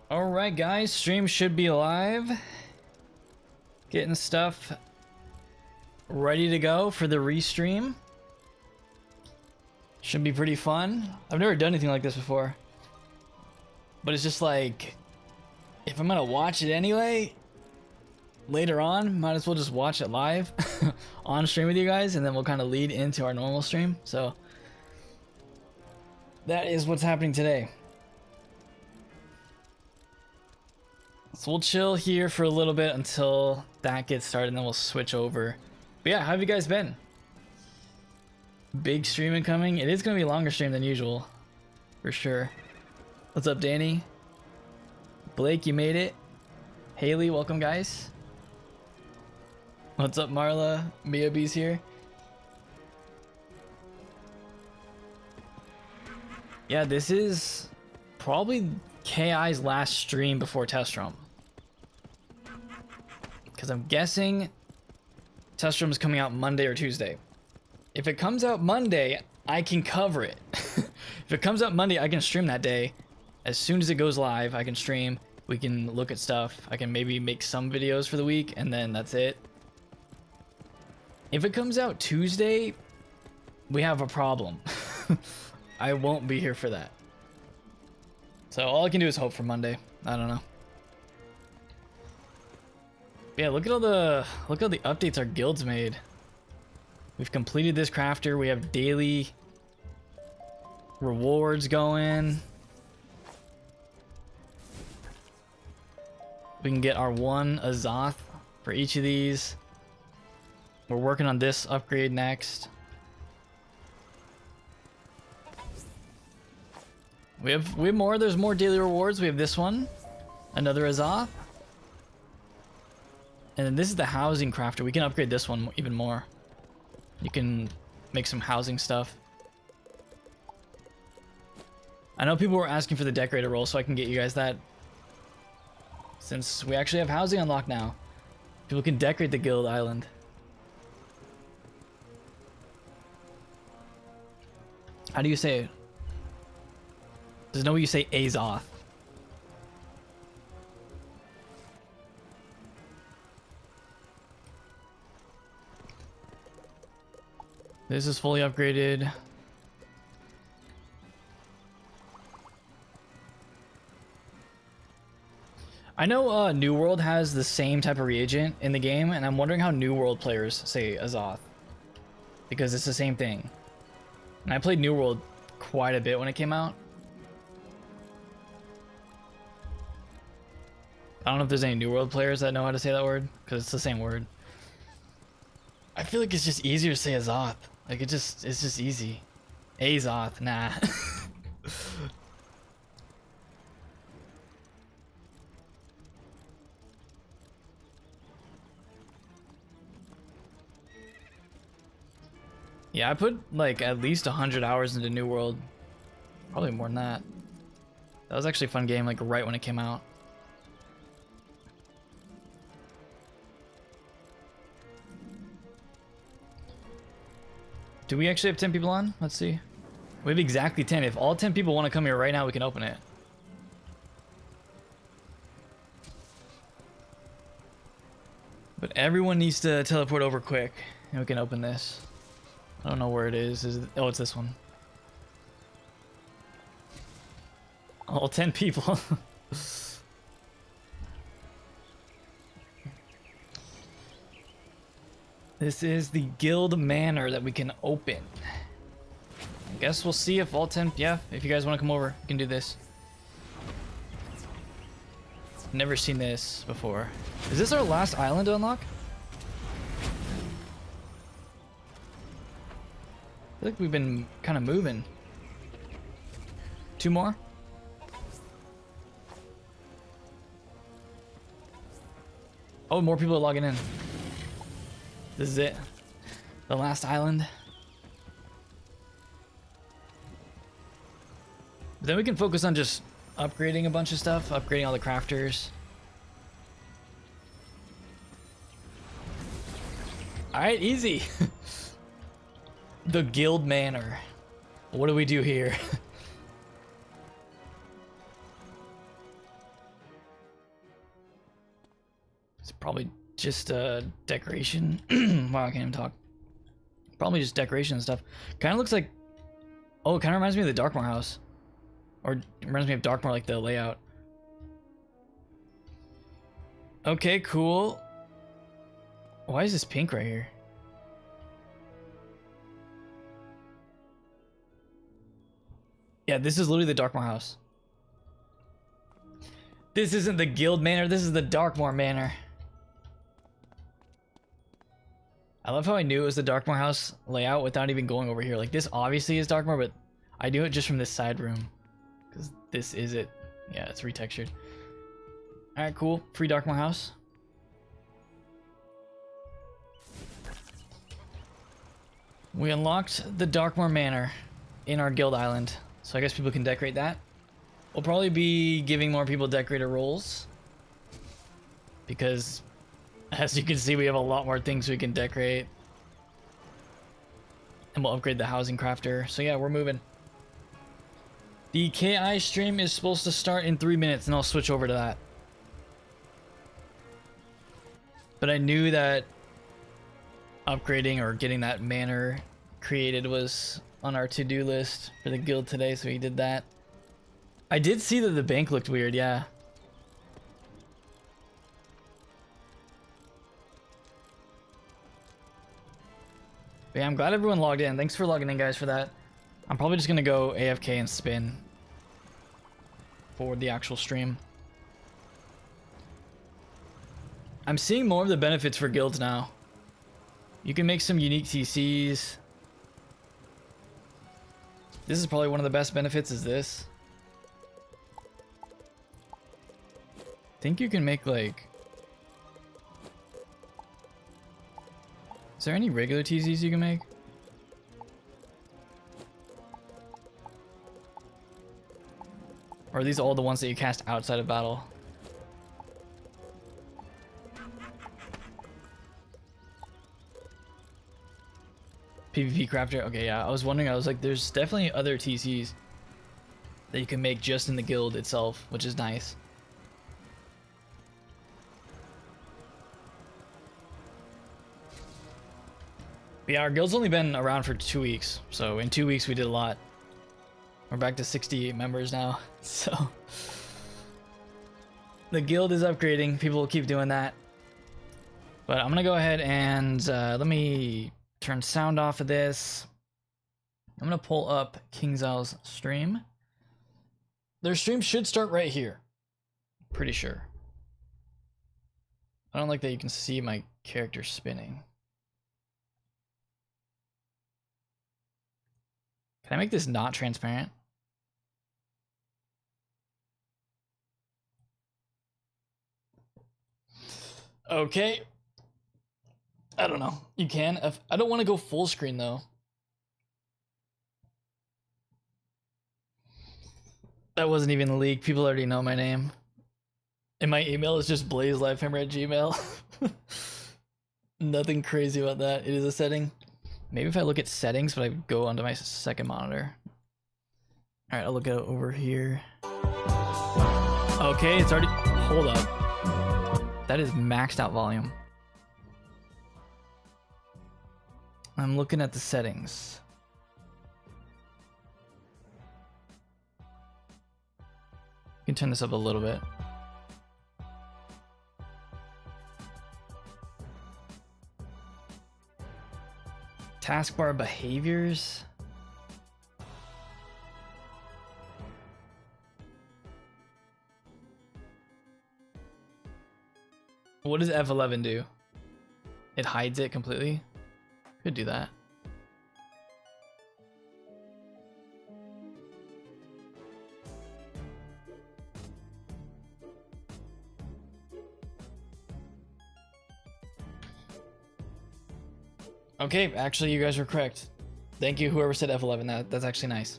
Alright guys, stream should be live. Getting stuff ready to go for the restream. Should be pretty fun. I've never done anything like this before. But it's just like, if I'm gonna watch it anyway, later on, might as well just watch it live on stream with you guys, and then we'll kind of lead into our normal stream. So that is what's happening today. So we'll chill here for a little bit until that gets started, and then we'll switch over. But yeah, how have you guys been? Big streaming coming. It is going to be a longer stream than usual, for sure. What's up, Danny? Blake, you made it. Haley, welcome, guys. What's up, Marla? Mia B's here. Yeah, this is probably KI's last stream before test room. Because I'm guessing test room is coming out Monday or Tuesday. If it comes out Monday, I can cover it. If it comes out Monday, I can stream that day. As soon as it goes live, I can stream. We can look at stuff. I can maybe make some videos for the week, and then that's it. If it comes out Tuesday, we have a problem. I won't be here for that. So all I can do is hope for Monday. I don't know. Yeah, look at all the updates our guild's made. We've completed this crafter. We have daily rewards going. We can get our one Azoth for each of these. We're working on this upgrade next. We have more. There's more daily rewards. We have this one, another Azoth, and then this is the housing crafter. We can upgrade this one even more. You can make some housing stuff. I know people were asking for the decorator role, so I can get you guys that. Since we actually have housing unlocked now, people can decorate the guild island. How do you say it? There's no way you say Azoth. This is fully upgraded. I know New World has the same type of reagent in the game, and I'm wondering how New World players say Azoth. Because it's the same thing. And I played New World quite a bit when it came out. I don't know if there's any New World players that know how to say that word, because it's the same word. I feel like it's just easier to say Azoth. Like it's just easy. Azoth, nah. Yeah, I put like at least 100 hours into New World. Probably more than that. That was actually a fun game, like right when it came out. Do we actually have 10 people on? Let's see. We have exactly 10. If all 10 people want to come here right now, we can open it. But everyone needs to teleport over quick, and we can open this. I don't know where it is. Oh, it's this one. All 10 people. This is the guild manor that we can open. I guess we'll see if all 10... Yeah, if you guys want to come over, you can do this. Never seen this before. Is this our last island to unlock? I feel like we've been kind of moving. 2 more? Oh, more people are logging in. This is it. The last island. But then we can focus on just upgrading a bunch of stuff, upgrading all the crafters. Alright, easy. The guild manor. What do we do here? It's probably just decoration. Wow, I can't even talk. Probably just decoration and stuff. Kind of looks like... Oh, it kind of reminds me of the Darkmoor house. Or it reminds me of Darkmoor, like the layout. Okay, cool. Why is this pink right here? Yeah, this is literally the Darkmoor house. This isn't the guild manor, this is the Darkmoor manor. I love how I knew it was the Darkmoor house layout without even going over here. Like, this obviously is Darkmoor, but I knew it just from this side room. Because this is it. Yeah, it's retextured. Alright, cool. Free Darkmoor house. We unlocked the Darkmoor manor in our guild island. So I guess people can decorate that. We'll probably be giving more people decorator roles. Because, as you can see, we have a lot more things we can decorate. And we'll upgrade the housing crafter. So yeah, we're moving. The KI stream is supposed to start in 3 minutes, and I'll switch over to that. But I knew that upgrading or getting that manor created was on our to-do list for the guild today, so we did that. I did see that the bank looked weird, yeah. But yeah, I'm glad everyone logged in. Thanks for logging in, guys, for that. I'm probably just gonna go AFK and spin for the actual stream. I'm seeing more of the benefits for guilds now. You can make some unique TCs. This is probably one of the best benefits is this. I think you can make like... Is there any regular TCs you can make? Or are these all the ones that you cast outside of battle? PvP crafter? Okay, yeah, I was wondering, I was like, there's definitely other TCs that you can make just in the guild itself, which is nice. But yeah, our guild's only been around for 2 weeks, so in 2 weeks we did a lot. We're back to 68 members now, so... The guild is upgrading, people will keep doing that. But I'm gonna go ahead and let me turn sound off of this. I'm gonna pull up KingsIsle's stream. Their stream should start right here. Pretty sure. I don't like that you can see my character spinning. Can I make this not transparent? Okay. I don't know. You can. I don't want to go full screen though. That wasn't even a leak. People already know my name. And my email is just BlazeLifehammer@gmail. Nothing crazy about that. It is a setting. Maybe if I look at settings, but I go onto my second monitor. All right, I'll look at it over here. Okay, it's already... Hold up. That is maxed out volume. I'm looking at the settings. You can turn this up a little bit. Taskbar behaviors. What does F11 do? It hides it completely? Could do that. Okay, actually you guys were correct. Thank you whoever said F11, that's actually nice.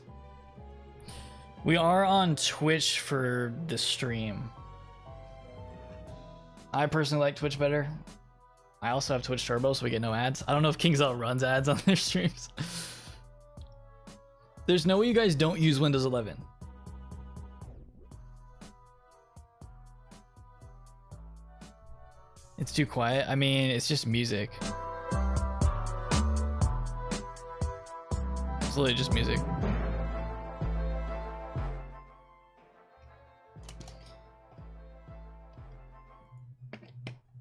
We are on Twitch for the stream. I personally like Twitch better. I also have Twitch Turbo, so we get no ads. I don't know if KingsIsle runs ads on their streams. There's no way you guys don't use Windows 11. It's too quiet. I mean, it's just music. It's literally just music.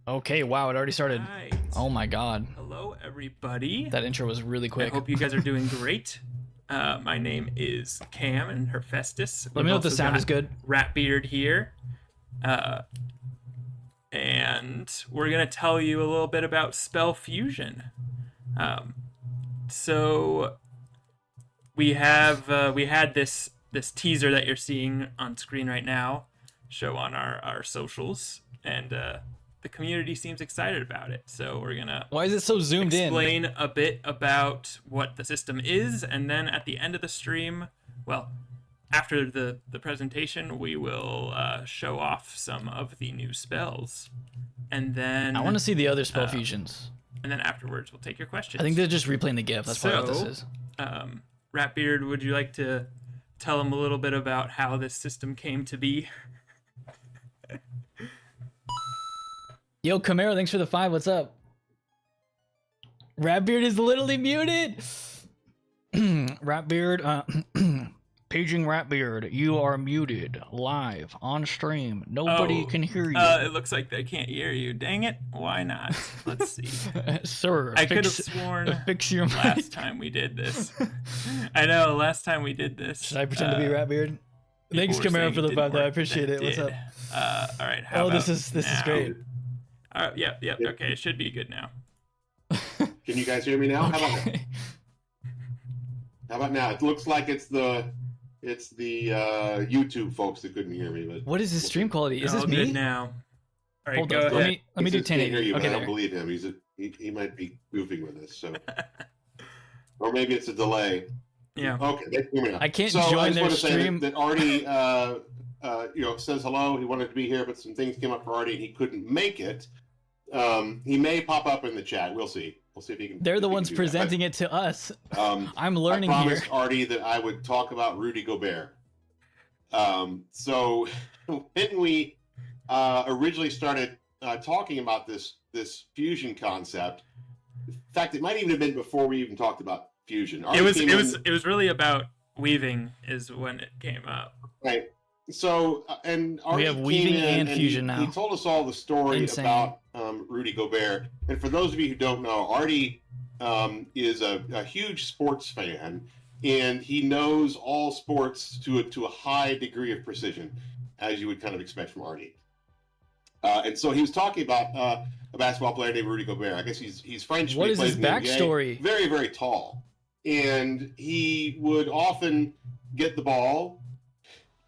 Okay, wow, it already started. Right. Oh my god. Hello, everybody. That intro was really quick. I hope you guys are doing great. My name is Cam and Hephaestus. Let me know if the sound is good. Ratbeard here. And we're going to tell you a little bit about spell fusion. So we had this teaser that you're seeing on screen right now show on our socials, and the community seems excited about it. So we're gonna Why is it so zoomed explain a bit about what the system is, and then at the end of the stream, well, after the presentation, we will show off some of the new spells, and then I want to see the other spell fusions. And then afterwards, we'll take your questions. I think they're just replaying the GIF. That's probably what this is. Ratbeard, would you like to tell them a little bit about how this system came to be? Yo, Camaro, thanks for the 5. What's up? Ratbeard is literally muted. Ratbeard, paging Ratbeard, you are muted live on stream. Nobody can hear you. It looks like they can't hear you. Dang it! Why not? Let's see. Sir, I could have sworn fix your last time we did this. I know. Last time we did this. Should I pretend to be Ratbeard? Thanks, Camaro, for the 5. Though I appreciate it. What's up? All right. Oh, this is great. Yep. Okay, it should be good now. Can you guys hear me now? Okay. How about now? It looks like it's the YouTube folks that couldn't hear me. But what is his stream quality? Is this all me? good now? All right, Hold go on. ahead. Let me do 1080. Hear you, Okay, I don't believe him. He might be goofing with us. So, or maybe it's a delay. Yeah. Okay, they can hear me now. I can't so join I just their want to stream. say that Artie, says hello. He wanted to be here, but some things came up for Artie, and he couldn't make it. He may pop up in the chat. We'll see. We'll see if he can. They're the ones presenting it to us. I'm learning I here. promised Artie that I would talk about Rudy Gobert. So when we originally started talking about this fusion concept, in fact, it might even have been before we even talked about fusion. It was really about weaving is when it came up. Right. So and Artie We have weaving and fusion now. He told us all the story Insane. about Rudy Gobert. And for those of you who don't know, Artie is a huge sports fan, and he knows all sports to a high degree of precision, as you would kind of expect from Artie. And so he was talking about a basketball player named Rudy Gobert. I guess he's French. What he is plays his in the NBA. backstory? Very, very tall. And he would often get the ball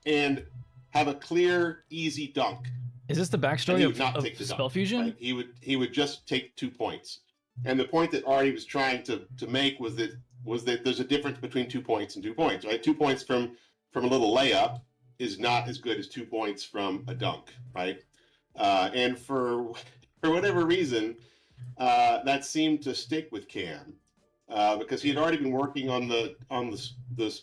and have a clear, easy dunk. Is this the And backstory he of would not take the spell dunk, fusion? right? He would just take 2 points. And the point that Artie was trying to make was that there's a difference between 2 points and 2 points, right? 2 points from a little layup is not as good as 2 points from a dunk, right? And for whatever reason, that seemed to stick with Cam. Because he had already been working on the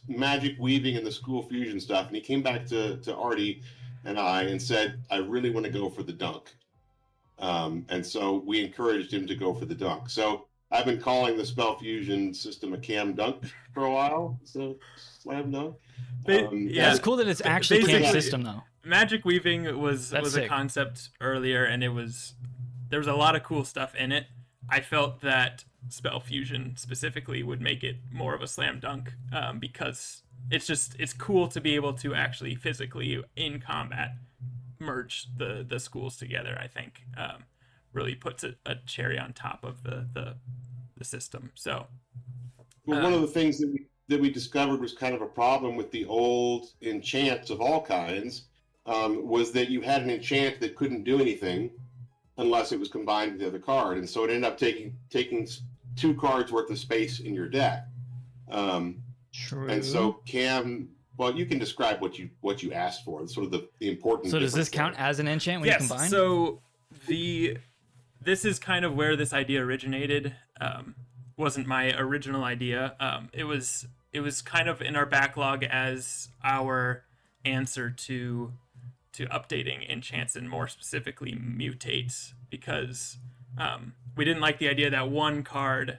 magic weaving and the school fusion stuff, and he came back to Artie and I and said, "I really want to go for the dunk." And so we encouraged him to go for the dunk. So I've been calling the spell fusion system a Cam dunk for a while. So slam dunk. Yeah, It's cool that it's actually Cam's basically- system though. Magic weaving was That's a sick. concept earlier, and there was a lot of cool stuff in it. I felt that spell fusion specifically would make it more of a slam dunk, because it's cool to be able to actually physically in combat merge the schools together. I think really puts a cherry on top of the system. So Well, one of the things that we discovered was kind of a problem with the old enchants of all kinds, was that you had an enchant that couldn't do anything unless it was combined with the other card, and so it ended up taking 2 cards worth of space in your deck. True. And so Cam, well, you can describe what you asked for. Sort of the important. So does this difference count as an enchant when you yes, combine? so this is kind of where this idea originated. Wasn't my original idea. It was kind of in our backlog as our answer to to updating enchants and more specifically mutates, because we didn't like the idea that one card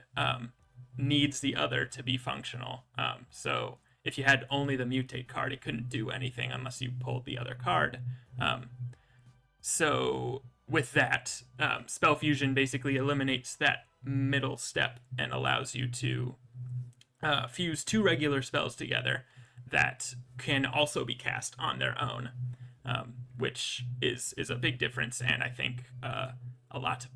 needs the other to be functional. So if you had only the mutate card, it couldn't do anything unless you pulled the other card. So with that, Spell Fusion basically eliminates that middle step and allows you to fuse 2 regular spells together that can also be cast on their own, which is a big difference, and I think a lot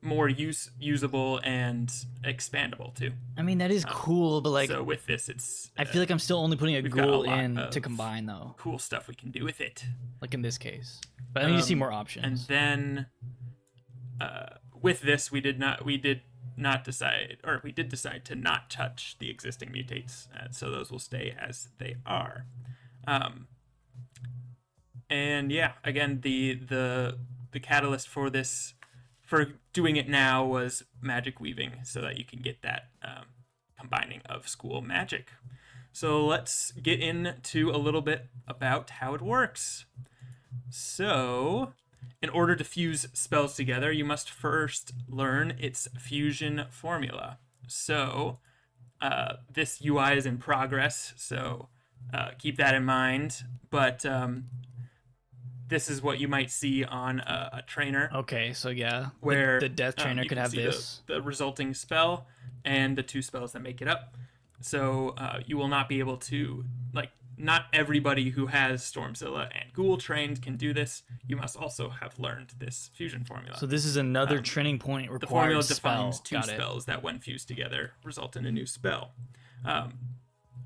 more usable and expandable too. I mean, that is cool, but like, so with this, it's I feel like I'm still only putting a we've got a ghoul lot in of to combine though. cool stuff we can do with it. Like in this case, but I need to see more options. And then with this, we did decide to not touch the existing mutates, so those will stay as they are. And yeah, again, the catalyst for this, for doing it now, was magic weaving, so that you can get that combining of school magic. So let's get into a little bit about how it works. So, in order to fuse spells together, you must first learn its fusion formula. So, this UI is in progress, so keep that in mind. But this is what you might see on a trainer. Okay, so yeah, where the death trainer you could can have see this. the resulting spell and the 2 spells that make it up. So you will not be able to, like, not everybody who has Stormzilla and Ghoul trained can do this. You must also have learned this fusion formula. So this is another training point required. The formula spell. defines 2 spells that, when fused together, result in a new spell.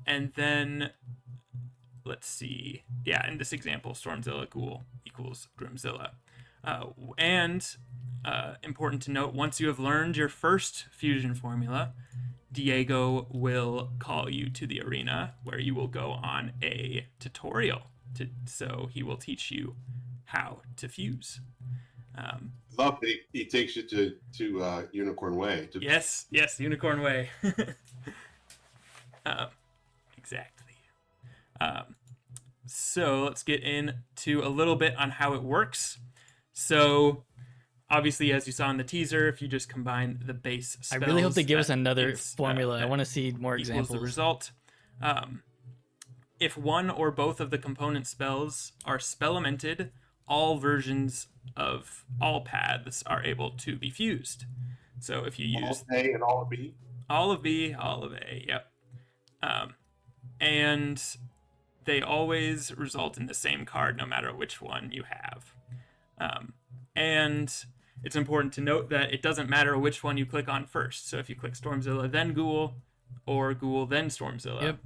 And then, let's see. Yeah, in this example, Stormzilla Ghoul equals Grimzilla. And important to note, once you have learned your first fusion formula, Diego will call you to the arena, where you will go on a tutorial. So he will teach you how to fuse. Love that he takes you to Unicorn Way. Yes, Unicorn Way. Exactly. So let's get into a little bit on how it works. So obviously, as you saw in the teaser, if you just combine the base spells, I really hope they give us another formula. I want to see more equals examples. The result. If one or both of the component spells are spell-elemented, all versions of all paths are able to be fused. So if you use all A and all of B? All of B, all of A, yep. And they always result in the same card, no matter which one you have. And it's important to note that it doesn't matter which one you click on first. So if you click Stormzilla, then Ghoul, or Ghoul, then Stormzilla,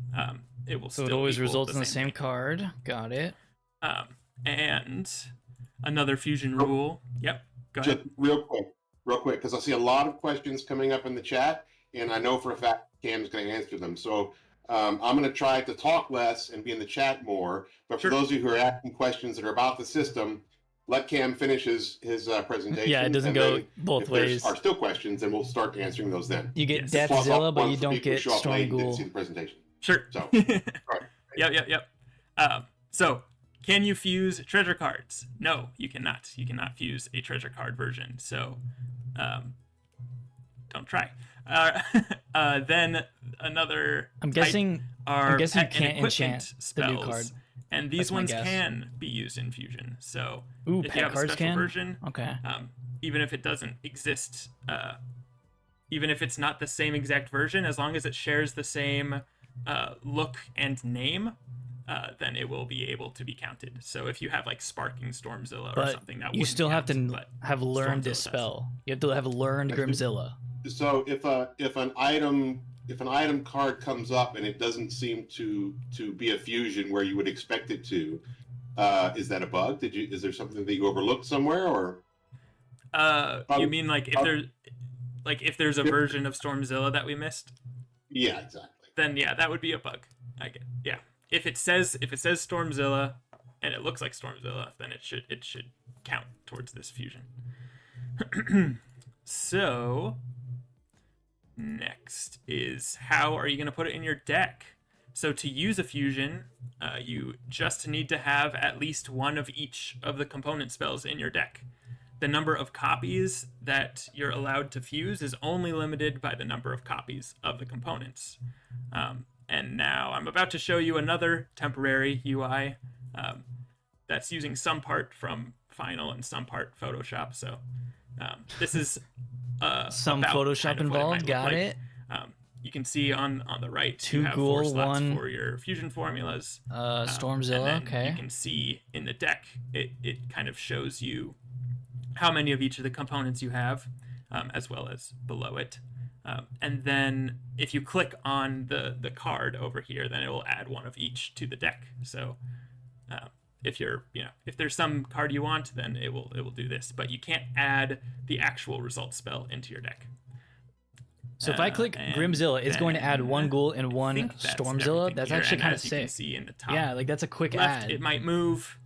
it will still it always equal results in the same card. Got it. And another fusion rule. Yep, go ahead. Just real quick, because I see a lot of questions coming up in the chat, and I know for a fact Cam's going to answer them. So I'm going to try to talk less and be in the chat more. But for those of you who are asking questions that are about the system, let Cam finish his presentation. Yeah, it doesn't go both ways. If there are still questions, then we'll start answering those then. You get Deathzilla, but you don't get Storm Ghoul. See the presentation. Sure. So, right. Yep. So, can you fuse treasure cards? No, you cannot. You cannot fuse a treasure card version. So, don't try. Then another. I'm guessing you can't enchant spells, the new card. And these ones can be used in fusion. So if you have a cards special version, okay. Even if it doesn't exist, even if it's not the same exact version, as long as it shares the same look and name, then it will be able to be counted. So if you have like Sparking Stormzilla or something, that you still have count, to have learned this spell. You have to have learned Grimzilla. So if an item card comes up and it doesn't seem to be a fusion where you would expect it to, is that a bug? Is there something that you overlooked somewhere, or? You mean like if there's a version of Stormzilla that we missed? Yeah, exactly. Then yeah, that would be a bug. Yeah. If it says Stormzilla and it looks like Stormzilla, then it should count towards this fusion. So next is, how are you going to put it in your deck? So to use a fusion, you just need to have at least one of each of the component spells in your deck. The number of copies that you're allowed to fuse is only limited by the number of copies of the components. And now I'm about to show you another temporary UI that's using some part from Final and some part Photoshop. So this is some about Photoshop kind of what involved. might look Got like. it. You can see on the right, Two you have 4 ghoul, slots one for your fusion formulas. Stormzilla. And then Okay. you can see in the deck, it kind of shows you how many of each of the components you have, as well as below it. And then if you click on the card over here, then it will add one of each to the deck. So if if there's some card you want, then it will do this. But you can't add the actual result spell into your deck. So if I click Grimzilla, it's going to add one ghoul and one Stormzilla. That's actually kind of sick. You can see in the top Yeah, like that's a quick left, add. it might move.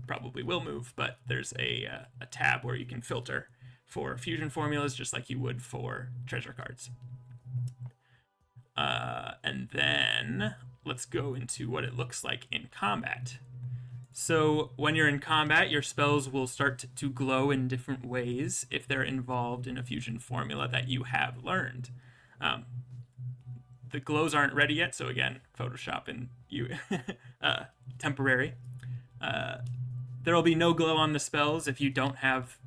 Probably will move, but there's a tab where you can filter for fusion formulas just like you would for treasure cards. And then let's go into what it looks like in combat. So when you're in combat, your spells will start to glow in different ways if they're involved in a fusion formula that you have learned. The glows aren't ready yet, so again, Photoshop and you temporary. There will be no glow on the spells if you don't have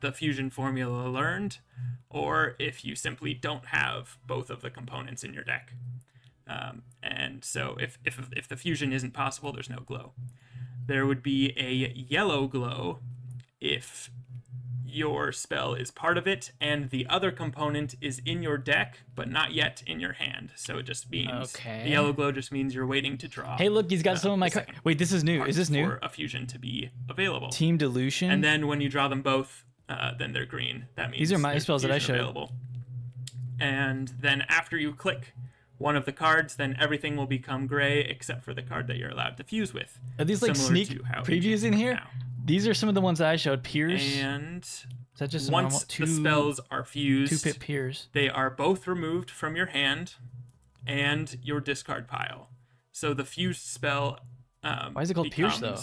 the fusion formula learned, or if you simply don't have both of the components in your deck. And so if the fusion isn't possible, there's no glow. There would be a yellow glow if your spell is part of it and the other component is in your deck but not yet in your hand. So it just means the yellow glow just means you're waiting to draw. Hey, look, he's got some of my cards. Wait, this is new. Is this new? For a fusion to be available. Team Dilution. And then when you draw them both, then they're green. That means these are my spells that I showed. Available. And then after you click one of the cards, then everything will become gray except for the card that you're allowed to fuse with. Are these like sneak previews in here? Now. These are some of the ones that I showed. Pierce. And is that just once the spells are fused, 2-pip Pierce. They are both removed from your hand and your discard pile. So the fused spell why is it called Pierce though?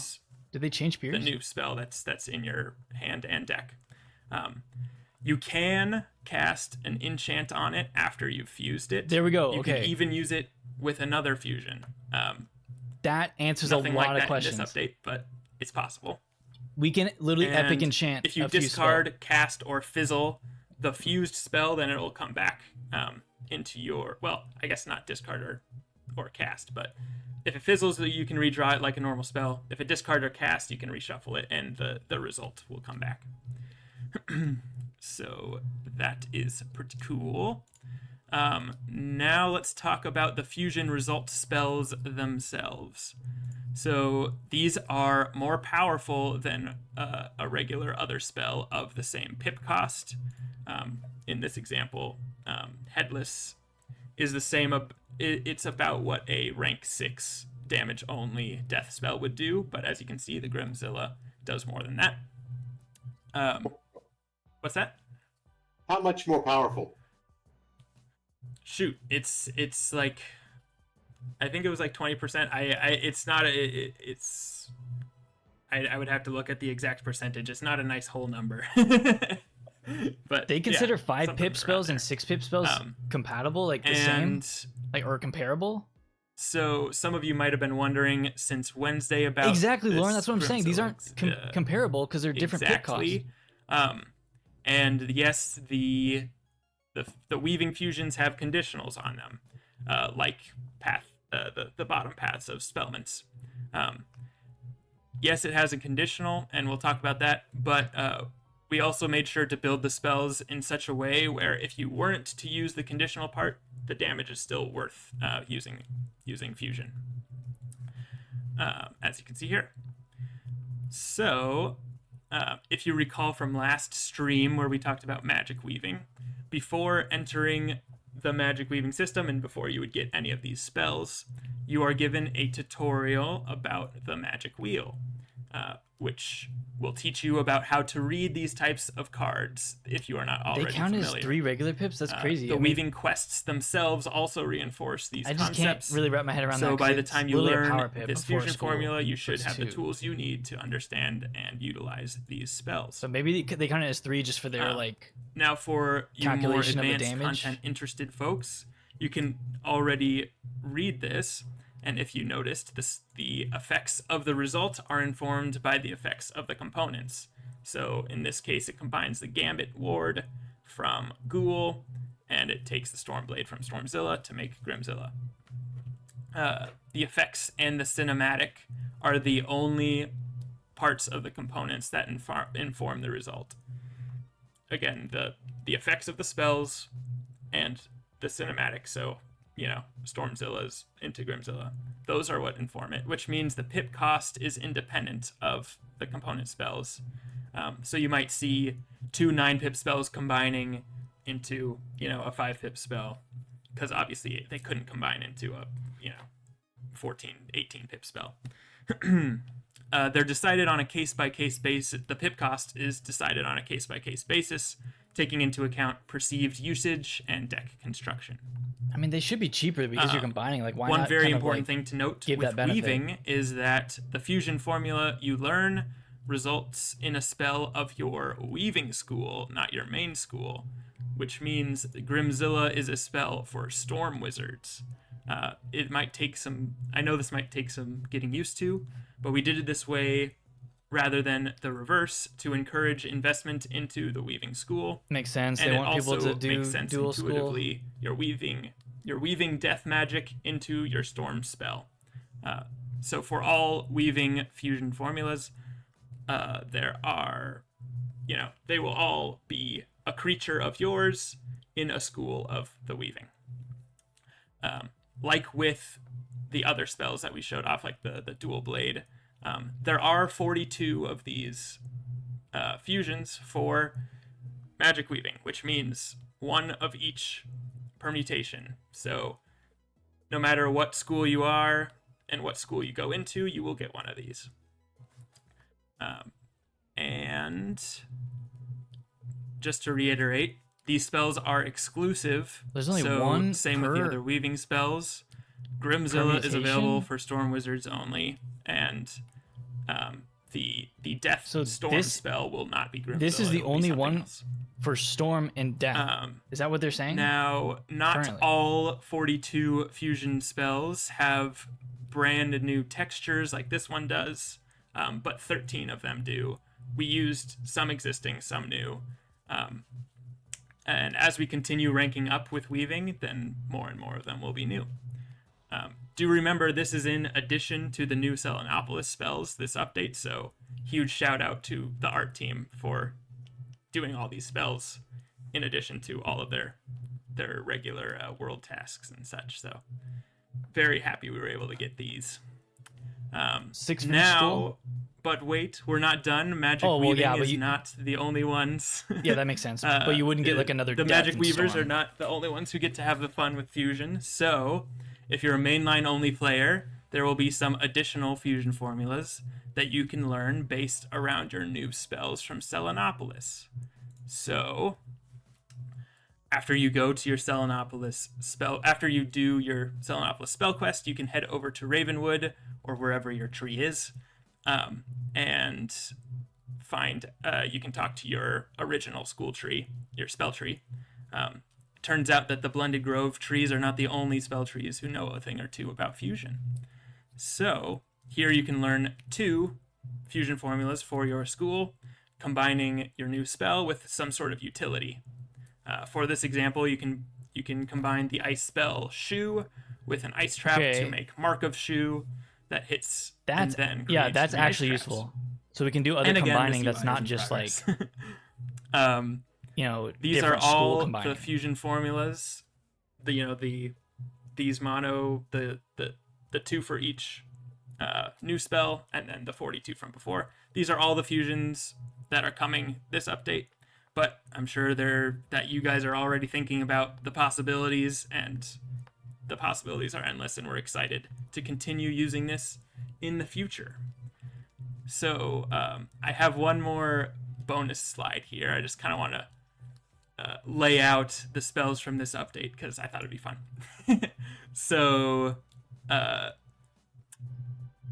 Did they change Pierce? The new spell that's in your hand and deck. You can cast an enchant on it after you've fused it. There we go. You okay. can even use it with another fusion. That answers a lot of questions. In this update, but it's possible. We can literally epic enchant. If you discard, cast, or fizzle the fused spell, then it will come back into your. Well, I guess not discard or cast, but if it fizzles, you can redraw it like a normal spell. If it discard or cast, you can reshuffle it, and the result will come back. So that is pretty cool. Now let's talk about the fusion result spells themselves. So these are more powerful than a regular other spell of the same pip cost. In this example, Headless is the same. It's about what a rank 6 damage only death spell would do, but as you can see, the Grimzilla does more than that. What's that? How much more powerful? Shoot, it's like, I think it was like 20%. It's not it's I would have to look at the exact percentage. It's not a nice whole number. But they consider 5-pip spells and 6-pip spells compatible, like the same, like or comparable. So some of you might have been wondering since Wednesday about exactly, Lauren. That's what I'm saying. These aren't comparable because they're different pip costs. And yes, the weaving fusions have conditionals on them, like the bottom paths of Spellments. Yes, it has a conditional, and we'll talk about that, but we also made sure to build the spells in such a way where if you weren't to use the conditional part, the damage is still worth using fusion, as you can see here. So, if you recall from last stream where we talked about magic weaving, before entering the magic weaving system and before you would get any of these spells, you are given a tutorial about the magic wheel. which will teach you about how to read these types of cards if you are not already They count familiar. as 3 regular pips? That's crazy. The weaving quests themselves also reinforce these I just concepts. can't really wrap my head around that. So by the time you learn pip this before fusion school. formula, you should have the 2. tools you need to understand and utilize these spells. So maybe they count it as 3 just for their Now for you more calculation of the advanced damage. content interested folks, you can already read this, and if you noticed, the effects of the result are informed by the effects of the components. So in this case, it combines the Gambit Ward from Ghoul, and it takes the Stormblade from Stormzilla to make Grimzilla. The effects and the cinematic are the only parts of the components that inform the result. Again, the effects of the spells and the cinematic, so, Stormzilla's into Grimzilla. Those are what inform it, which means the pip cost is independent of the component spells. So you might see 2 9-pip spells combining into, a 5-pip spell, because obviously they couldn't combine into a, 14, 18-pip spell. They're decided on a case-by-case basis. The pip cost is decided on a case-by-case basis, taking into account perceived usage and deck construction. I mean, they should be cheaper because you're combining. Why One not very kind of, important thing to note give with that benefit? weaving is that the fusion formula you learn results in a spell of your weaving school, not your main school, which means Grimzilla is a spell for storm wizards. It might take some, I know this might take some getting used to, but we did it this way rather than the reverse to encourage investment into the weaving school. Makes sense. And They it want people also to do makes sense dual school. intuitively. You're weaving death magic into your storm spell. So for all weaving fusion formulas, there are, they will all be a creature of yours in a school of the weaving. Like with the other spells that we showed off, like the dual blade, there are 42 of these fusions for magic weaving, which means 1 of each permutation. So no matter what school you are and what school you go into, you will get 1 of these. And just to reiterate, these spells are exclusive. There's only so one same with the per other weaving spells. Grimzilla is available permutation? for Storm Wizards only, and the Death So Storm this- spell will not be Grimzilla. this is the it'll be only something one else. for storm and death. Is that what they're saying? Now, not Currently. all 42 fusion spells have brand new textures like this one does, but 13 of them do. We used some existing, some new. And as we continue ranking up with weaving, then more and more of them will be new. Do remember, this is in addition to the new Selenopolis spells, this update, so huge shout out to the art team for doing all these spells in addition to all of their regular world tasks and such. So very happy we were able to get these. 6 for now, school? but wait, we're not done. Magic Oh, well, weaving yeah, but is you- not the only ones. Yeah, that makes sense. But you wouldn't get another The death magic in weavers storm. are not the only ones who get to have the fun with fusion. So, if you're a mainline only player, there will be some additional fusion formulas that you can learn based around your new spells from Selenopolis. So, after you go to your Selenopolis spell, after you do your Selenopolis spell quest, you can head over to Ravenwood or wherever your tree is, and find. You can talk to your original school tree, your spell tree. Turns out that the Blended Grove trees are not the only spell trees who know a thing or two about fusion. So here you can learn 2 fusion formulas for your school, combining your new spell with some sort of utility. For this example, you can combine the ice spell Shoe with an ice trap Okay. to make Mark of Shoe that hits That's and then yeah, creates that's the ice actually traps. useful. So we can do other And again, combining this that's UI not is in just like progress. These are different school all combining. the fusion formulas. These mono the 2 for each new spell, and then the 42 from before. These are all the fusions that are coming this update. But I'm sure that you guys are already thinking about the possibilities, and the possibilities are endless, and we're excited to continue using this in the future. So I have one more bonus slide here. I just kind of want to lay out the spells from this update because I thought it'd be fun. So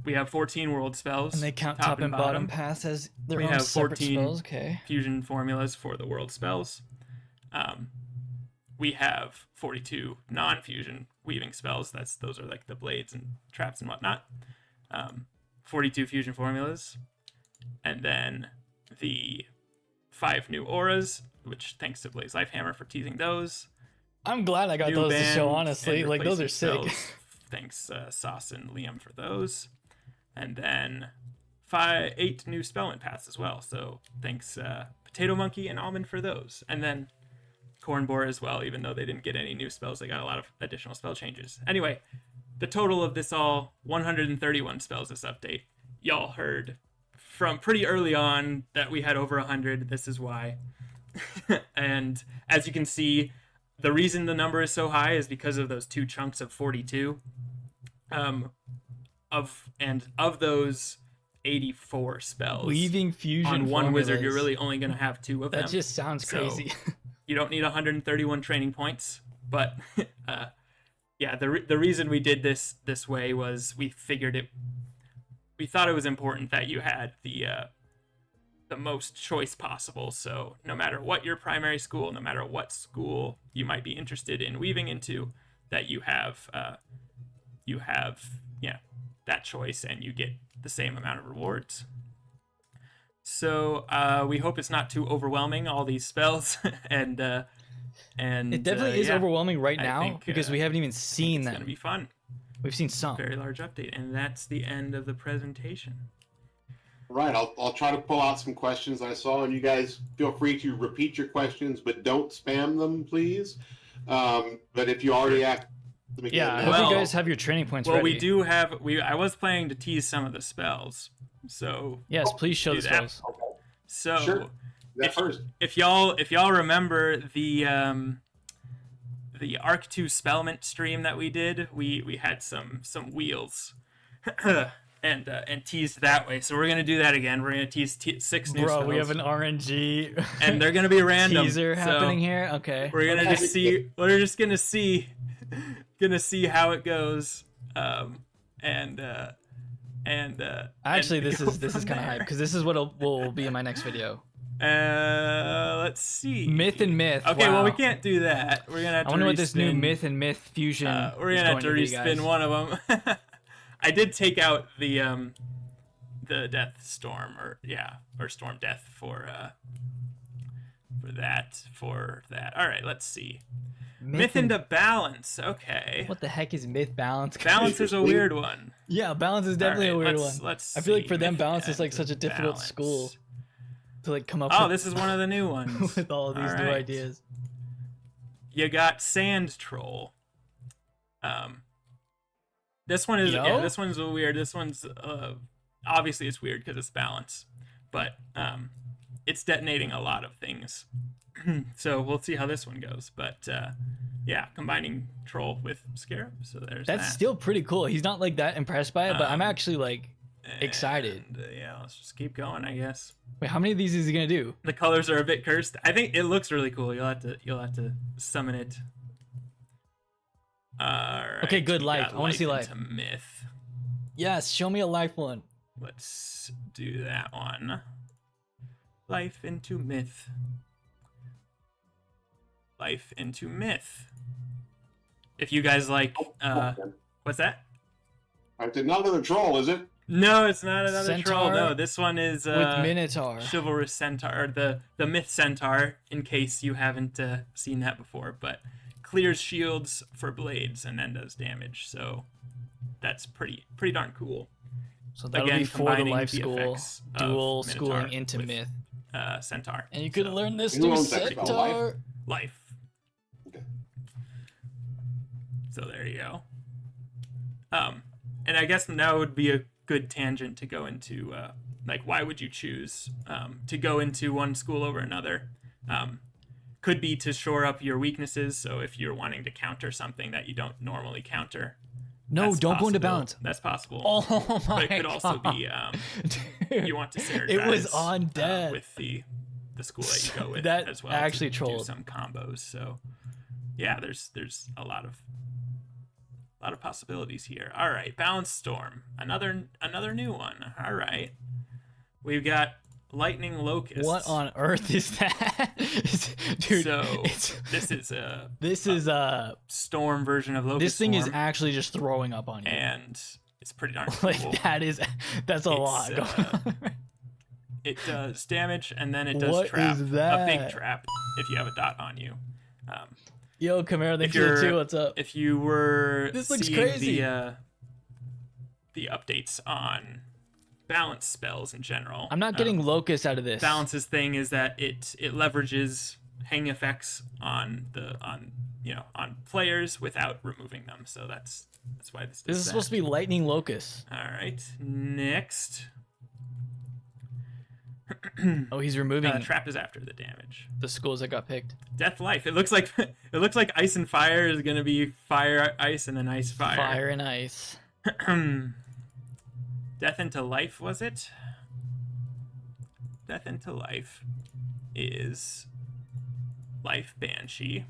we have 14 world spells. And they count top and bottom paths as their We own have separate 14 spells. Okay. fusion formulas for the world spells. We have 42 non-fusion weaving spells. Those are like the blades and traps and whatnot. 42 fusion formulas, and then the 5 new auras, which thanks to BlazeLifehammer for teasing those. I'm glad I got New those to show, band honestly. and Like, those are replacement sick. spells. Thanks, Sauce and Liam, for those. And then 8 new spellment paths as well. So thanks, Potato Monkey and Almond, for those. And then Cornbore as well, even though they didn't get any new spells, they got a lot of additional spell changes. Anyway, the total of this all, 131 spells this update. Y'all heard from pretty early on that we had over 100. This is why. And as you can see, the reason the number is so high is because of those 2 chunks of 42. Of those 84 spells, Weaving fusion on one formulas. wizard, you're really only going to have 2 of them. That just sounds So, crazy. You don't need 131 training points, but yeah, the reason we did this way was we thought it was important that you had the most choice possible. So no matter what your primary school, no matter what school you might be interested in weaving into, that you have that choice, and you get the same amount of rewards. So we hope it's not too overwhelming, all these spells, and It definitely is overwhelming right I now think, because we haven't even seen it's them. gonna be fun. We've seen some. Very large update, and that's the end of the presentation. Right, I'll try to pull out some questions I saw, and you guys feel free to repeat your questions, but don't spam them, please. But if you already asked, Yeah, I hope Well- you guys have your training points Well, ready. we do have. I was planning to tease some of the spells, so Yes, please show do the that. spells. so Sure. That first. if y'all remember the Arc 2 Spellment stream that we did, we had some wheels and teased that way. So we're gonna do that again. We're gonna tease 6 new Bro, spells. we have an RNG and they're gonna be random. teaser so happening here. Okay. We're gonna just see. We're just gonna see how it goes. Actually, and this go is from kind of there. hype because this is what will be in my next video. Let's see. Myth and myth. Okay, wow. well we can't do that. We're gonna have I to wonder what this new respin- myth and myth fusion. We're is gonna have to going be, guys. respin one of them. I did take out the Death Storm or Storm Death for that. All right, let's see. Myth into balance. Okay. What the heck is myth balance? Balance is a weird one. Yeah, balance is definitely All right, a weird let's- one. let's I feel like see. for them, Myth balance is like and such a difficult balance. school to like come up Oh, with, this is one of the new ones. with all of these All new right. ideas. You got Sand Troll. This one is Yo? this one's weird. This one's obviously it's weird because it's balance, but it's detonating a lot of things. So we'll see how this one goes. But yeah, combining Troll with Scarab. So there's That's that. still pretty cool. He's not like that impressed by it, but I'm actually like excited. And, yeah, let's just keep going, I guess. Wait, how many of these is he gonna do? The colors are a bit cursed. I think it looks really cool. You'll have to summon it. All right. Okay, good, we life. got I wanna see into myth. Yes, show me a life one. Let's do that one. Life into myth. Life into myth. If you guys like, what's that? I did not another troll, is it? No, it's not another troll. Centaur No, this one is with Minotaur. Chivalrous Centaur, or the Myth Centaur, in case you haven't seen that before, but clears shields for blades and then does damage, so that's pretty darn cool. So that'll Again, be for the combining life the school, effects of dual Minotaur schooling into with, myth. Centaur. And you could So, learn this Who through owns that spell, Centaur. life. Okay. So there you go. And I guess now would be a good tangent to go into, like, why would you choose to go into one school over another? Could be to shore up your weaknesses. So if you're wanting to counter something that you don't normally counter, No, that's don't go into possible. balance. That's possible. Oh my But it could also God. be you want to synergize. It was on death. With the school that you go with That as well. actually to trolled. do some combos. So yeah, there's a lot of possibilities here. All right, Balance Storm, another new one. All right, we've got Lightning Locust. What on earth is that? Dude, So this is a storm version of Locust. this thing is Swarm, actually just throwing up on you. and it's pretty darn cool. Like that's a lot going on. It does damage, and then it does What trap. is that? A big trap if you have a dot on you. Yo, Camaro, thanks for the 2. What's up? If you were This looks seeing crazy. the updates on balance spells in general, I'm not getting Locust out of this. Balance's thing is that it leverages hang effects on players without removing them. So that's why this This is supposed to be Lightning Locust. All right, next. Oh, he's removing Trap is after the damage. the schools that got picked. Death Life. It looks like Ice and Fire is gonna be Fire Ice and then Ice Fire. Fire and Ice. Death into Life, was it? Death into Life is Life Banshee.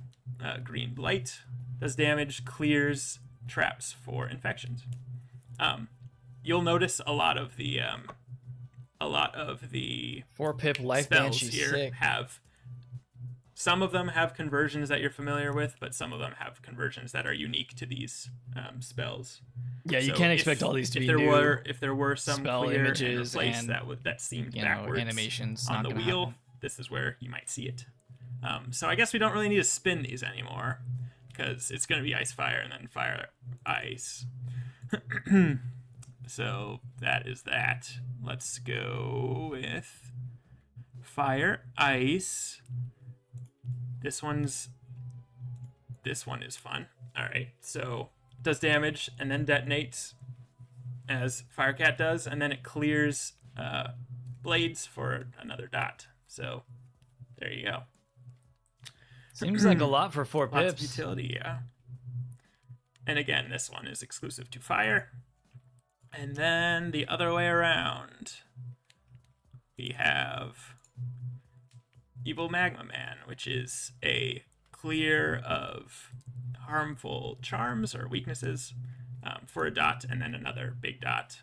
Green Blight does damage, clears traps for infections. You'll notice a lot of the 4-pip Life spells Banshee here sick. have, some of them have conversions that you're familiar with, but some of them have conversions that are unique to these spells. Yeah, you So can't expect all these to be if new. there were some spell clear images and replace and, that seemed you know, backwards animations on not the gonna wheel, happen. this is where you might see it. So I guess we don't really need to spin these anymore, because it's going to be Ice Fire and then Fire Ice. So that is that. Let's go with Fire Ice. This one is fun. All right, so does damage and then detonates as Firecat does, and then it clears blades for another dot. So there you go. Seems like a lot for 4 Lots of pips. utility, yeah. And again, this one is exclusive to fire. And then the other way around, we have Evil Magma Man, which is a clear of harmful charms or weaknesses for a dot, and then another big dot.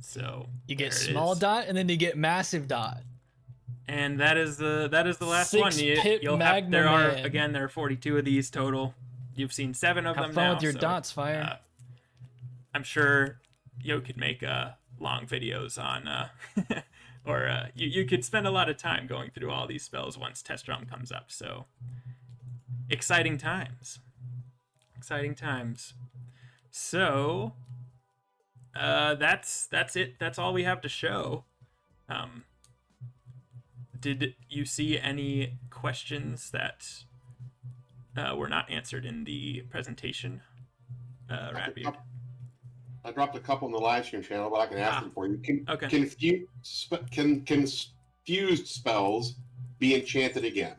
So You get there it small is. dot and then you get massive dot. And that is the last 6 one. pip You'll Magma there are Man. again there are 42 of these total. You've seen 7 of Have them fun now. with your so, dots, Fire. I'm sure Yo could make long videos on, or you could spend a lot of time going through all these spells once Test Drum comes up. So exciting times, exciting times. So that's it. That's all we have to show. Did you see any questions that were not answered in the presentation, Ratbeard? I dropped a couple in the live stream channel, but I can ask them for you. Okay. Can confused spells be enchanted again?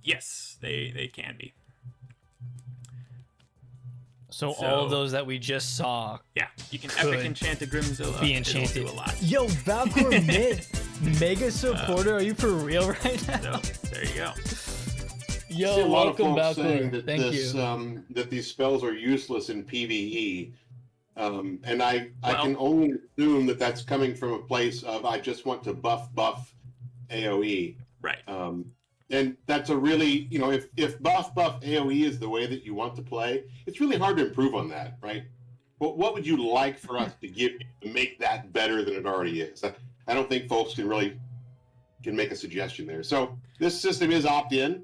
Yes, they can be. So So- all of those that we just saw. Yeah, you can Could epic enchant a Grimzilla. be It'll enchanted. do a lot. Yo, Valkyr Mid, mega supporter. Are you for real right now? So there you go. I see Yo, a lot of welcome, folks saying Valkyr. that Thank this you. that these spells are useless in PvE, and I Well- can only assume that that's coming from a place of I just want to buff AOE. Right. And that's a really, if buff AOE is the way that you want to play, it's really hard to improve on that, right? But what would you like for us to give you to make that better than it already is? I don't think folks can make a suggestion there. So this system is opt-in,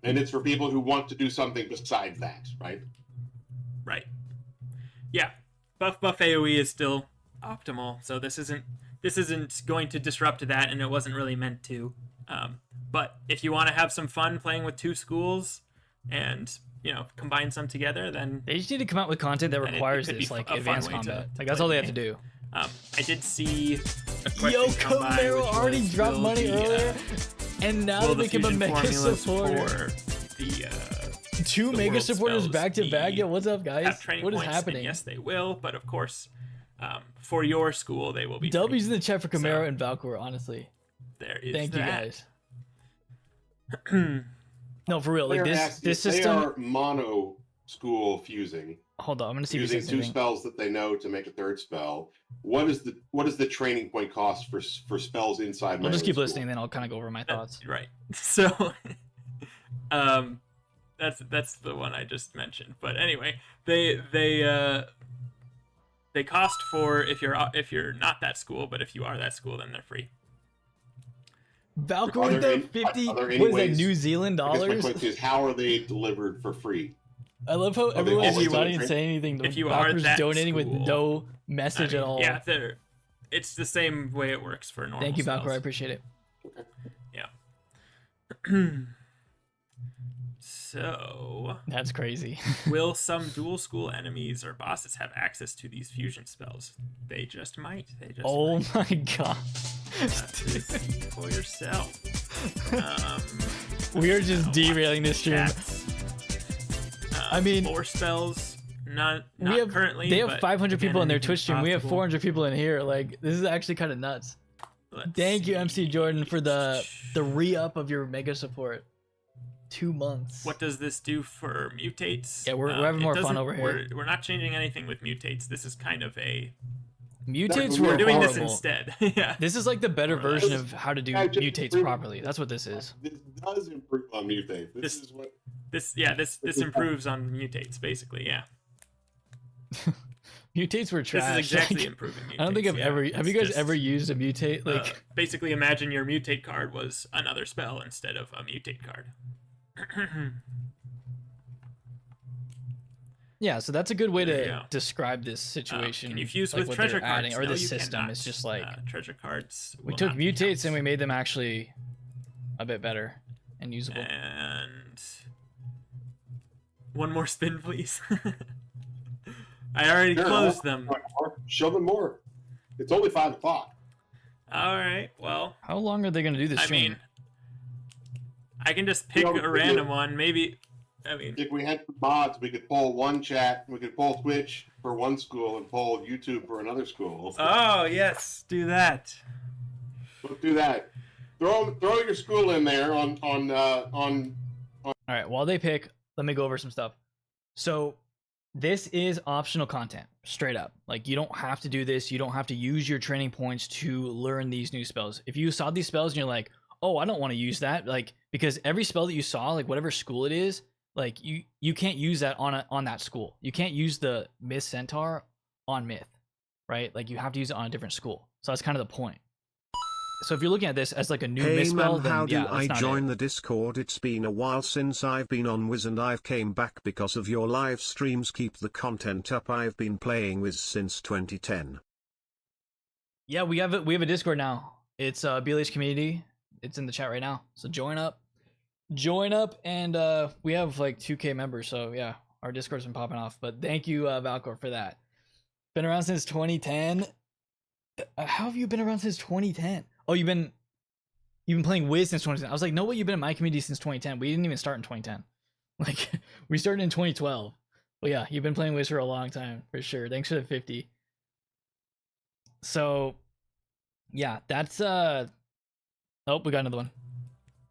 and it's for people who want to do something besides that, right? Right. Yeah. Buff AOE is still optimal, so this isn't going to disrupt that, and it wasn't really meant to. But if you want to have some fun playing with 2 schools and combine some together, then They just need to come out with content that then it requires could be this, like a fun advanced way to combat. Like play that's all the they have to game. do. I did see a question Yo, come by, Camaro which already was, dropped will money the, earlier, and now will they the became a fusion mega formulas supporter. for the 2 the mega world supporters spells back to back. be Yo, what's up, have guys? training What is points? And happening? yes, they will, but of course, for your school, they will be W's in free. the chat for Camaro So, and Valcor, honestly. There is Thank you that. guys. No, for real. Like this They system. are mono school fusing, Hold on, I'm gonna see if he using says 2 anything. spells that they know to make a 3rd spell. What is the training point cost for spells inside? We'll just melee keep school? listening, then I'll kind of go over my thoughts. Right. So, that's the one I just mentioned. But anyway, they cost for if you're not that school, but if you are that school, then they're free. Valcor Are with there the 50. are there any What is that? ways- New Zealand I guess my dollars? question is, how are they delivered for free? I love how they everyone's always not want even to saying anything. if you are Valcor's that donating with school, no message at all. Yeah, it's the same way it works for normal. Thank you, spells. Valcor. I appreciate it. Yeah. So, That's crazy. will some dual school enemies or bosses have access to these fusion spells? They just might. Oh might. my god. See for yourself. We are just derailing this stream. Chats. I mean, 4 spells. Not we have currently. They have but 500 people again, in their anything's Twitch stream. We have possible. 400 people in here. Like, this is actually kind of nuts. Let's Thank you, see. MC Jordan, for the re-up of your mega support. 2 months. What does this do for mutates? Yeah, we're having it more fun doesn't- over here. We're not changing anything with mutates. This is kind of a. Mutates We're were We're doing horrible. this instead. Yeah. This is like the better More or less. version of how to do Yeah, just mutates improve- properly. That's what this is. This does improve on mutate. This is what. This improves on mutates basically. Yeah. Mutates were trash. This is exactly Like, improving mutates. I don't think I've yeah. ever. Have It's you guys just, ever used a mutate? Like, basically imagine your mutate card was another spell instead of a mutate card. yeah. So that's a good way There you to go. describe this situation. Can you fuse like with what treasure they're adding, cards? or No, this you system? cannot. It's just like treasure cards. we will took not be mutates and we counted. made them actually a bit better and usable. And one more spin, please. I already Sure, closed them. Show them more. It's only 5 o'clock. All right. Well, How long are they going to do this I stream? mean, I can just pick No, a random one. Maybe. I mean, If we had mods, we could pull one chat, we could pull Twitch for one school and pull YouTube for another school. oh yes, do that. Let's do that. Throw your school in there on All right, while they pick, let me go over some stuff. So, this is optional content, straight up. Like, you don't have to do this. You don't have to use your training points to learn these new spells. If you saw these spells and you're like, oh, I don't want to use that, like, because every spell that you saw, like, whatever school it is, like, you can't use that on that school. You can't use the Myth Centaur on Myth, right? Like, you have to use it on a different school. So that's kind of the point. So if you're looking at this as like a new Hey Myth spell, man, then how do yeah, I that's not join it. the Discord? It's been a while since I've been on Wiz and I've came back because of your live streams. Keep the content up. I've been playing Wiz since 2010. Yeah, we have a Discord now. It's BLH community. It's in the chat right now. So join up, and we have like 2K members. So yeah, our Discord's been popping off. But thank you, Valcor, for that. Been around since 2010. How have you been around since 2010? Oh, you've been playing Wiz since 2010. I was like, no way, you've been in my community since 2010. We didn't even start in 2010. Like, we started in 2012. But yeah, you've been playing Wiz for a long time, for sure. Thanks for the 50. So, yeah, that's oh, we got another one.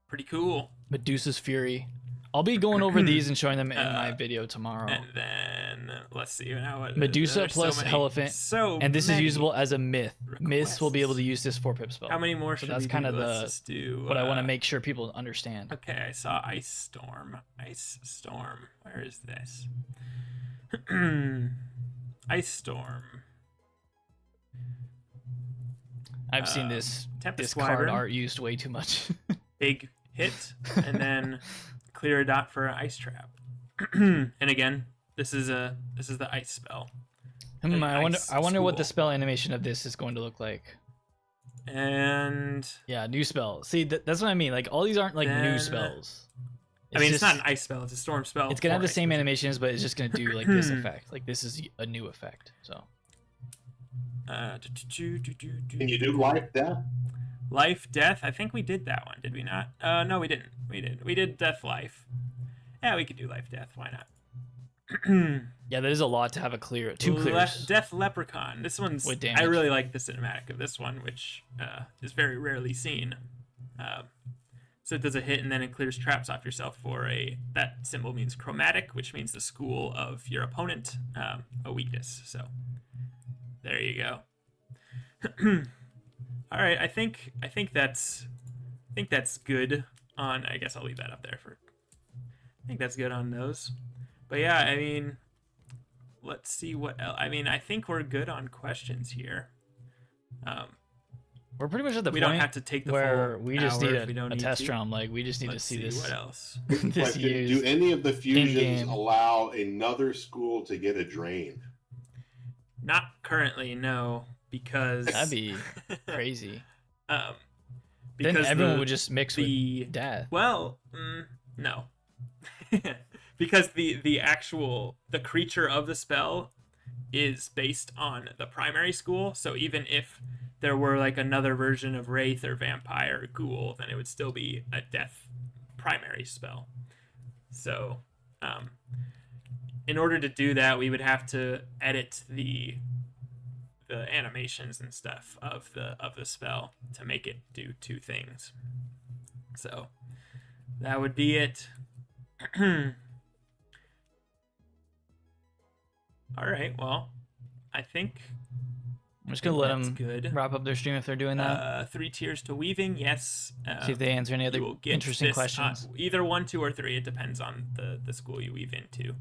Pretty cool. Medusa's Fury. I'll be going over these and showing them in my video tomorrow. And then let's see now. Medusa there's plus so many, Elephant, So and this is many usable as a myth. Myths will be able to requests. use this 4-pip spell. How many more So should that's we kind do? of Let's the just do, what I want to make sure people understand. Okay, I saw Ice Storm. Ice Storm. Where is this? Ice Storm. I've seen this Tempest card Wyvern. art used way too much. Big hit, and then clear a dot for an ice trap. And again, this is the ice spell. I wonder Ice what the school. spell animation of this is going to look like. And Yeah, new spell. See, that's what I mean. Like, all these aren't like new Then- spells. I mean, it's just- not an ice spell; it's a storm spell. It's gonna have for the same ice. animations, but it's just gonna do like this effect. Like, this is a new effect. So Can you do life death? Life, death. I think we did that one. Did we not? No, we didn't. We did. We did death, life. Yeah, we could do life, death. Why not? Yeah, that is a lot to have a two clears. Death Leprechaun. This one's... With damage. I really like the cinematic of this one, which is very rarely seen. So it does a hit, and then it clears traps off yourself for a... That symbol means chromatic, which means the school of your opponent, a weakness. So there you go. All right, I think that's good on... I guess I'll leave that up there for... I think that's good on those. But yeah, I mean... Let's see what else. I mean, I think we're good on questions here. We're pretty much at the we point don't have to take the where full we just hour need a test run. Like, we just need to see this. What else? this Do any of the fusions in-game. allow another school to get a drain? Not currently, no, because That'd be crazy. because Then everyone would just mix with death. Well, no. Because the actual creature of the spell is based on the primary school, so even if there were like another version of wraith or vampire or ghoul, then it would still be a death primary spell. So in order to do that, we would have to edit the animations and stuff of the spell to make it do two things. So that would be it. All right, well, I think I'm just gonna let that's them good. wrap up their stream if they're doing that. 3 tiers to weaving, yes. See if they answer any other you will get interesting this, questions. either 1, 2, or 3. It depends on the school you weave into.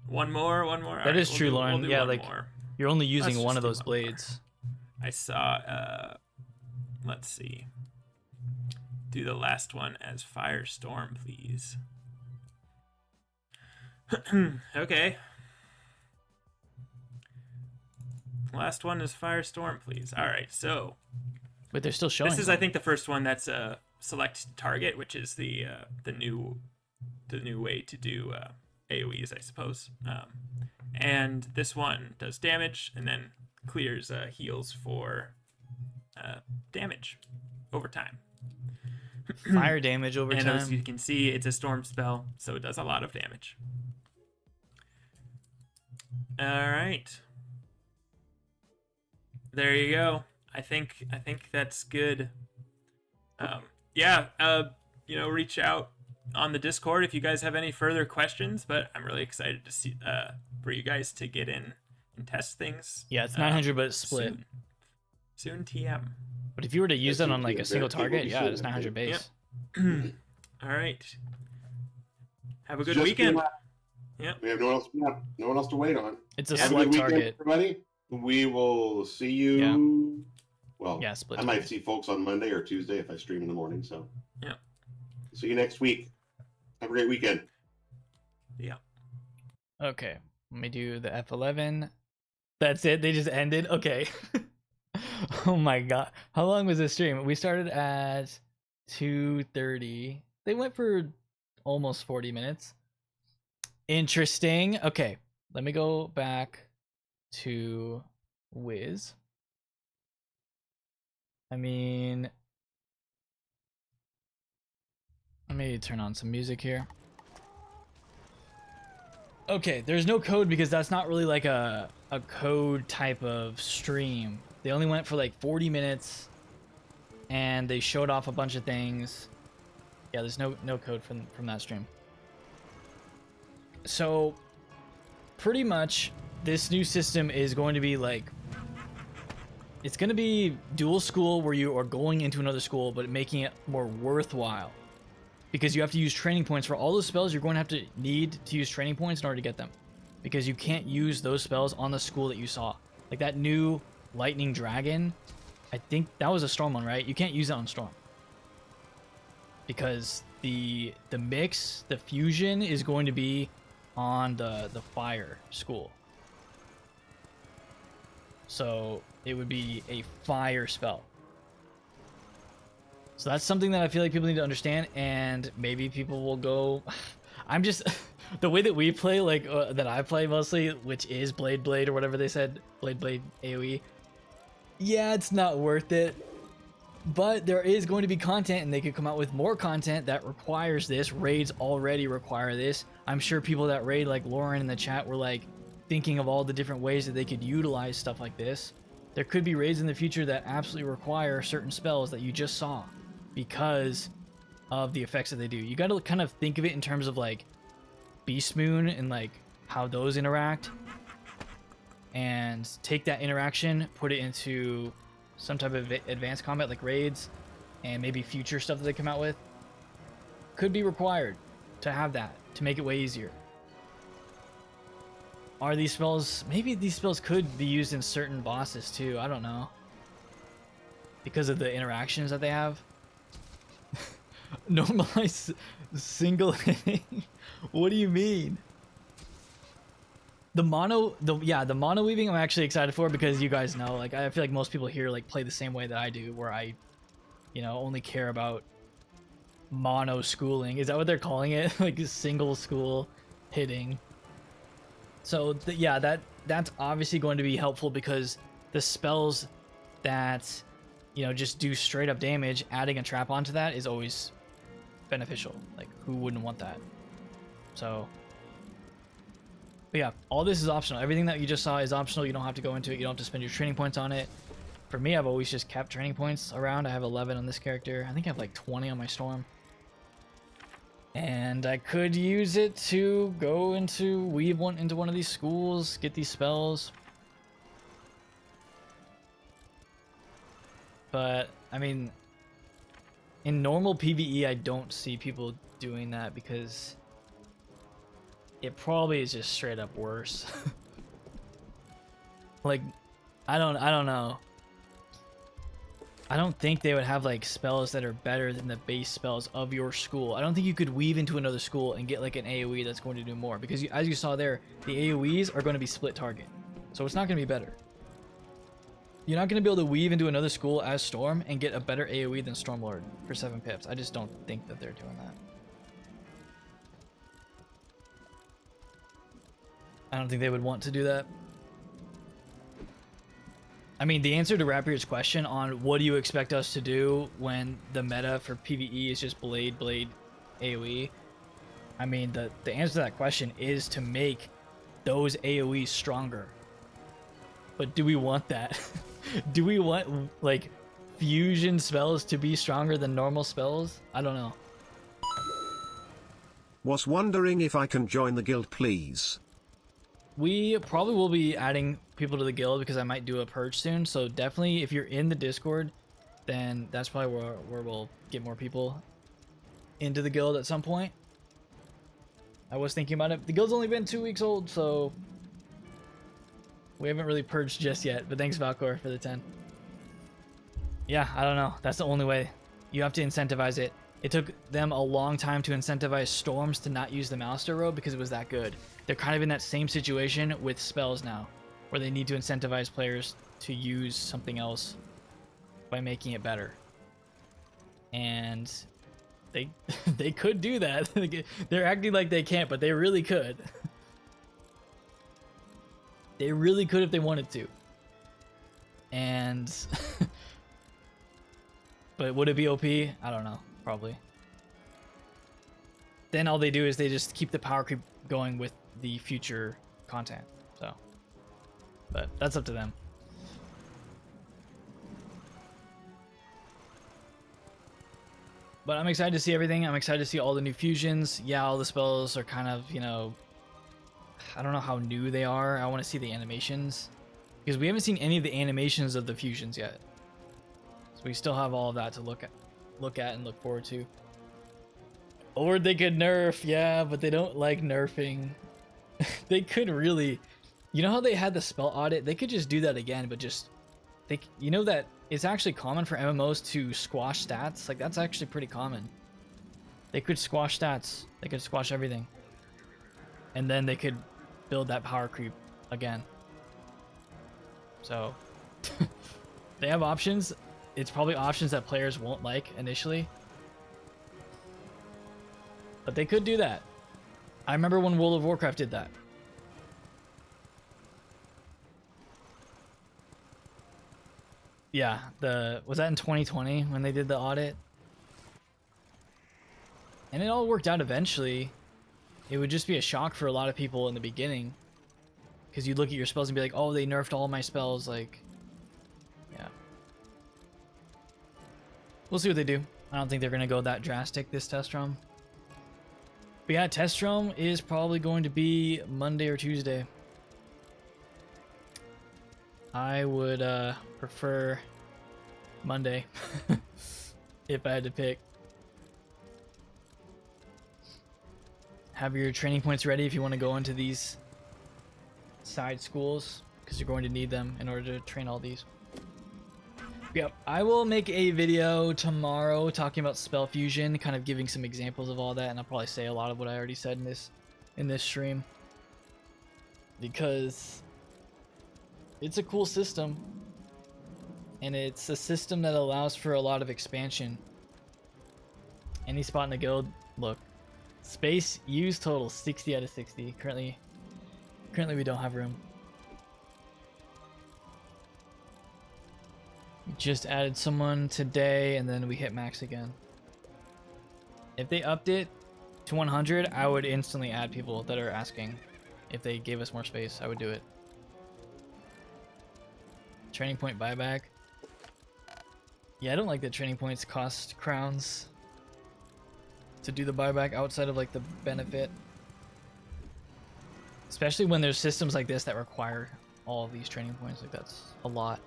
One more. That is true, Lauren. We'll do yeah, one like more. you're only using Let's one just of do those one more. blades. I saw. Let's see. Do the last one as Firestorm, please. Okay. Last one is Firestorm, please. All right, so But they're still showing. this is, I think, the first one that's select target, which is the new way to do AOE's, I suppose. And this one does damage and then clears heals for damage over time. fire damage over And time. as you can see, it's a storm spell, so it does a lot of damage. All right. There you go. I think that's good. Reach out on the Discord if you guys have any further questions, but I'm really excited to see for you guys to get in and test things. Yeah, it's 900, but it's split. Soon TM. But if you were to use it on like a single target, People yeah, should. it's 900 base. All right. Have a good Just weekend. be- Yep. We have no one else to wait on. It's a Have a select good weekend, target. everybody. We will see you. Well, Yeah, split I might target. see folks on Monday or Tuesday if I stream in the morning. So, Yeah. See you next week. Have a great weekend. Yeah. Okay, let me do the F11. That's it. They just ended. Okay. Oh my god, how long was this stream? We started at 2:30. They went for almost 40 minutes. Interesting. Okay, let me go back to Wiz. I mean, let me turn on some music here. Okay, there's no code because that's not really like a code type of stream. They only went for like 40 minutes and they showed off a bunch of things. Yeah, there's no code from that stream. So pretty much this new system is going to be like, it's going to be dual school where you are going into another school but making it more worthwhile. Because you have to use training points for all those spells. You're going to have to need to use training points in order to get them. Because you can't use those spells on the school that you saw. Like that new Lightning Dragon, I think that was a Storm one, right? You can't use it on Storm. Because the mix, the fusion is going to be on the Fire school. So it would be a Fire spell. So that's something that I feel like people need to understand, and maybe people will go. I'm just the way that we play, like that I play mostly, which is Blade or whatever they said, Blade AOE. Yeah, it's not worth it. But there is going to be content, and they could come out with more content that requires this. Raids already require this. I'm sure people that raid, like Lauren in the chat, were like thinking of all the different ways that they could utilize stuff like this. There could be raids in the future that absolutely require certain spells that you just saw because of the effects that they do. You got to kind of think of it in terms of like Beast Moon and like how those interact, and take that interaction, put it into some type of advanced combat like raids, and maybe future stuff that they come out with could be required to have that, to make it way easier. Are these spells, maybe these spells could be used in certain bosses too, I don't know, because of the interactions that they have. Normalize single hitting. What do you mean? The mono weaving I'm actually excited for, because you guys know, like, I feel like most people here like play the same way that I do, where I, you know, only care about mono schooling. Is that what they're calling it? Like single school hitting. So that's obviously going to be helpful, because the spells that, you know, just do straight up damage, adding a trap onto that is always beneficial. Like, who wouldn't want that? So, but yeah, all this is optional. Everything that you just saw is optional. You don't have to go into it. You don't have to spend your training points on it. For me, I've always just kept training points around. I have 11 on this character. I think I have like 20 on my Storm. And I could use it to go into weave into one of these schools, get these spells. But I mean, in normal PvE, I don't see people doing that, because it probably is just straight up worse. Like, I don't know. I don't think they would have like spells that are better than the base spells of your school. I don't think you could weave into another school and get like an AoE that's going to do more, because as you saw there, the AoEs are going to be split target. So it's not going to be better. You're not going to be able to weave into another school as Storm and get a better AoE than Stormlord for 7 pips. I just don't think that they're doing that. I don't think they would want to do that. I mean, the answer to Rapier's question on what do you expect us to do when the meta for PvE is just blade AoE, I mean, the answer to that question is to make those AoEs stronger. But do we want that? Do we want, like, fusion spells to be stronger than normal spells? I don't know. Was wondering if I can join the guild, please. We probably will be adding people to the guild, because I might do a purge soon. So definitely, if you're in the Discord, then that's probably where we'll get more people into the guild at some point. I was thinking about it. The guild's only been 2 weeks old, so we haven't really purged just yet. But thanks, Valcor, for the 10. Yeah, I don't know. That's the only way. You have to incentivize it. It took them a long time to incentivize Storms to not use the Master Robe, because it was that good. They're kind of in that same situation with spells now, where they need to incentivize players to use something else by making it better. And they could do that. They're acting like they can't, but they really could. They really could if they wanted to. And but would it be OP? I don't know. Probably. Then all they do is they just keep the power creep going with the future content. So, but that's up to them. But I'm excited to see everything. I'm excited to see all the new fusions. Yeah, all the spells are kind of, you know, I don't know how new they are. I want to see the animations, because we haven't seen any of the animations of the fusions yet. So we still have all of that to look at and look forward to. Or they could nerf, yeah, but they don't like nerfing. They could really, you know how they had the spell audit? They could just do that again, but just, you know that it's actually common for MMOs to squash stats. Like, that's actually pretty common. They could squash stats. They could squash everything. And then they could build that power creep again. So, they have options. It's probably options that players won't like initially. But they could do that. I remember when World of Warcraft did that. Yeah, was that in 2020 when they did the audit? And it all worked out eventually. It would just be a shock for a lot of people in the beginning. Because you'd look at your spells and be like, oh, they nerfed all my spells. Like, yeah. We'll see what they do. I don't think they're going to go that drastic this test run. But yeah, test run is probably going to be Monday or Tuesday. I would prefer Monday if I had to pick. Have your training points ready if you want to go into these side schools, because you're going to need them in order to train all these. Yep, I will make a video tomorrow talking about spell fusion, kind of giving some examples of all that, and I'll probably say a lot of what I already said in this stream, because it's a cool system, and it's a system that allows for a lot of expansion. Any spot in the guild, look, space use total 60 out of 60. Currently we don't have room. Just added someone today, and then we hit max again. If they upped it to 100, I would instantly add people that are asking. If they gave us more space, I would do it. Training point buyback. Yeah, I don't like that training points cost crowns to do the buyback outside of like the benefit. Especially when there's systems like this that require all of these training points. Like, that's a lot.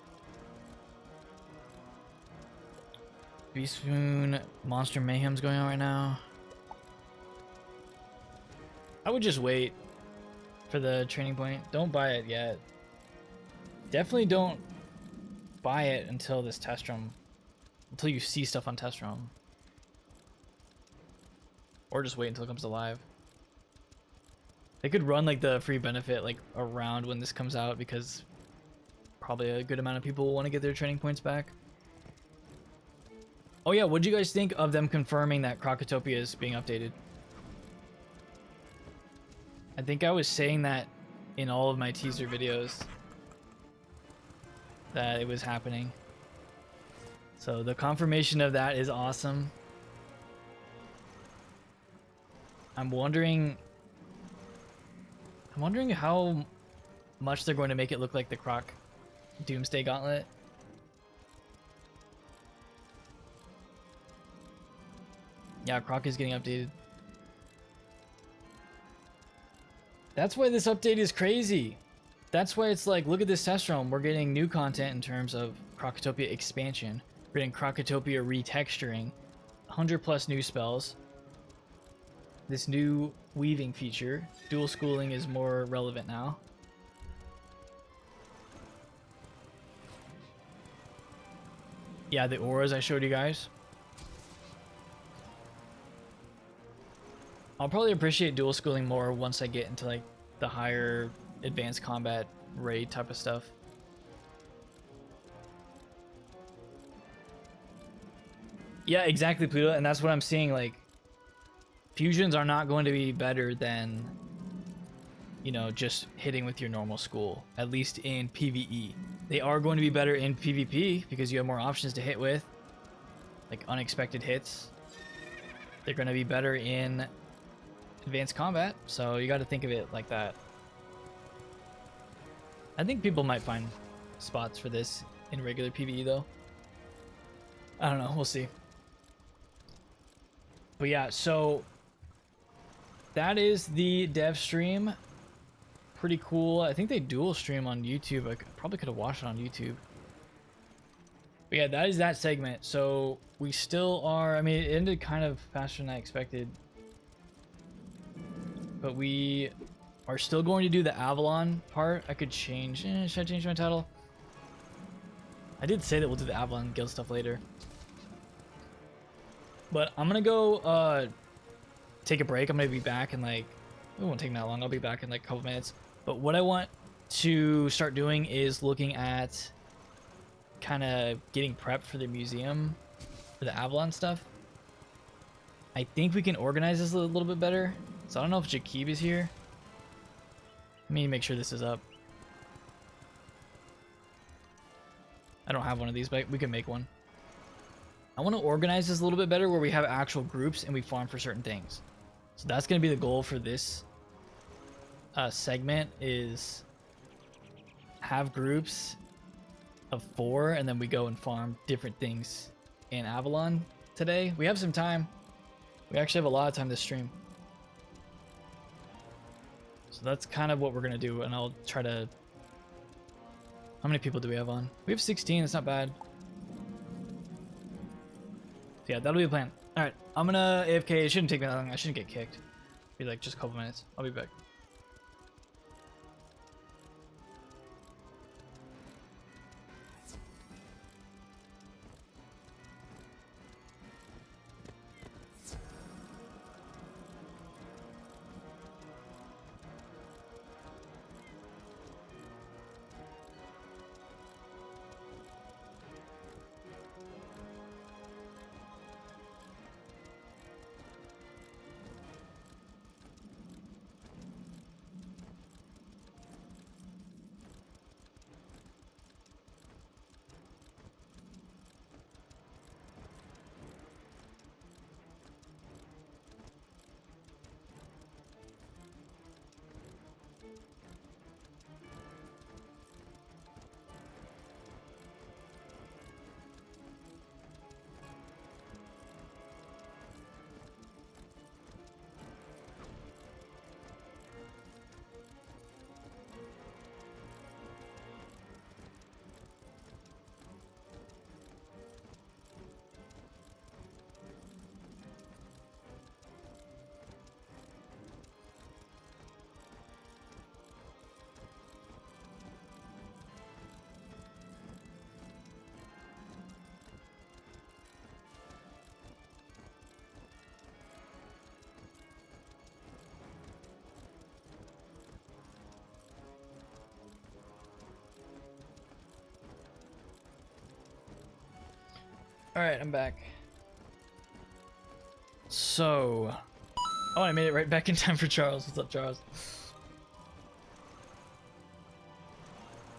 Beast Moon Monster Mayhem's going on right now. I would just wait for the training point. Don't buy it yet. Definitely don't buy it until this test run. Until you see stuff on test run. Or just wait until it comes alive. They could run like the free benefit like around when this comes out, because probably a good amount of people will want to get their training points back. Oh yeah, what'd you guys think of them confirming that Crocotopia is being updated? I think I was saying that in all of my teaser videos that it was happening. So the confirmation of that is awesome. I'm wondering how much they're going to make it look like the Croc Doomsday Gauntlet. Yeah, Croc is getting updated. That's why this update is crazy. That's why it's like, look at this test run. We're getting new content in terms of Crocotopia expansion. We're getting Crocotopia retexturing. 100+ new spells. This new weaving feature. Dual schooling is more relevant now. Yeah, the auras I showed you guys. I'll probably appreciate dual schooling more once I get into like the higher advanced combat raid type of stuff. Yeah, exactly, Pluto, and that's what I'm seeing. Like, fusions are not going to be better than, you know, just hitting with your normal school, at least in PvE. They are going to be better in PvP because you have more options to hit with, like unexpected hits. They're going to be better in advanced combat, so you got to think of it like that. I think people might find spots for this in regular PvE though. I don't know, we'll see. But yeah, so that is the dev stream. Pretty cool. I think they dual stream on YouTube. I probably could have watched it on YouTube. But yeah, that is that segment. So we still are, I mean, it ended kind of faster than I expected. But we are still going to do the Avalon part. I could change, should I change my title? I did say that we'll do the Avalon guild stuff later. But I'm gonna go take a break. I'm gonna be back in like, it won't take me that long. I'll be back in like a couple minutes. But what I want to start doing is looking at kind of getting prepped for the museum for the Avalon stuff. I think we can organize this a little bit better. So I don't know if Jakib is here. Let me make sure this is up. I don't have one of these, but we can make one. I want to organize this a little bit better where we have actual groups and we farm for certain things. So that's going to be the goal for this segment, is have groups of 4 and then we go and farm different things in Avalon today. We have some time. We actually have a lot of time to stream. So that's kind of what we're going to do, and I'll try to... How many people do we have on? We have 16, it's not bad. So yeah, that'll be the plan. Alright, I'm gonna AFK. It shouldn't take me that long. I shouldn't get kicked. Be like just a couple minutes. I'll be back. Alright, I'm back. So... Oh, I made it right back in time for Charles. What's up, Charles?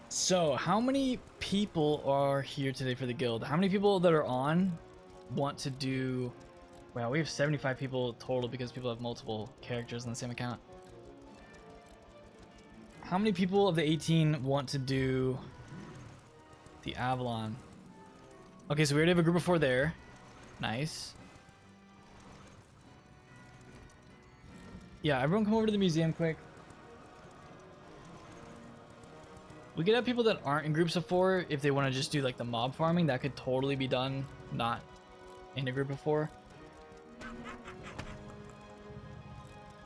So, how many people are here today for the guild? How many people that are on want to do... Wow, we have 75 people total because people have multiple characters on the same account. How many people of the 18 want to do the Avalon? Okay, so we already have a group of 4 there. Nice. Yeah, everyone come over to the museum quick. We could have people that aren't in groups of 4 if they want to just do like the mob farming. That could totally be done, not in a group of 4.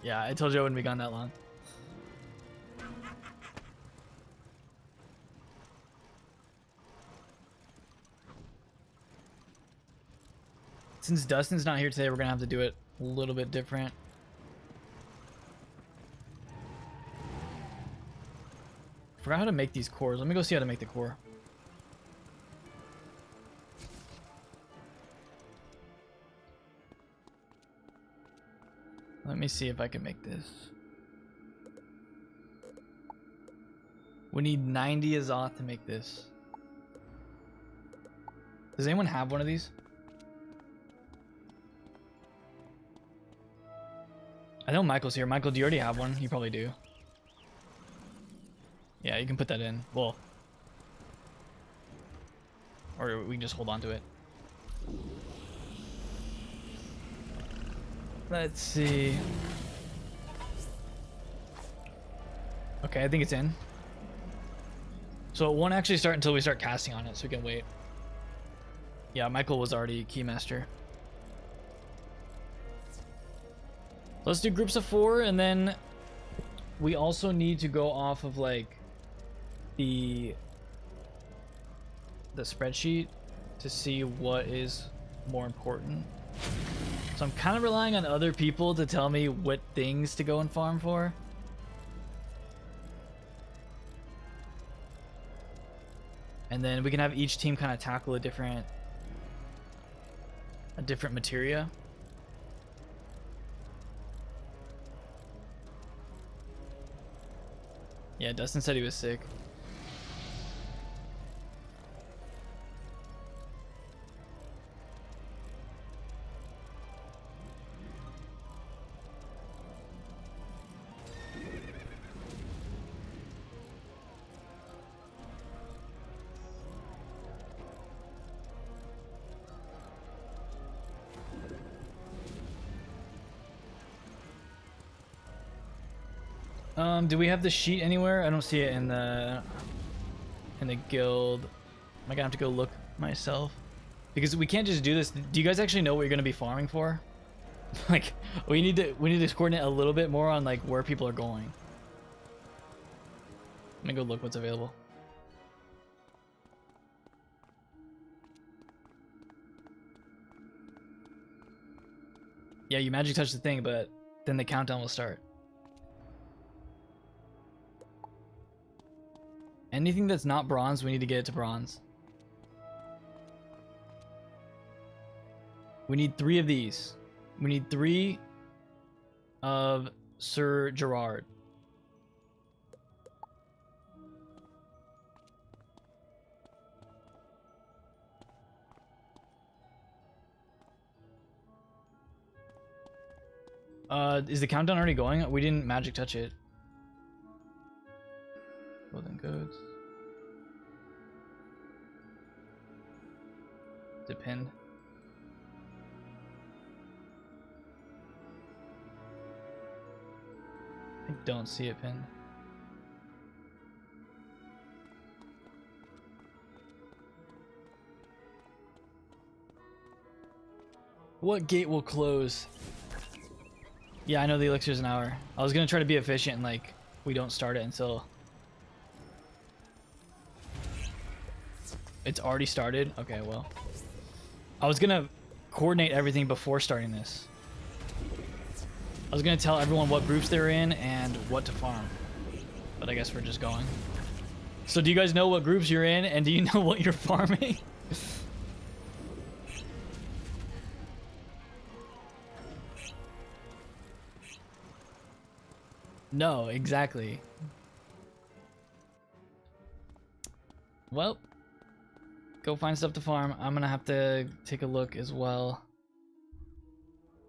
Yeah, I told you I wouldn't be gone that long. Since Dustin's not here today, we're gonna have to do it a little bit different. Forgot how to make these cores. Let me go see how to make the core. Let me see if I can make this. We need 90 Azoth to make this. Does anyone have one of these? I know Michael's here. Michael, do you already have one? You probably do. Yeah, you can put that in. Well, or we can just hold on to it. Let's see. Okay, I think it's in. So it won't actually start until we start casting on it, so we can wait. Yeah, Michael was already keymaster. Let's do groups of 4, and then we also need to go off of like the spreadsheet to see what is more important. So I'm kind of relying on other people to tell me what things to go and farm for. And then we can have each team kind of tackle a different materia. Yeah, Dustin said he was sick. Do we have the sheet anywhere? I don't see it in the guild. Am I gonna have to go look myself? Because we can't just do this. Do you guys actually know what you're gonna be farming for? Like, we need to coordinate a little bit more on like where people are going. Let me go look what's available. Yeah, you magic touch the thing, but then the countdown will start. Anything that's not bronze, we need to get it to bronze. We need 3 of these. We need 3 of Sir Gerard. Is the countdown already going? We didn't magic touch it. Golden codes. Is it pinned? I don't see it pinned. What gate will close? Yeah, I know the elixir's an hour. I was gonna try to be efficient and like we don't start it until it's already started. Okay, well, I was gonna coordinate everything before starting this. I was gonna tell everyone what groups they're in and what to farm, but I guess we're just going. So do you guys know what groups you're in and do you know what you're farming? No, exactly. Well, go find stuff to farm. I'm gonna have to take a look as well.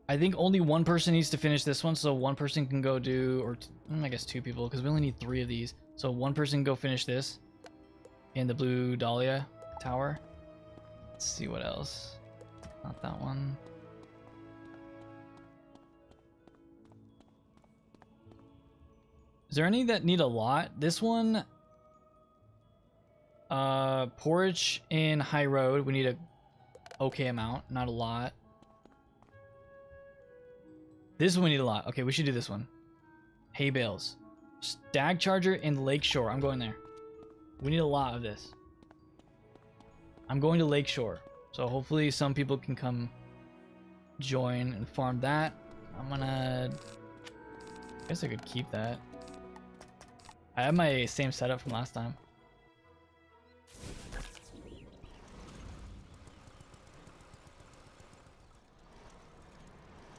I think only one person needs to finish this one, so one person can go do, or I guess 2 people, because we only need 3 of these. So one person can go finish this in the Blue Dahlia Tower. Let's see what else. Not that one. Is there any that need a lot? This one, porridge in High Road. We need a okay amount, not a lot. This one we need a lot. Okay, we should do this one. Hay bales. Stag Charger in Lakeshore. I'm going there. We need a lot of this. I'm going to Lakeshore. So hopefully some people can come join and farm that. I'm gonna... I guess I could keep that. I have my same setup from last time.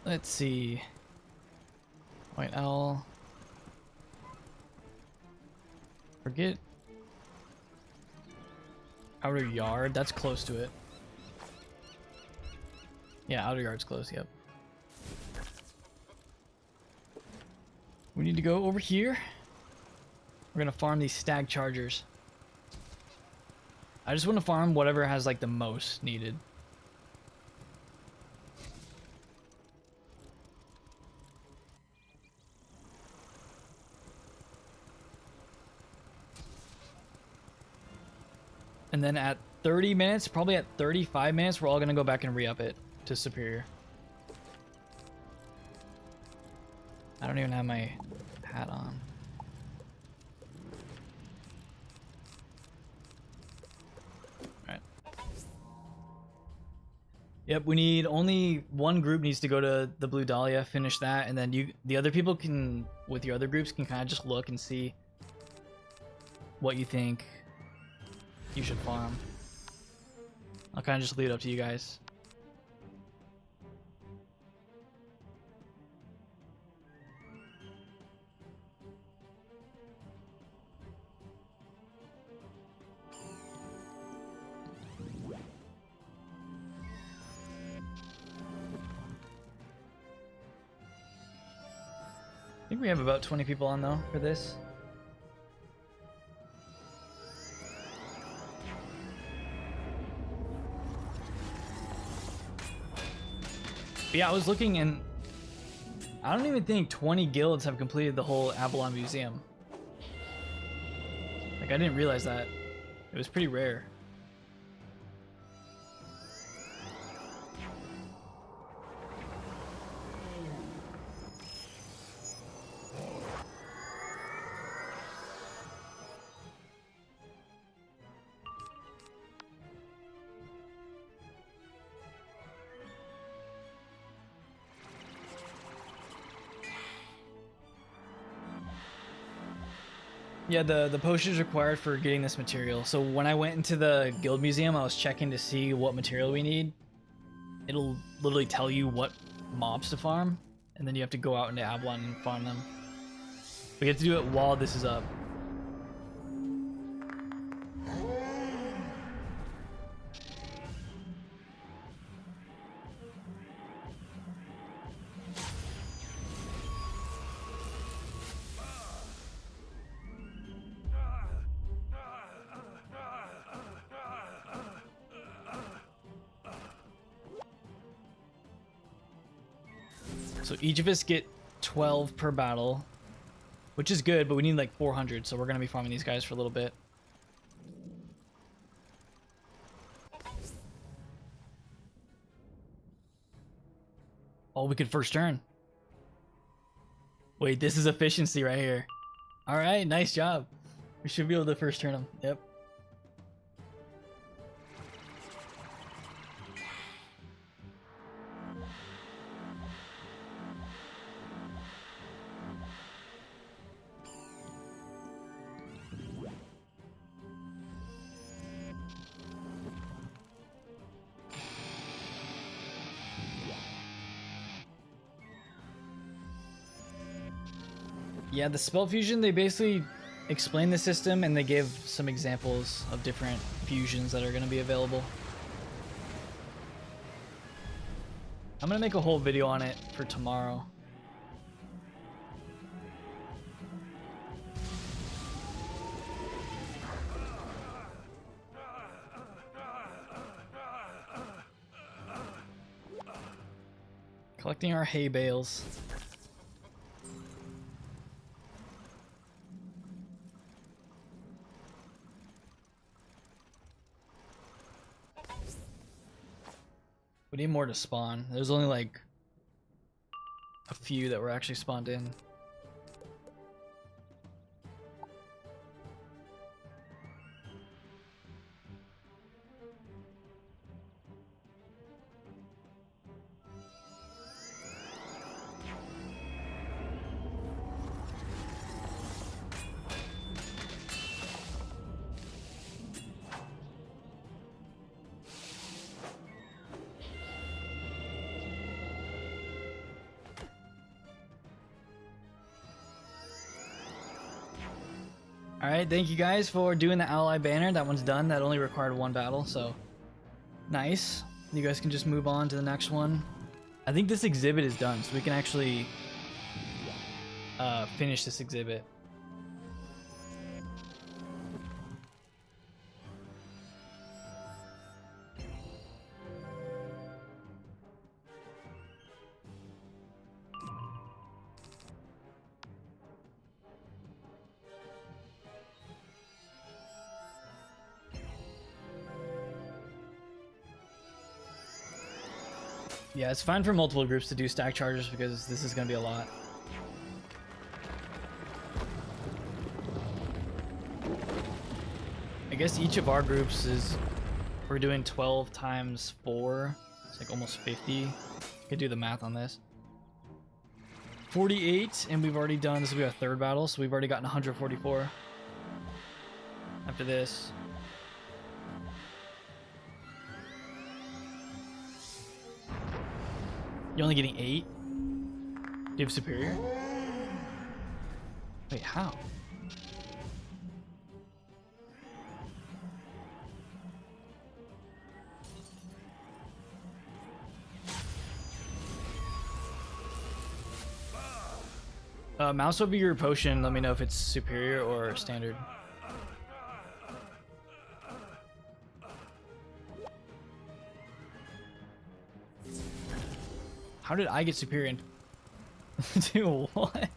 Let's see. White Owl. Forget. Outer Yard. That's close to it. Yeah, Outer Yard's close, yep. We need to go over here. We're gonna farm these Stag Chargers. I just want to farm whatever has like the most needed. And then at 30 minutes, probably at 35 minutes, we're all gonna go back and re-up it to Superior. I don't even have my hat on. Alright. Yep, we need only one group needs to go to the Blue Dahlia, finish that, and then the other people can, with your other groups, can kind of just look and see what you think you should farm. I'll kind of just leave it up to you guys. I think we have about 20 people on though for this. But yeah, I was looking and I don't even think 20 guilds have completed the whole Avalon Museum. Like, I didn't realize that. It was pretty rare. Yeah, the potion is required for getting this material. So when I went into the guild museum, I was checking to see what material we need. It'll literally tell you what mobs to farm, and then you have to go out into Avalon and farm them. We have to do it while this is up. So each of us get 12 per battle, which is good, but we need like 400, so we're going to be farming these guys for a little bit. Oh, we could first turn. Wait, this is efficiency right here. All right, nice job. We should be able to first turn them. Yep. Yeah, the spell fusion, they basically explain the system and they give some examples of different fusions that are going to be available. I'm going to make a whole video on it for tomorrow. Collecting our hay bales. We need more to spawn. There's only like a few that were actually spawned in. Alright, thank you guys for doing the ally banner. That one's done. That only required one battle, so nice. You guys can just move on to the next one. I think this exhibit is done, so we can actually finish this exhibit. Yeah, it's fine for multiple groups to do stack charges because this is going to be a lot. I guess each of our groups is, we're doing 12 times 4. It's like almost 50. Could do the math on this. 48, and we've already done, this will be our third battle, so we've already gotten 144 after this. You're only getting 8? Do you have superior? Wait, how? Mouse over your potion, let me know if it's superior or standard. How did I get superior? Dude, what?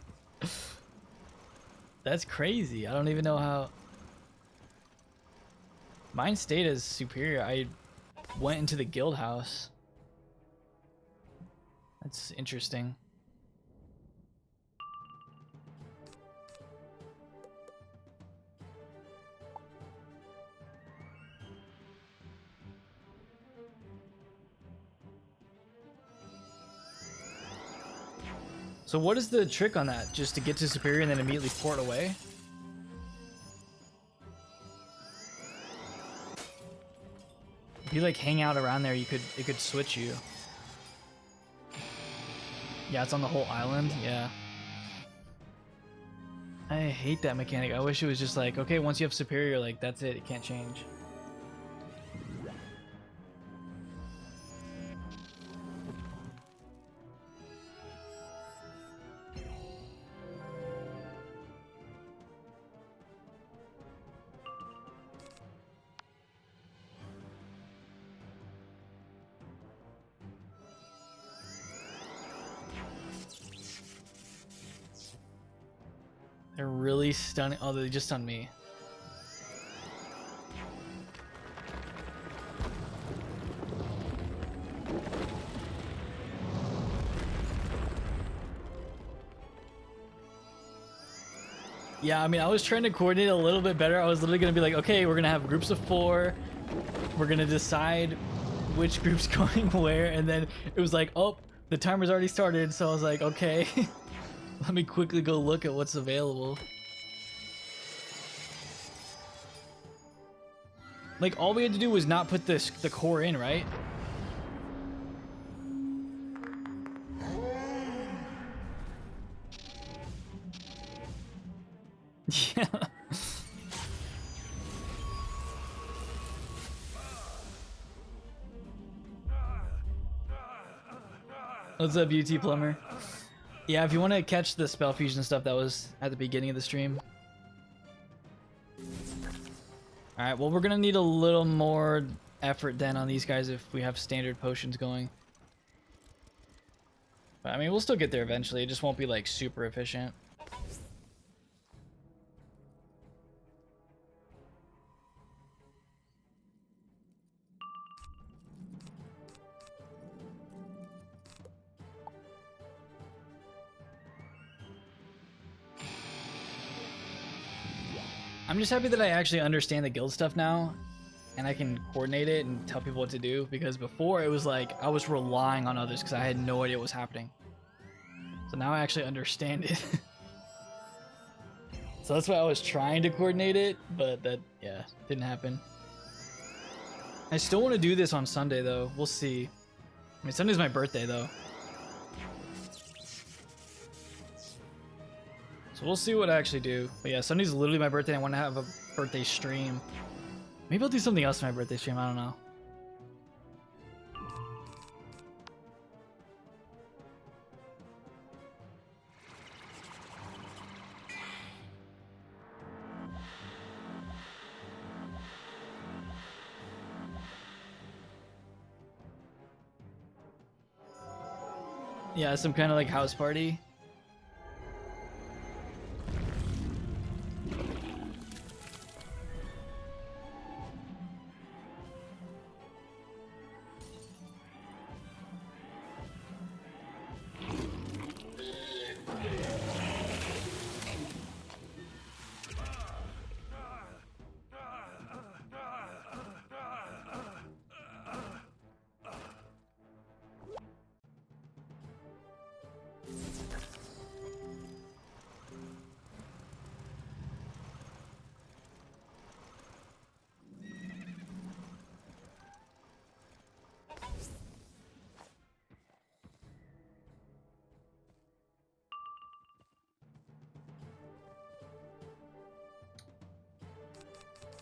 That's crazy. I don't even know how. Mine stayed as superior. I went into the guild house. That's interesting. So what is the trick on that? Just to get to superior and then immediately port away? If you like hang out around there, it could switch you. Yeah, it's on the whole island. Yeah. I hate that mechanic. I wish it was just like, okay, once you have superior, like that's it. It can't change. They're really stunning. Oh, they just stunned me. Yeah, I mean, I was trying to coordinate a little bit better. I was literally going to be like, okay, we're going to have groups of 4. We're going to decide which group's going where. And then it was like, oh, the timer's already started. So I was like, okay. Let me quickly go look at what's available. Like, all we had to do was not put the core in, right? Yeah. What's up, UT Plumber? Yeah, if you want to catch the spell fusion stuff that was at the beginning of the stream. Alright, well, we're gonna need a little more effort then on these guys if we have standard potions going. But I mean, we'll still get there eventually. It just won't be like super efficient. I'm just happy that I actually understand the guild stuff now and I can coordinate it and tell people what to do, because before it was like I was relying on others because I had no idea what was happening. So now I actually understand it. So that's why I was trying to coordinate it, but that, yeah, didn't happen. I still want to do this on Sunday though. We'll see. I mean, Sunday's my birthday though. So we'll see what I actually do. But yeah, Sunday's literally my birthday. I want to have a birthday stream. Maybe I'll do something else for my birthday stream. I don't know. Yeah, some kind of like house party.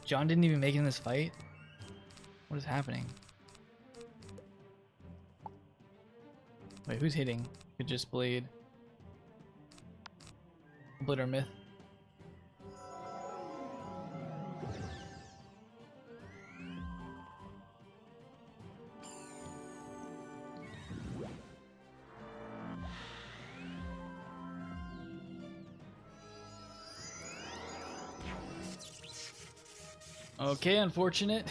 John didn't even make it in this fight? What is happening? Wait, who's hitting? Could just blade. Blade or myth? Okay, unfortunate.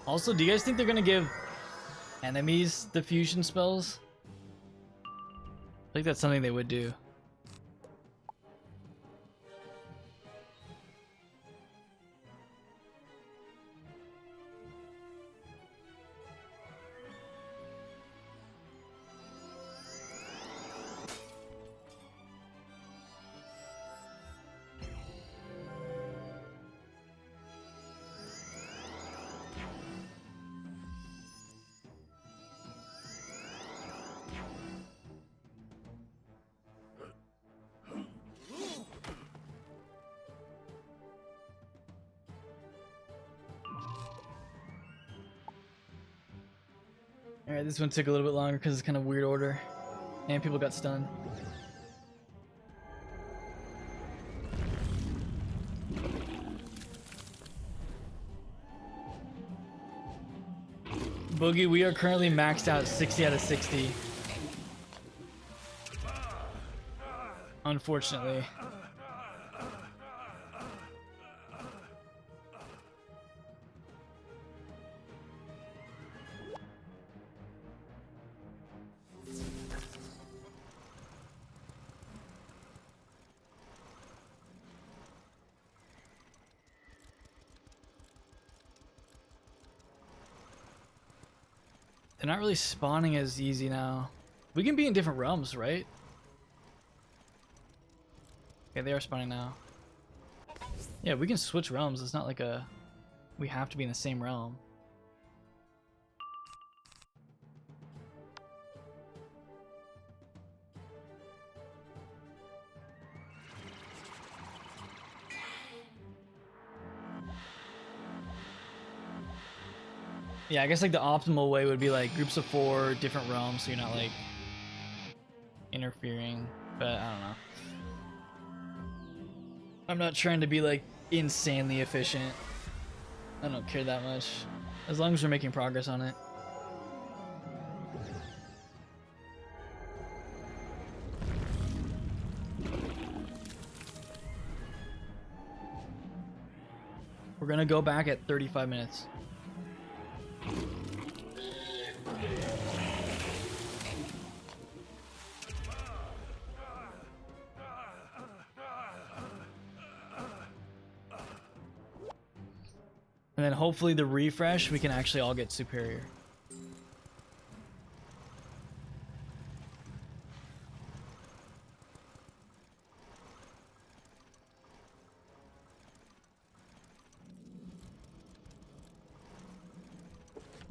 Also, do you guys think they're gonna give enemies the fusion spells? I think that's something they would do. Alright, this one took a little bit longer because it's kind of weird order. And people got stunned. Boogie, we are currently maxed out 60 out of 60. Unfortunately. They're not really spawning as easy now. We can be in different realms, right? Okay, they are spawning now. Yeah, we can switch realms. It's not like we have to be in the same realm. Yeah, I guess like the optimal way would be like groups of 4, different realms, so you're not like interfering, but I don't know. I'm not trying to be like insanely efficient. I don't care that much. As long as we're making progress on it. We're gonna go back at 35 minutes. And then hopefully the refresh, we can actually all get superior.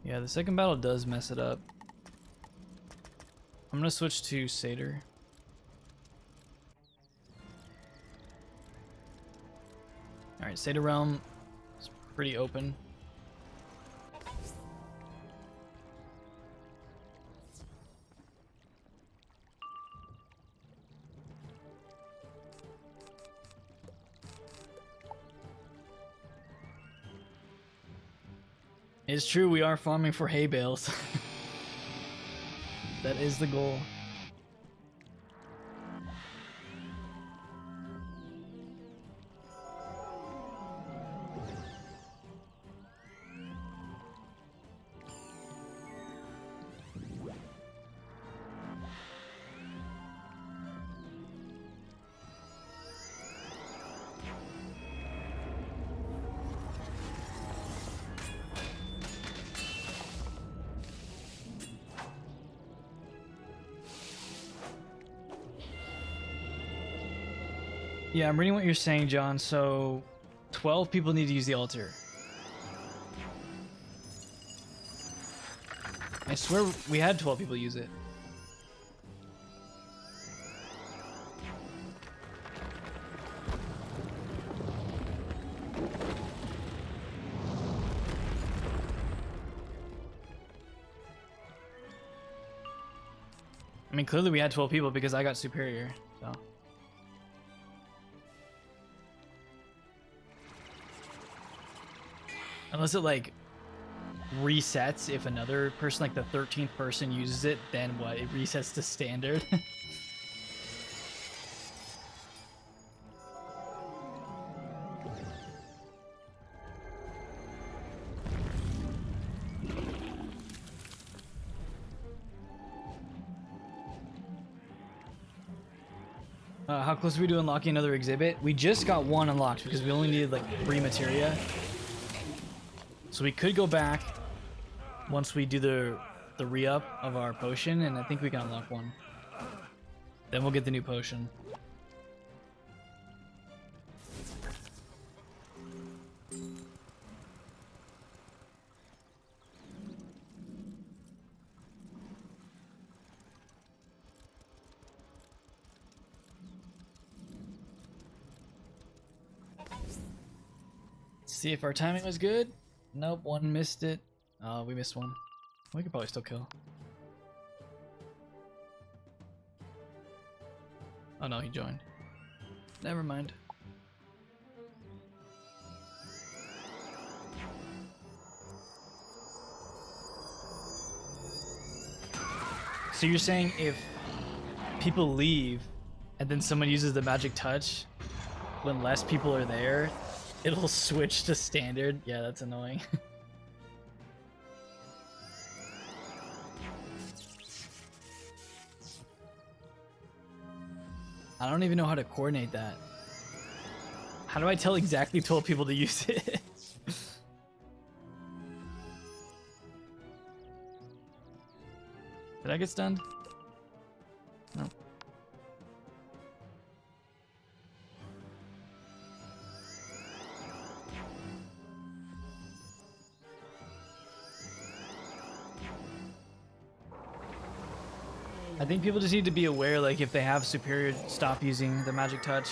Yeah, the second battle does mess it up. I'm gonna switch to Satyr. Alright, Satyr Realm is pretty open. It's true, we are farming for hay bales. That is the goal. Yeah, I'm reading what you're saying, John. So, 12 people need to use the altar. I swear we had 12 people use it. I mean, clearly we had 12 people because I got superior, so. Unless it like resets if another person, like the 13th person uses it, then what? It resets to standard. How close are we to unlocking another exhibit? We just got one unlocked because we only needed like 3 materia. So we could go back once we do the re-up of our potion, and I think we can unlock one. Then we'll get the new potion. See if our timing was good. Nope, one missed it. Oh, we missed one. We could probably still kill. Oh no, he joined. Never mind. So you're saying if people leave and then someone uses the magic touch, when less people are there, it'll switch to standard? Yeah, that's annoying. I don't even know how to coordinate that. How do I tell exactly 12 people to use it? Did I get stunned? No. I think people just need to be aware, like, if they have superior, stop using the magic touch.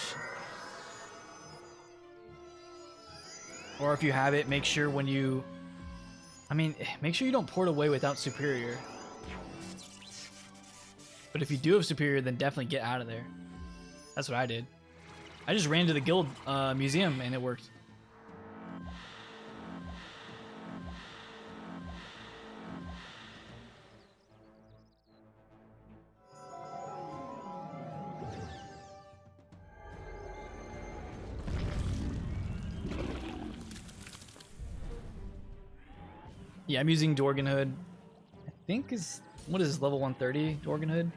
Or if you have it, make sure when you... I mean, make sure you don't port away without superior. But if you do have superior, then definitely get out of there. That's what I did. I just ran to the guild museum and it worked. Yeah, I'm using Dorgan Hood. I think is... What is this, level 130 Dorgan Hood?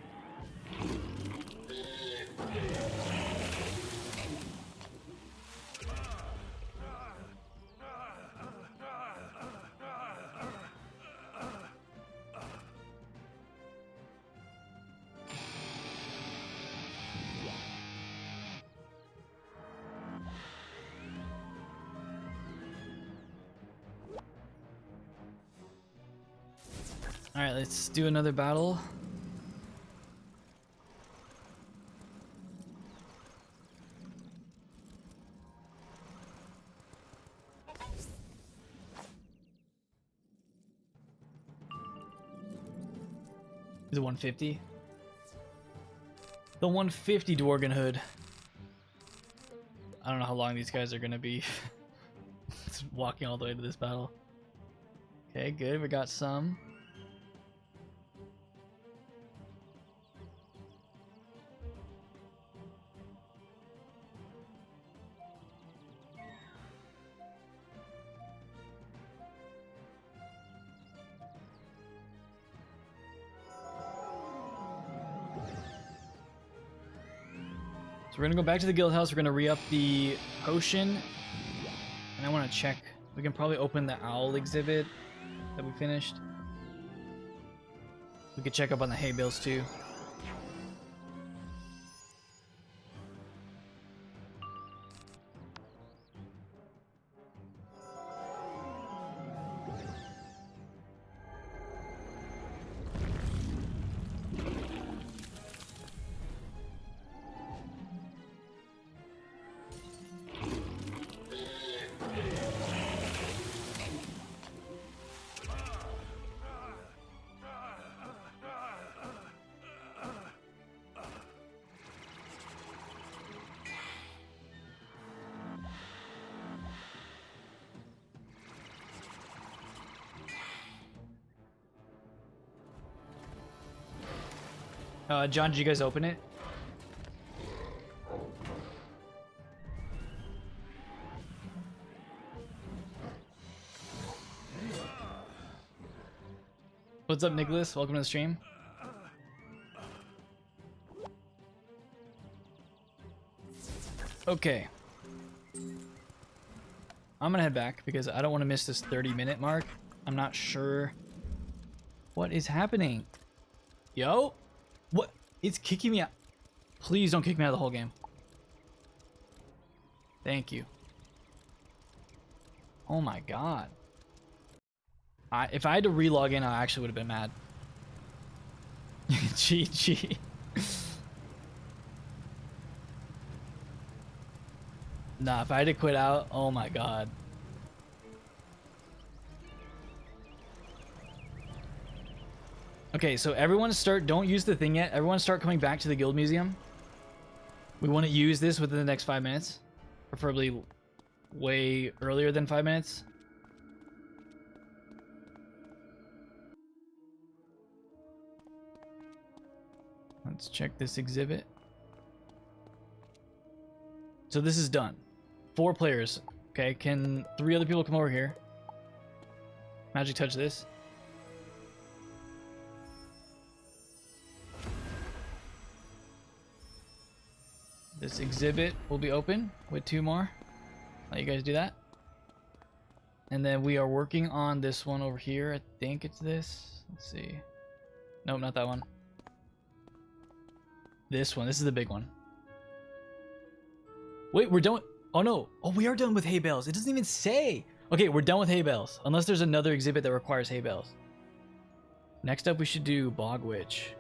Alright, let's do another battle. Is it 150? The 150 Dworgen Hood. I don't know how long these guys are gonna be just walking all the way to this battle. Okay, good, we got some. So we're gonna go back to the guild house, we're gonna re-up the potion, and I wanna check. We can probably open the owl exhibit that we finished. We could check up on the hay bales too. John, did you guys open it? What's up, Nicholas? Welcome to the stream. Okay. I'm gonna head back because I don't want to miss this 30-minute mark. I'm not sure what is happening. Yo? What? It's kicking me out. Please don't kick me out of the whole game. Thank you. Oh my god. If I had to relog in, I actually would have been mad. GG. Nah, if I had to quit out, oh my god. Okay, so everyone don't use the thing yet. Everyone start coming back to the guild museum. We want to use this within the next 5 minutes. Preferably way earlier than 5 minutes. Let's check this exhibit. So this is done. 4 players. Okay, can 3 other people come over here? Magic touch this. This exhibit will be open with 2 more. Let you guys do that. And then we are working on this one over here. I think it's this. Let's see. Nope, not that one. This one. This is the big one. Wait, we're done. Oh no. Oh, we are done with hay bales. It doesn't even say. Okay, we're done with hay bales. Unless there's another exhibit that requires hay bales. Next up, we should do Bog Witch.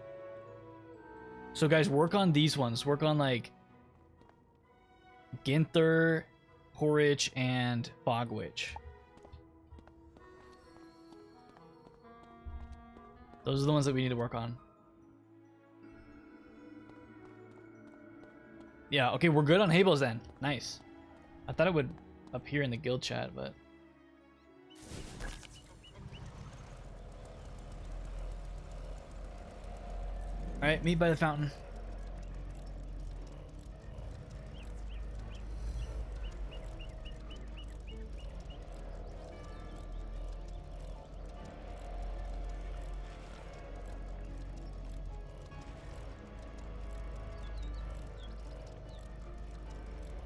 So guys, work on these ones. Work on like Ginther, Porridge, and Bog Witch. Those are the ones that we need to work on. Yeah, okay, we're good on hay bales then. Nice. I thought it would appear in the guild chat, but... Alright, meet by the fountain.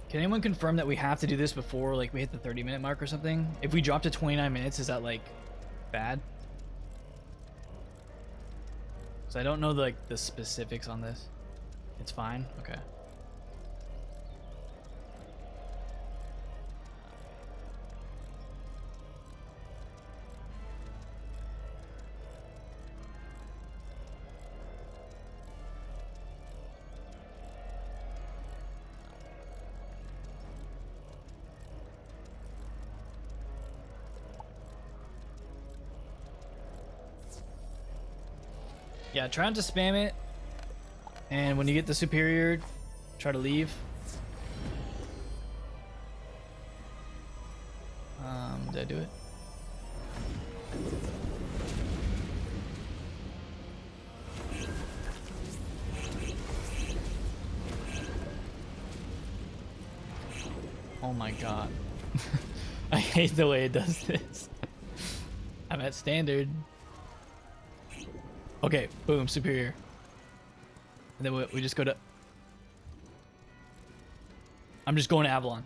Can anyone confirm that we have to do this before like we hit the 30-minute mark or something? If we drop to 29 minutes, is that like bad? So I don't know like the specifics on this. It's fine? Okay. Yeah, try not to spam it. And when you get the superior, try to leave. Did I do it? Oh my god. I hate the way it does this. I'm at standard. Okay, boom, superior. And then we just go to... I'm just going to Avalon.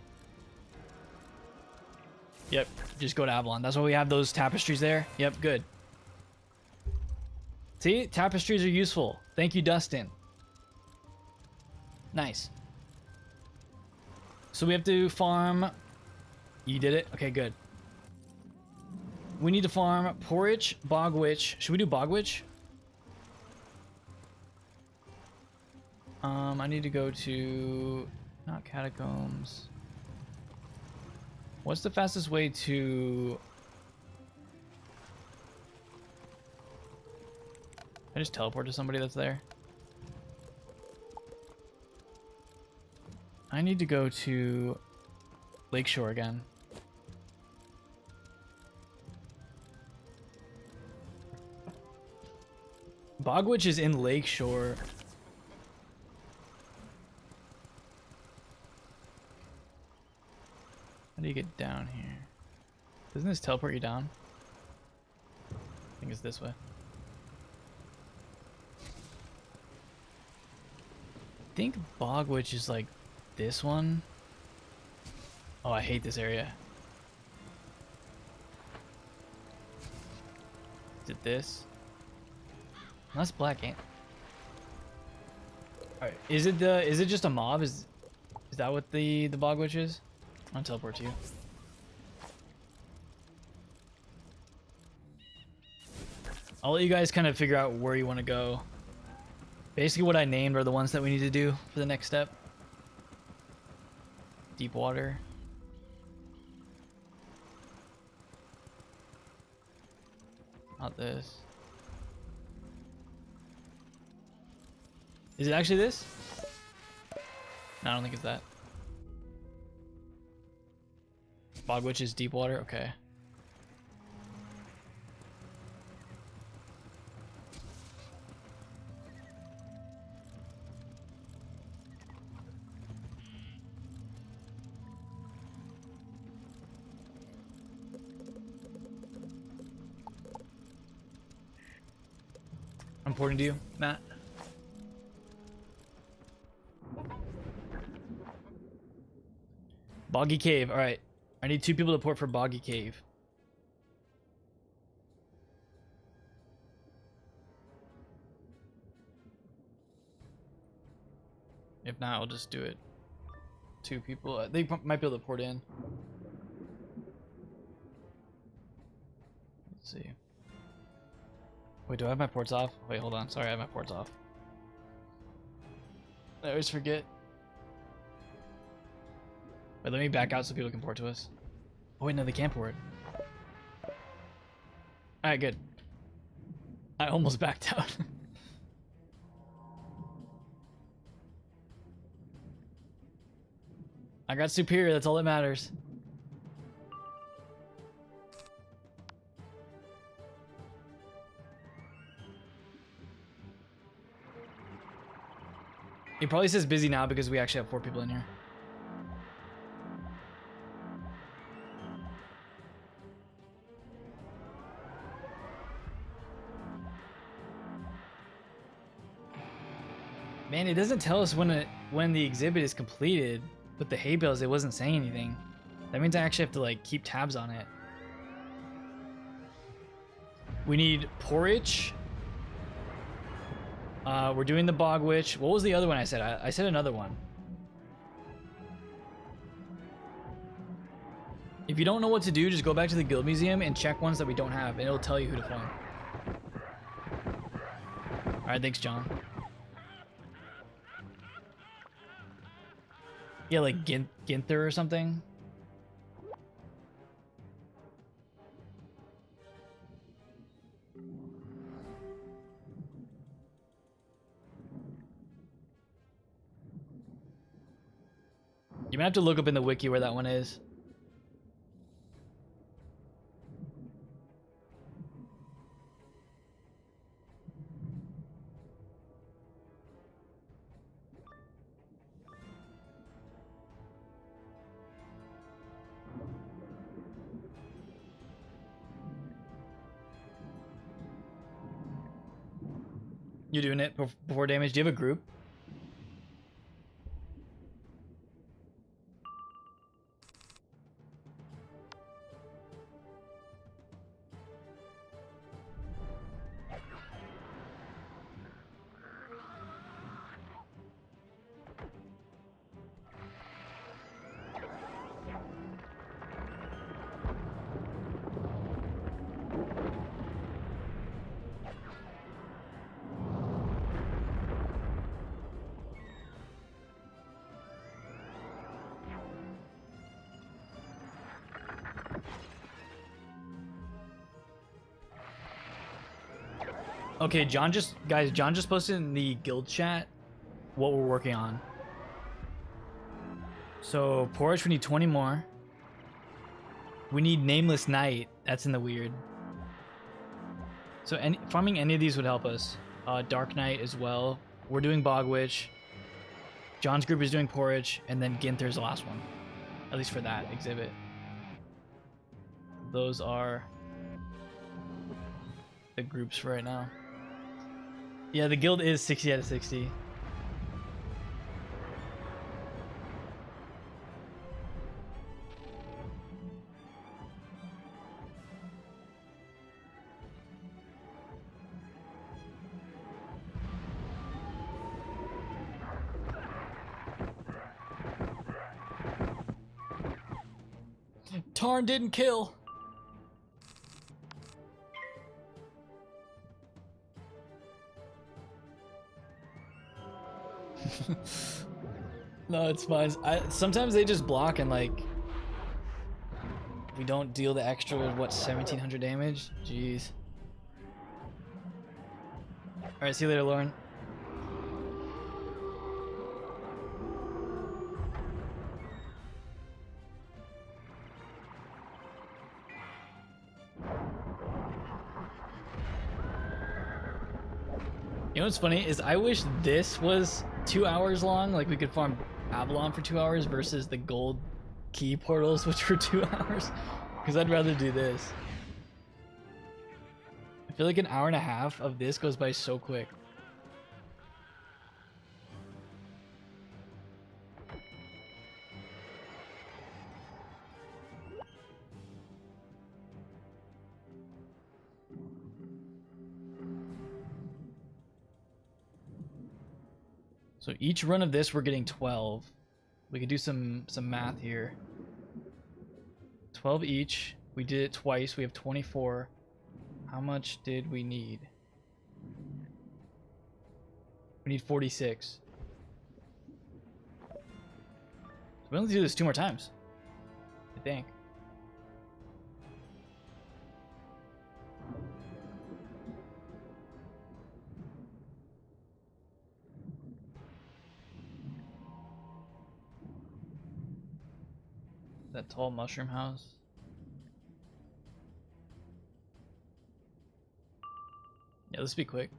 Yep, just go to Avalon. That's why we have those tapestries there. Yep, good. See, tapestries are useful. Thank you, Dustin. Nice. So we have to farm... You did it? Okay, good. We need to farm Porridge, Bog Witch. Should we do Bog Witch? I need to go to... Not Catacombs. What's the fastest way to... Can I just teleport to somebody that's there? I need to go to Lakeshore again. Bogwitch is in Lakeshore. do you get down here? Doesn't this teleport you down? I think it's this way. I think Bog Witch is like this one. Oh, I hate this area. Is it this? No, that's Black Ant. Alright, is it just a mob? Is that what the Bog Witch is? I'll teleport to you. I'll let you guys kind of figure out where you want to go. Basically what I named are the ones that we need to do for the next step. Deep water. Not this. Is it actually this? No, I don't think it's that. Bog Witch is deep water? Okay. I'm porting to you, Matt. Boggy Cave. All right. I need 2 people to port for Boggy Cave. If not, I'll just do it. 2 people. They might be able to port in. Let's see. Wait, do I have my ports off? Wait, hold on. Sorry, I have my ports off. I always forget. Wait, let me back out so people can port to us. Oh wait, no, they can't port. Alright, good. I almost backed out. I got superior, that's all that matters. It probably says busy now because we actually have 4 people in here. Man, it doesn't tell us when the exhibit is completed. With the hay bales, it wasn't saying anything. That means I actually have to like keep tabs on it. We need porridge. We're doing the Bog Witch. What was the other one I said? I said another one. If you don't know what to do, just go back to the Guild Museum and check ones that we don't have, and it'll tell you who to farm. Alright, thanks, John. Yeah, like Ginther or something. You might have to look up in the wiki where that one is. You doing it before damage? Do you have a group? Okay, John just posted in the guild chat what we're working on. So porridge, we need 20 more. We need nameless night. That's in the weird. So farming any of these would help us. Dark Knight as well. We're doing Bog Witch. John's group is doing porridge, and then Ginther's the last one. At least for that exhibit. those are the groups for right now. Yeah, the guild is 60 out of 60. Tarn didn't kill. No, it's fine. Sometimes they just block and like we don't deal the extra, what, 1700 damage? Jeez. Alright, see you later, Lauren. You know what's funny is I wish this was 2 hours long, like we could farm Avalon for 2 hours versus the gold key portals, which were 2 hours, because I'd rather do this. I feel like an hour and a half of this goes by so quick. So each run of this, we're getting 12. We could do some math here. 12 each. We did it twice. We have 24. How much did we need? We need 46. So we only do this 2 more times, I think. That tall mushroom house. Yeah, let's be quick.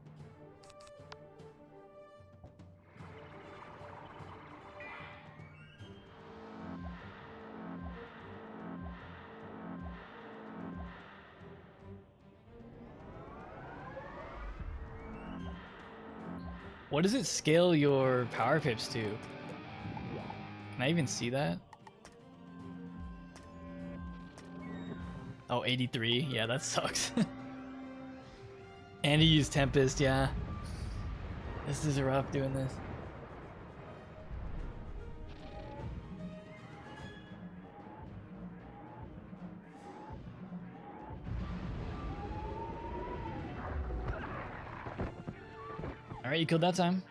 What does it scale your power pips to? Can I even see that? Oh, 83. Yeah, that sucks. And he used Tempest, yeah. This is rough doing this. Alright, you killed that time.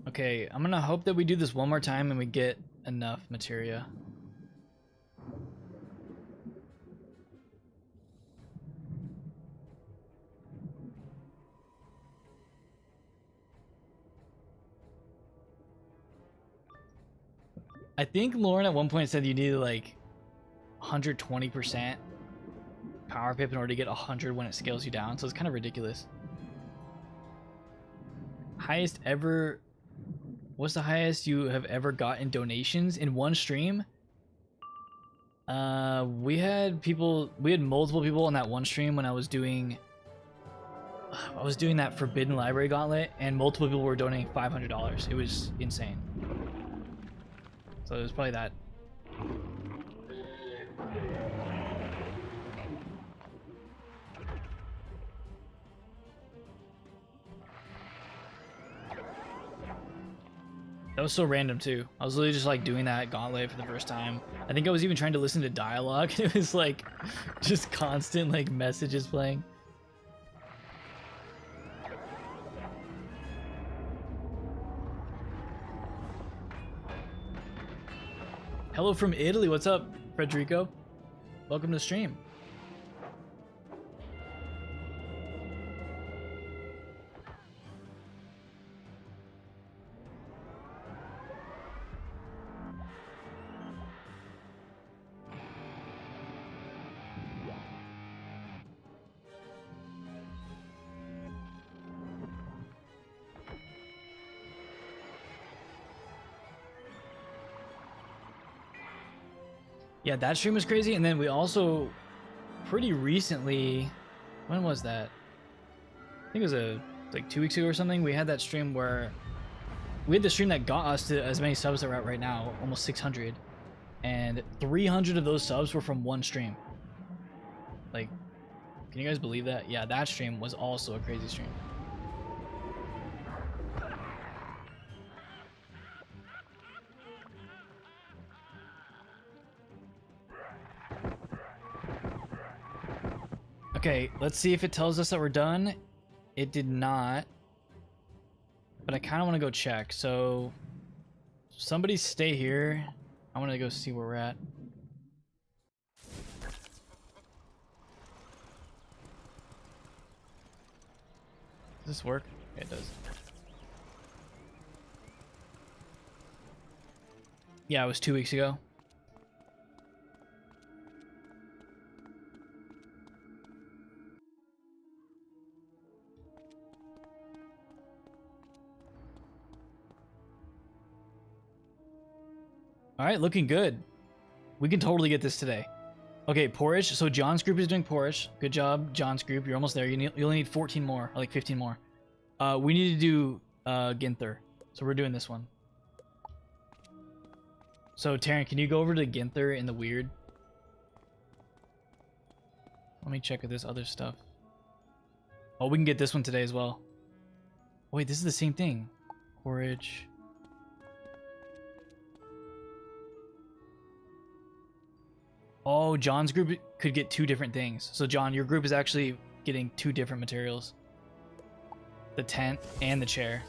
Okay, I'm gonna hope that we do this one more time and we get enough materia. I think Lauren at one point said you needed like 120% power pip in order to get 100 when it scales you down, so it's kind of ridiculous. Highest ever. What's the highest you have ever got in donations in one stream? We had multiple people on that one stream when I was doing that Forbidden Library Gauntlet, and multiple people were donating $500. It was insane. So it was probably that. That was so random too. I was literally just like doing that gauntlet for the first time. I think I was even trying to listen to dialogue. It was like just constant like messages playing. Hello from Italy. What's up, Federico? Welcome to the stream. Yeah, that stream was crazy. And then we also pretty recently, when was that? I think it was like 2 weeks ago or something. We had that stream where we had the stream that got us to as many subs that we're at right now, almost 600, and 300 of those subs were from one stream. Like, can you guys believe that? Yeah, that stream was also a crazy stream. Okay, let's see if it tells us that we're done. It did not. But I kind of want to go check. So, somebody stay here. I want to go see where we're at. Does this work? Yeah, it does. Yeah, it was 2 weeks ago. All right, looking good. We can totally get this today. Okay, porridge. So John's group is doing porridge. Good job, John's group. You're almost there. You only need 14 more, or like 15 more. We need to do Ginther. So we're doing this one. So Taryn, can you go over to Ginther in the weird? Let me check with this other stuff. Oh, we can get this one today as well. Oh, wait, this is the same thing. Porridge. Oh, John's group could get 2 different things. So John, your group is actually getting 2 different materials. The tent and the chair.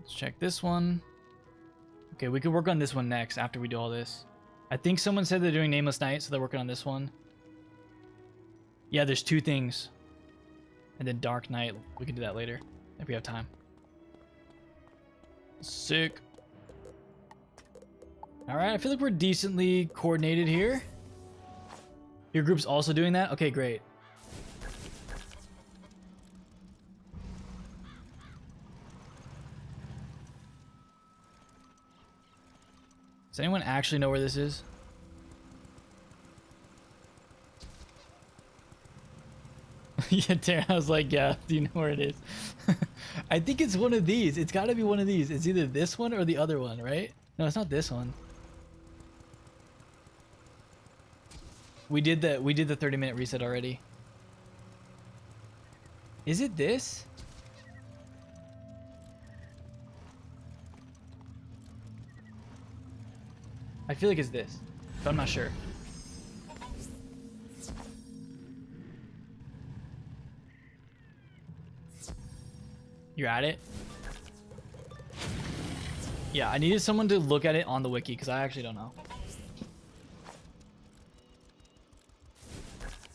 Let's check this one. Okay, we could work on this one next after we do all this. I think someone said they're doing Nameless Night, so they're working on this one. Yeah, there's 2 things. And then Dark Night, we can do that later if we have time. Sick. Alright, I feel like we're decently coordinated here. Your group's also doing that? Okay, great. Does anyone actually know where this is? Yeah, Tara, I was like, yeah, do you know where it is? I think it's one of these. It's got to be one of these. It's either this one or the other one, right? No, it's not this one. We did the 30-minute reset already. Is it this? I feel like it's this, but I'm not sure. You're at it? Yeah, I needed someone to look at it on the wiki because I actually don't know.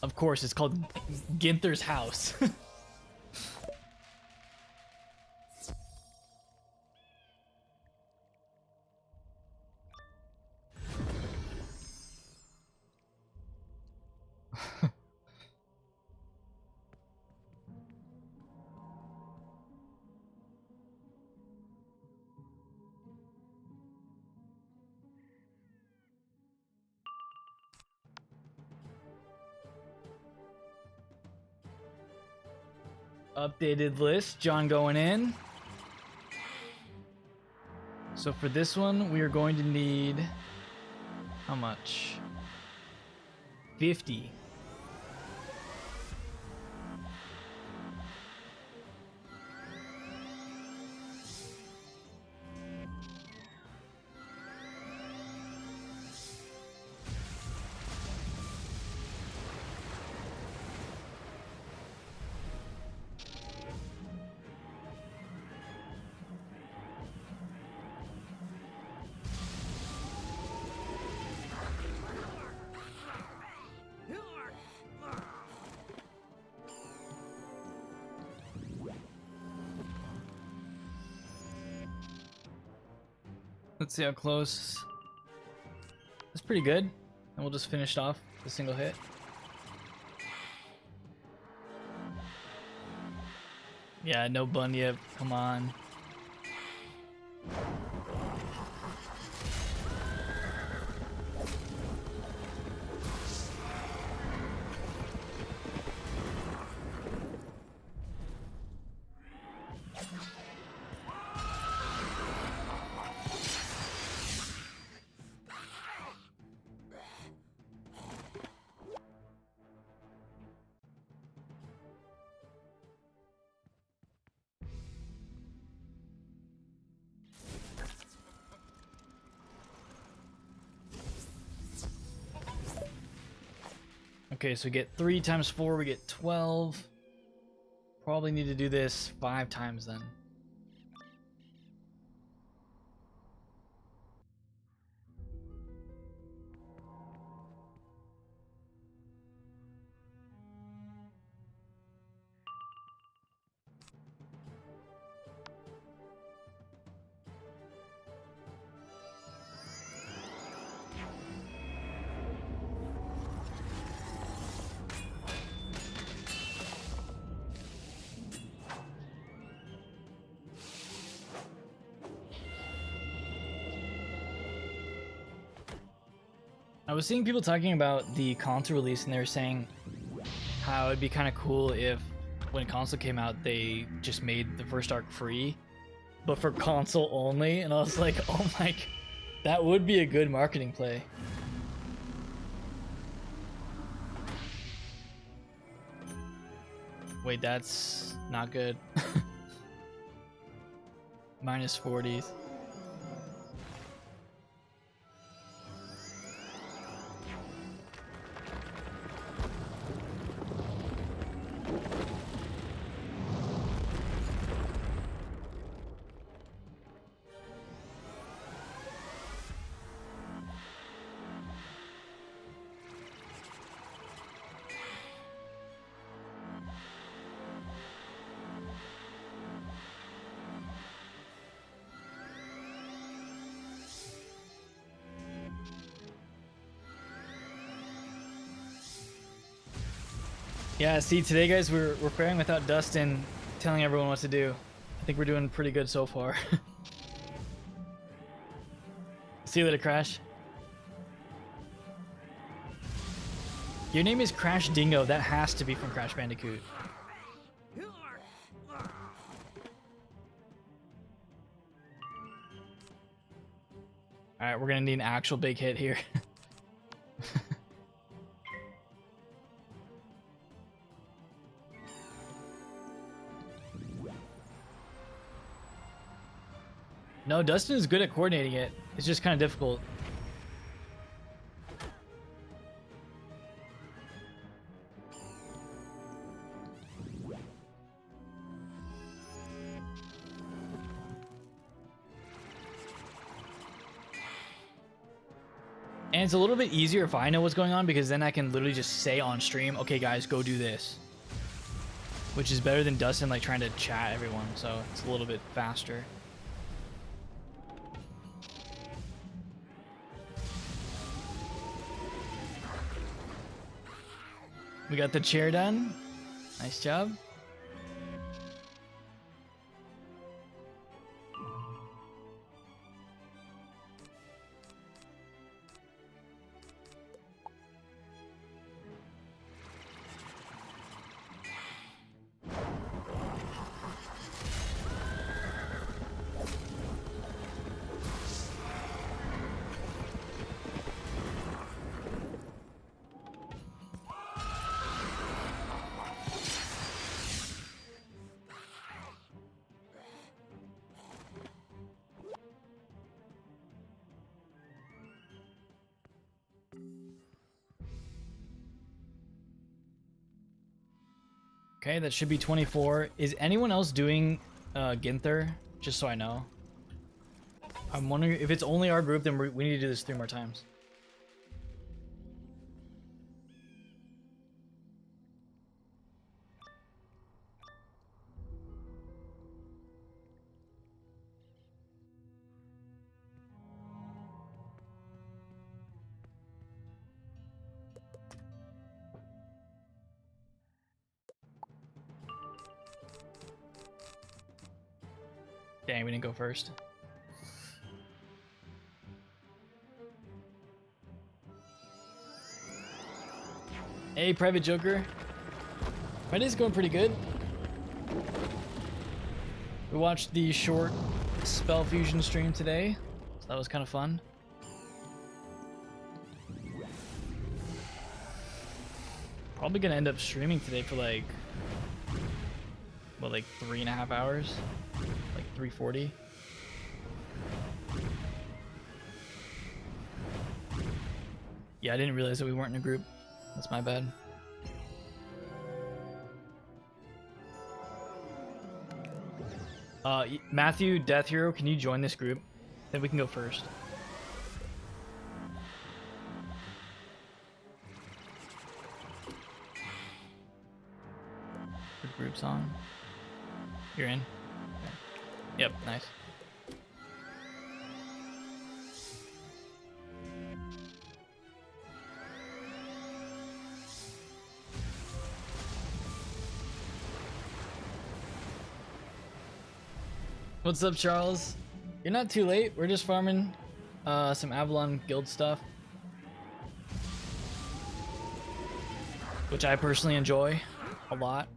Of course, it's called Ginther's house. Updated list, John going in. So for this one, we are going to need how much? 50. Let's see how close. That's pretty good. And we'll just finish off the single hit. Yeah, no bunyip. Come on. Okay, so we get 3 times 4, we get 12. Probably need to do this 5 times then. I was seeing people talking about the console release, and they were saying how it'd be kind of cool if, when console came out, they just made the first arc free, but for console only. And I was like, oh my, that would be a good marketing play. Wait, that's not good. Minus 40s. Yeah, see, today, guys, we're pairing without Dustin telling everyone what to do. I think we're doing pretty good so far. See you later, Crash. Your name is Crash Dingo. That has to be from Crash Bandicoot. Alright, we're gonna need an actual big hit here. No, Dustin is good at coordinating it. It's just kind of difficult. And it's a little bit easier if I know what's going on, because then I can literally just say on stream, okay guys, go do this. Which is better than Dustin like trying to chat everyone, so it's a little bit faster. We got the chair done. Nice job. Okay, that should be 24. Is anyone else doing Ginther? Just so I know. I'm wondering if it's only our group, then we need to do this 3 more times. Dang, we didn't go first. Hey, Private Joker. My day's going pretty good. We watched the short Spell Fusion stream today, so that was kind of fun. Probably gonna end up streaming today for like, what, like 3.5 hours? Like 3:40. Yeah, I didn't realize that we weren't in a group. That's my bad. Matthew, Death Hero, can you join this group? Then we can go first. The group's on. You're in? Okay. Yep, nice. What's up, Charles? You're not too late. We're just farming some Avalon guild stuff, which I personally enjoy a lot.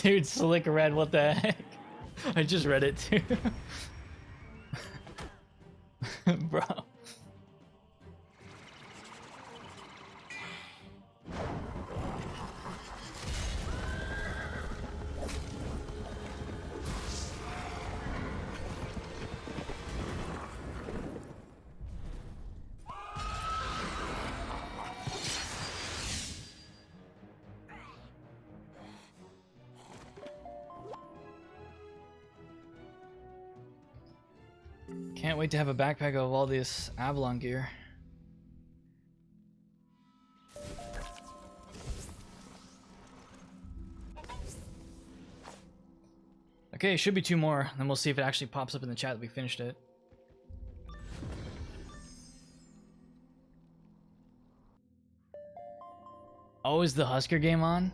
Dude, Slick Red, what the heck? I just read it too. Bro. Can't wait to have a backpack of all this Avalon gear. Okay, should be 2 more, then we'll see if it actually pops up in the chat that we finished it. Oh, is the Husker game on?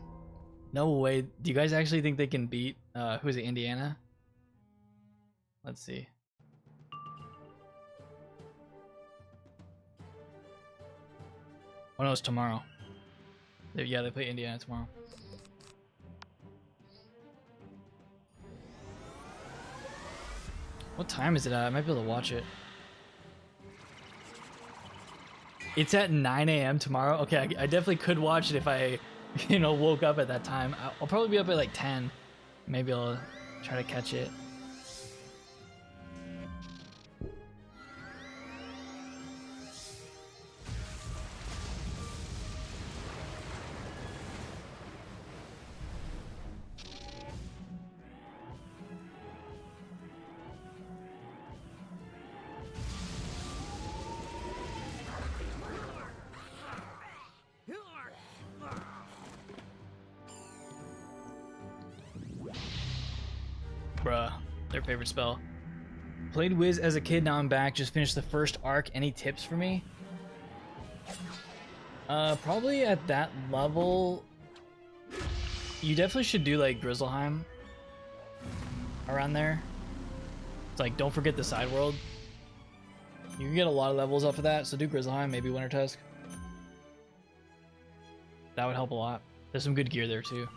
No way. Do you guys actually think they can beat, who is it, Indiana? Let's see. Oh no, it's tomorrow. Yeah, they play Indiana tomorrow. What time is it at? I might be able to watch it. It's at 9 a.m. tomorrow? Okay, I definitely could watch it if I, you know, woke up at that time. I'll probably be up at like 10. Maybe I'll try to catch it. Bruh, their favorite spell. Played Wiz as a kid, now I'm back. Just finished the first arc. Any tips for me? Probably at that level, you definitely should do like Grizzleheim around there. It's like, don't forget the side world. You can get a lot of levels off of that, so do Grizzleheim, maybe Winter Tusk. That would help a lot. There's some good gear there too.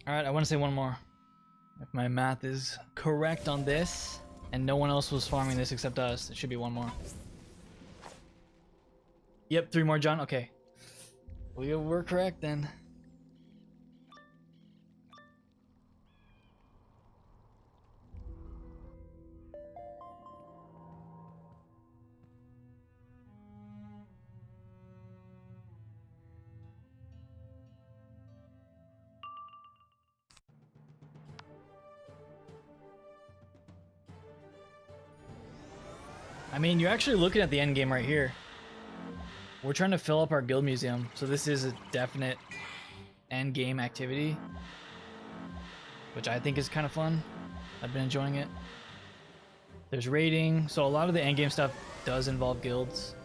Alright, I want to say one more. If my math is correct on this, and no one else was farming this except us, it should be one more. Yep, 3 more, John. Okay. We were correct then. I mean, you're actually looking at the end game right here. We're trying to fill up our guild museum, so this is a definite end game activity, which I think is kind of fun. I've been enjoying it. There's raiding, so a lot of the end game stuff does involve guilds.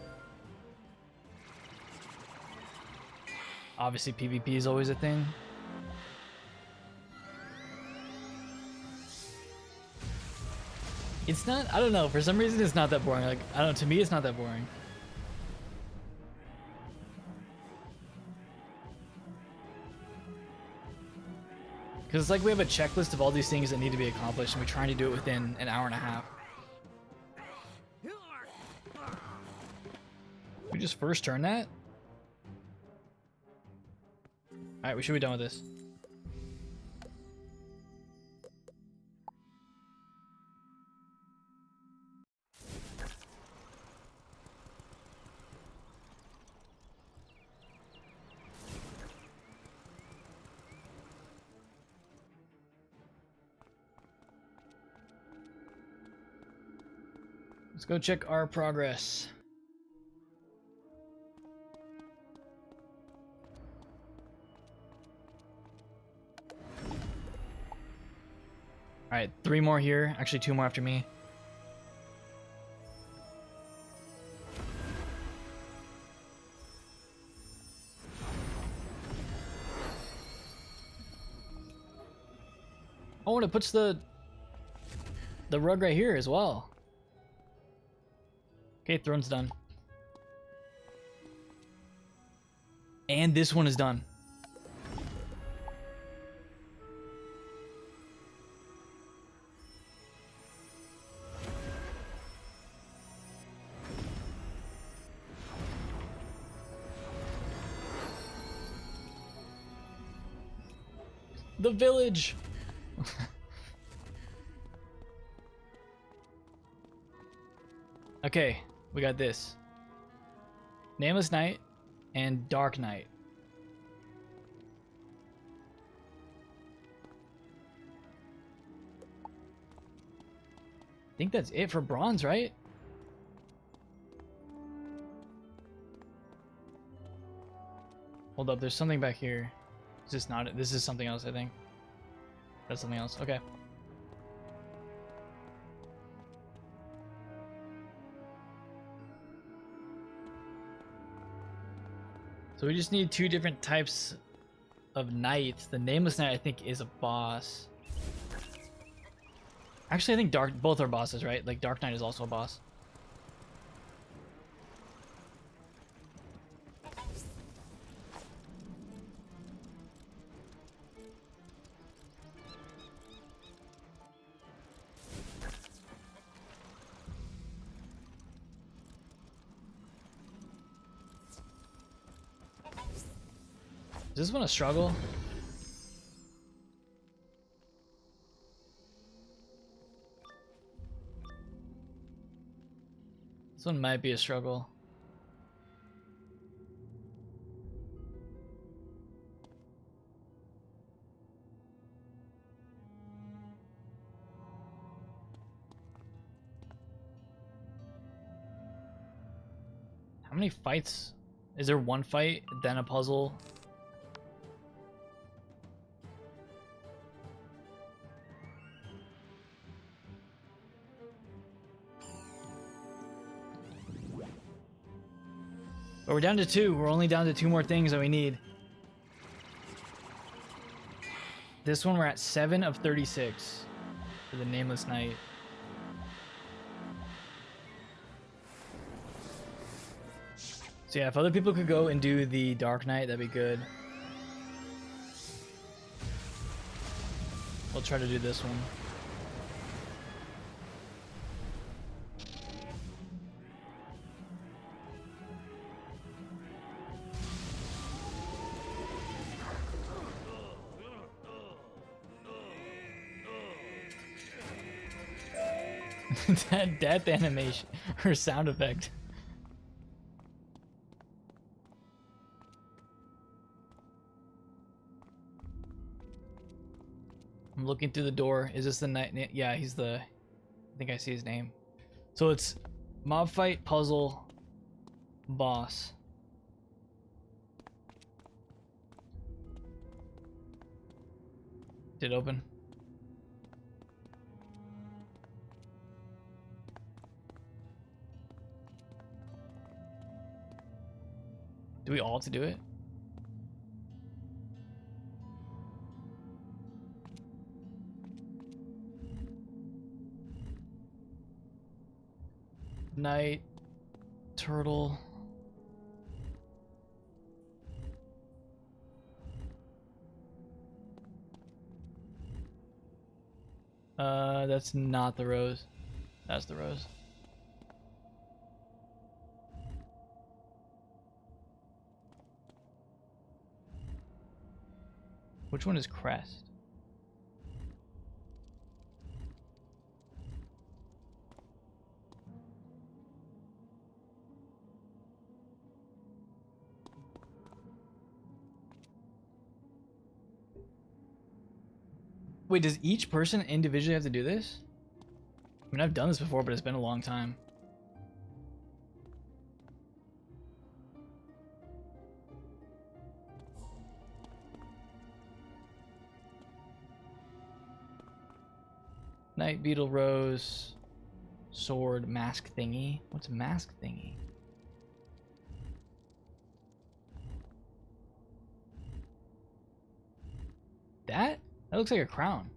Obviously, PvP is always a thing. It's not, I don't know, for some reason it's not that boring. Like, I don't know, to me it's not that boring. Because it's like we have a checklist of all these things that need to be accomplished and we're trying to do it within an hour and a half. We just first turn that? Alright, we should be done with this. Let's go check our progress. Alright, 3 more here. Actually, 2 more after me. Oh, and it puts the rug right here as well. Okay, throne's done. And this one is done. The village! Okay, we got this. Nameless Night and Dark Night. I think that's it for bronze, right? Hold up, there's something back here. Is this not it? This is something else, I think. That's something else. Okay. So we just need 2 different types of knights. The Nameless Knight, I think, is a boss. Actually, I think both are bosses, right? Like, Dark Knight is also a boss. Is this one a struggle? This one might be a struggle. How many fights? Is there one fight, then a puzzle? But we're down to 2. We're only down to 2 more things that we need. This one we're at 7 of 36 for the Nameless Knight. So yeah, if other people could go and do the Dark Knight, that'd be good. We'll try to do this one. That death animation or sound effect. I'm looking through the door. Is this the night? Yeah, he's the. I think I see his name. So it's mob fight, puzzle, boss. Did it open? Do we all have to do it? Night, turtle. That's not the rose. That's the rose. Which one is crest? Wait, does each person individually have to do this? I mean, I've done this before, but it's been a long time. Night beetle, rose, sword, mask thingy. What's a mask thingy? That looks like a crown.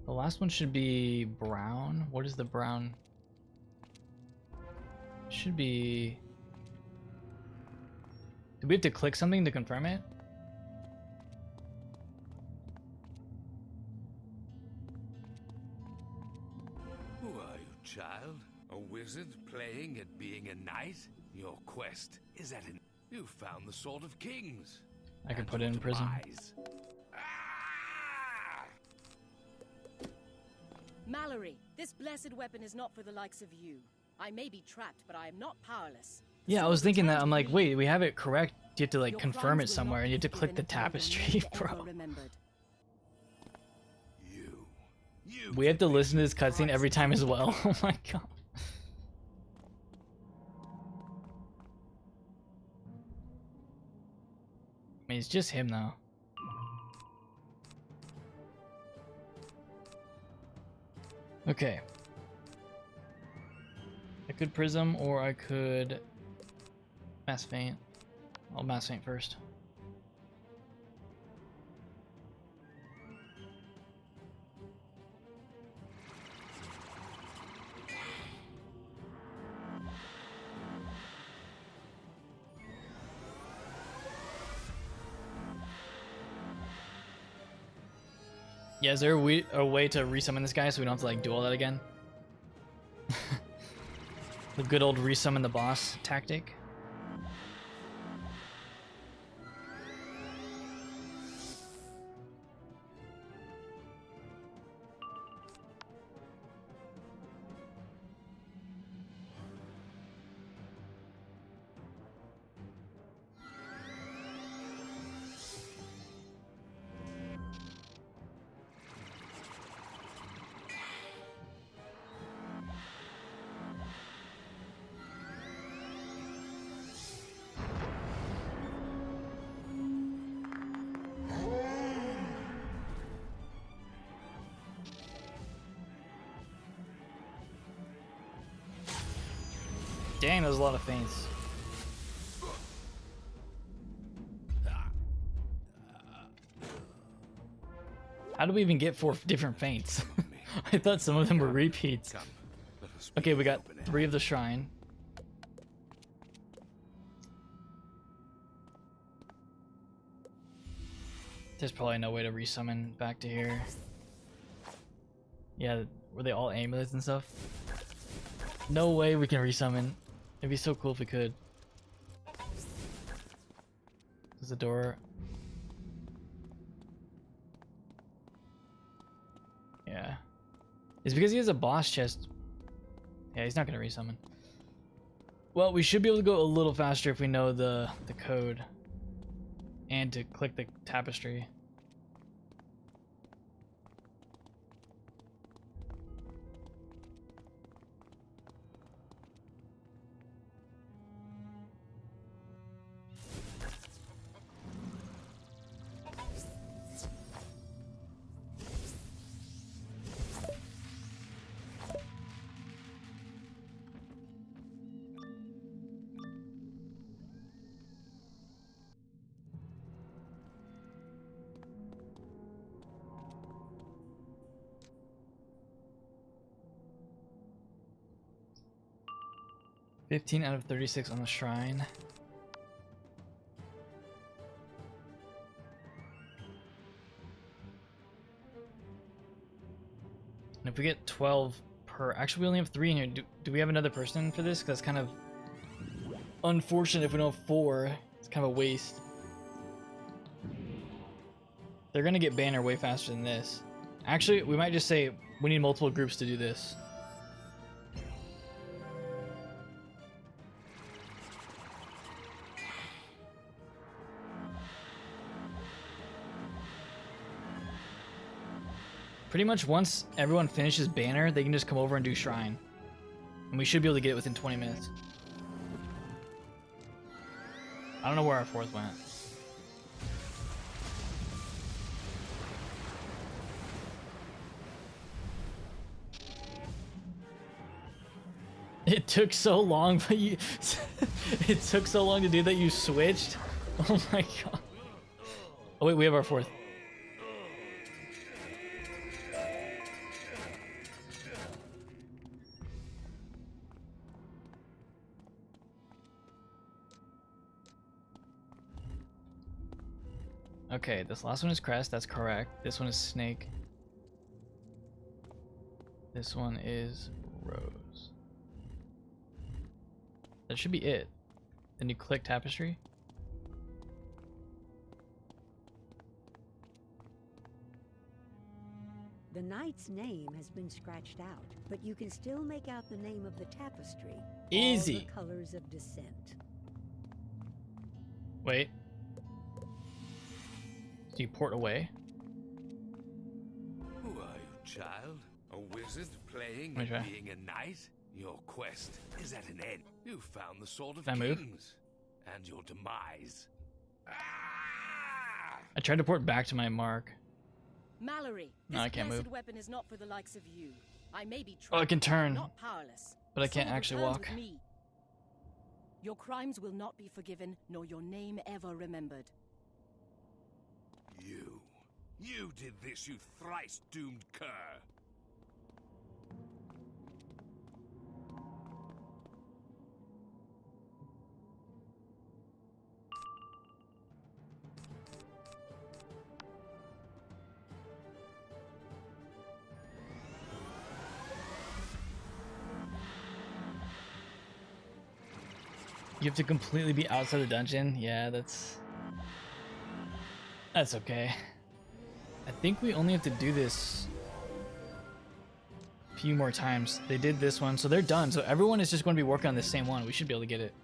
The last one should be brown. What is the brown? Should be... Do we have to click something to confirm it? Who are you, child? A wizard playing at being a knight? Your quest is at an... You found the Sword of Kings. I can put it in prison. Mallory, this blessed weapon is not for the likes of you. I may be trapped, but I am not powerless. Yeah, I was thinking that. I'm like, wait, we have it correct. You have to like confirm it somewhere, and you have to click the tapestry, bro. We have to listen to this cutscene every time as well. Oh my god. I mean, it's just him though. Okay. I could prism or I could mass feint. I'll mass feint first. Yeah, is there a way to resummon this guy so we don't have to like do all that again? The good old resummon the boss tactic. Dang, there's a lot of feints. How do we even get 4 different feints? I thought some of them were repeats. Okay, we got 3 of the shrine. There's probably no way to resummon back to here. Yeah, were they all amulets and stuff? No way we can resummon. It'd be so cool if we could. There's a door. Yeah. It's because he has a boss chest. Yeah, he's not gonna resummon. Well, we should be able to go a little faster if we know the code. And to click the tapestry. $15 out of 36 on the shrine. And if we get 12 per... Actually, we only have 3 in here. Do we have another person for this? Because that's kind of unfortunate if we don't have 4. It's kind of a waste. They're going to get banner way faster than this. Actually, we might just say we need multiple groups to do this. Pretty much once everyone finishes banner, they can just come over and do shrine. And we should be able to get it within 20 minutes. I don't know where our 4th went. It took so long, but you... it took so long to do that you switched? Oh my god. Oh wait, we have our 4th. Okay, this last one is Crest, that's correct. This one is Snake. This one is Rose. That should be it. Then you click Tapestry. The knight's name has been scratched out, but you can still make out the name of the tapestry. Easy. All the colors of descent. Wait. Do you port away? Who are you, child? A wizard playing Okay. and being a knight? Your quest is at an end. You found the sword of Can I move? kings, and your demise. Ah! I tried to port back to my mark. Mallory, No, this I can't blessed move. weapon is not for the likes of you. I may be Oh, I trapped, can but turn, I'm not powerless. but I The can't sword actually returns walk. with me. Your crimes will not be forgiven, nor your name ever remembered. You did this, you thrice-doomed cur. You have to completely be outside the dungeon? Yeah, that's okay. I think we only have to do this a few more times. They did this one, so they're done. So everyone is just going to be working on the same one. We should be able to get it.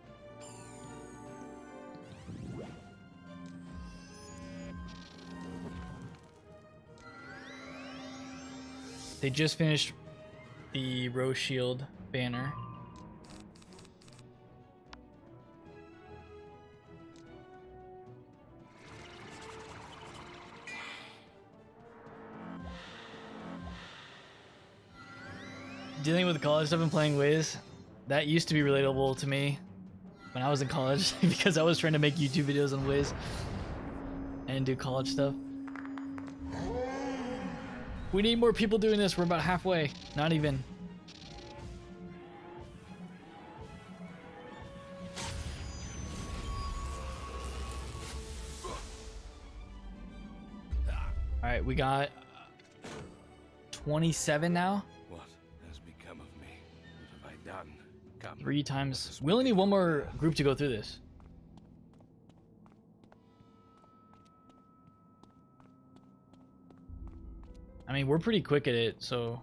They just finished the Rose Shield banner. Dealing with college stuff and playing Wiz, that used to be relatable to me when I was in college because I was trying to make YouTube videos on Wiz and do college stuff. We need more people doing this. We're about halfway. Not even. Alright, we got 27 now. What has become of me? What have I done? Come. 3 times. We only need one more group to go through this. I mean, we're pretty quick at it, so...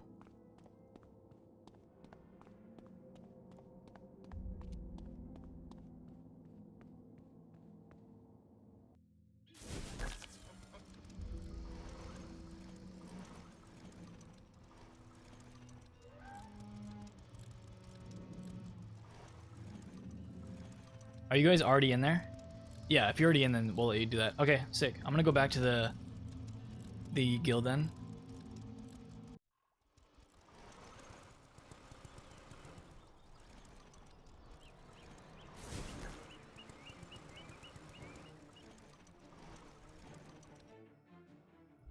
Are you guys already in there? Yeah, if you're already in, then we'll let you do that. Okay, sick. I'm gonna go back to the guild then.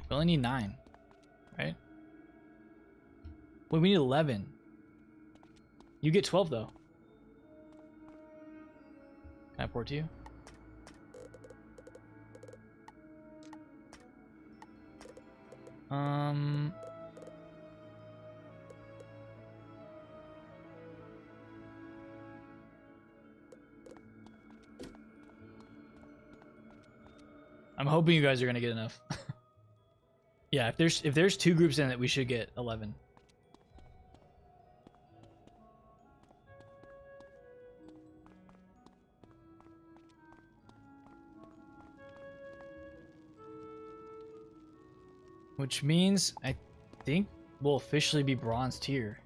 We only need 9, right? Wait, we need 11. You get 12 though. Can I port to you? I'm hoping you guys are gonna get enough. Yeah, if there's 2 groups in it, we should get 11. Which means I think we'll officially be bronze tier.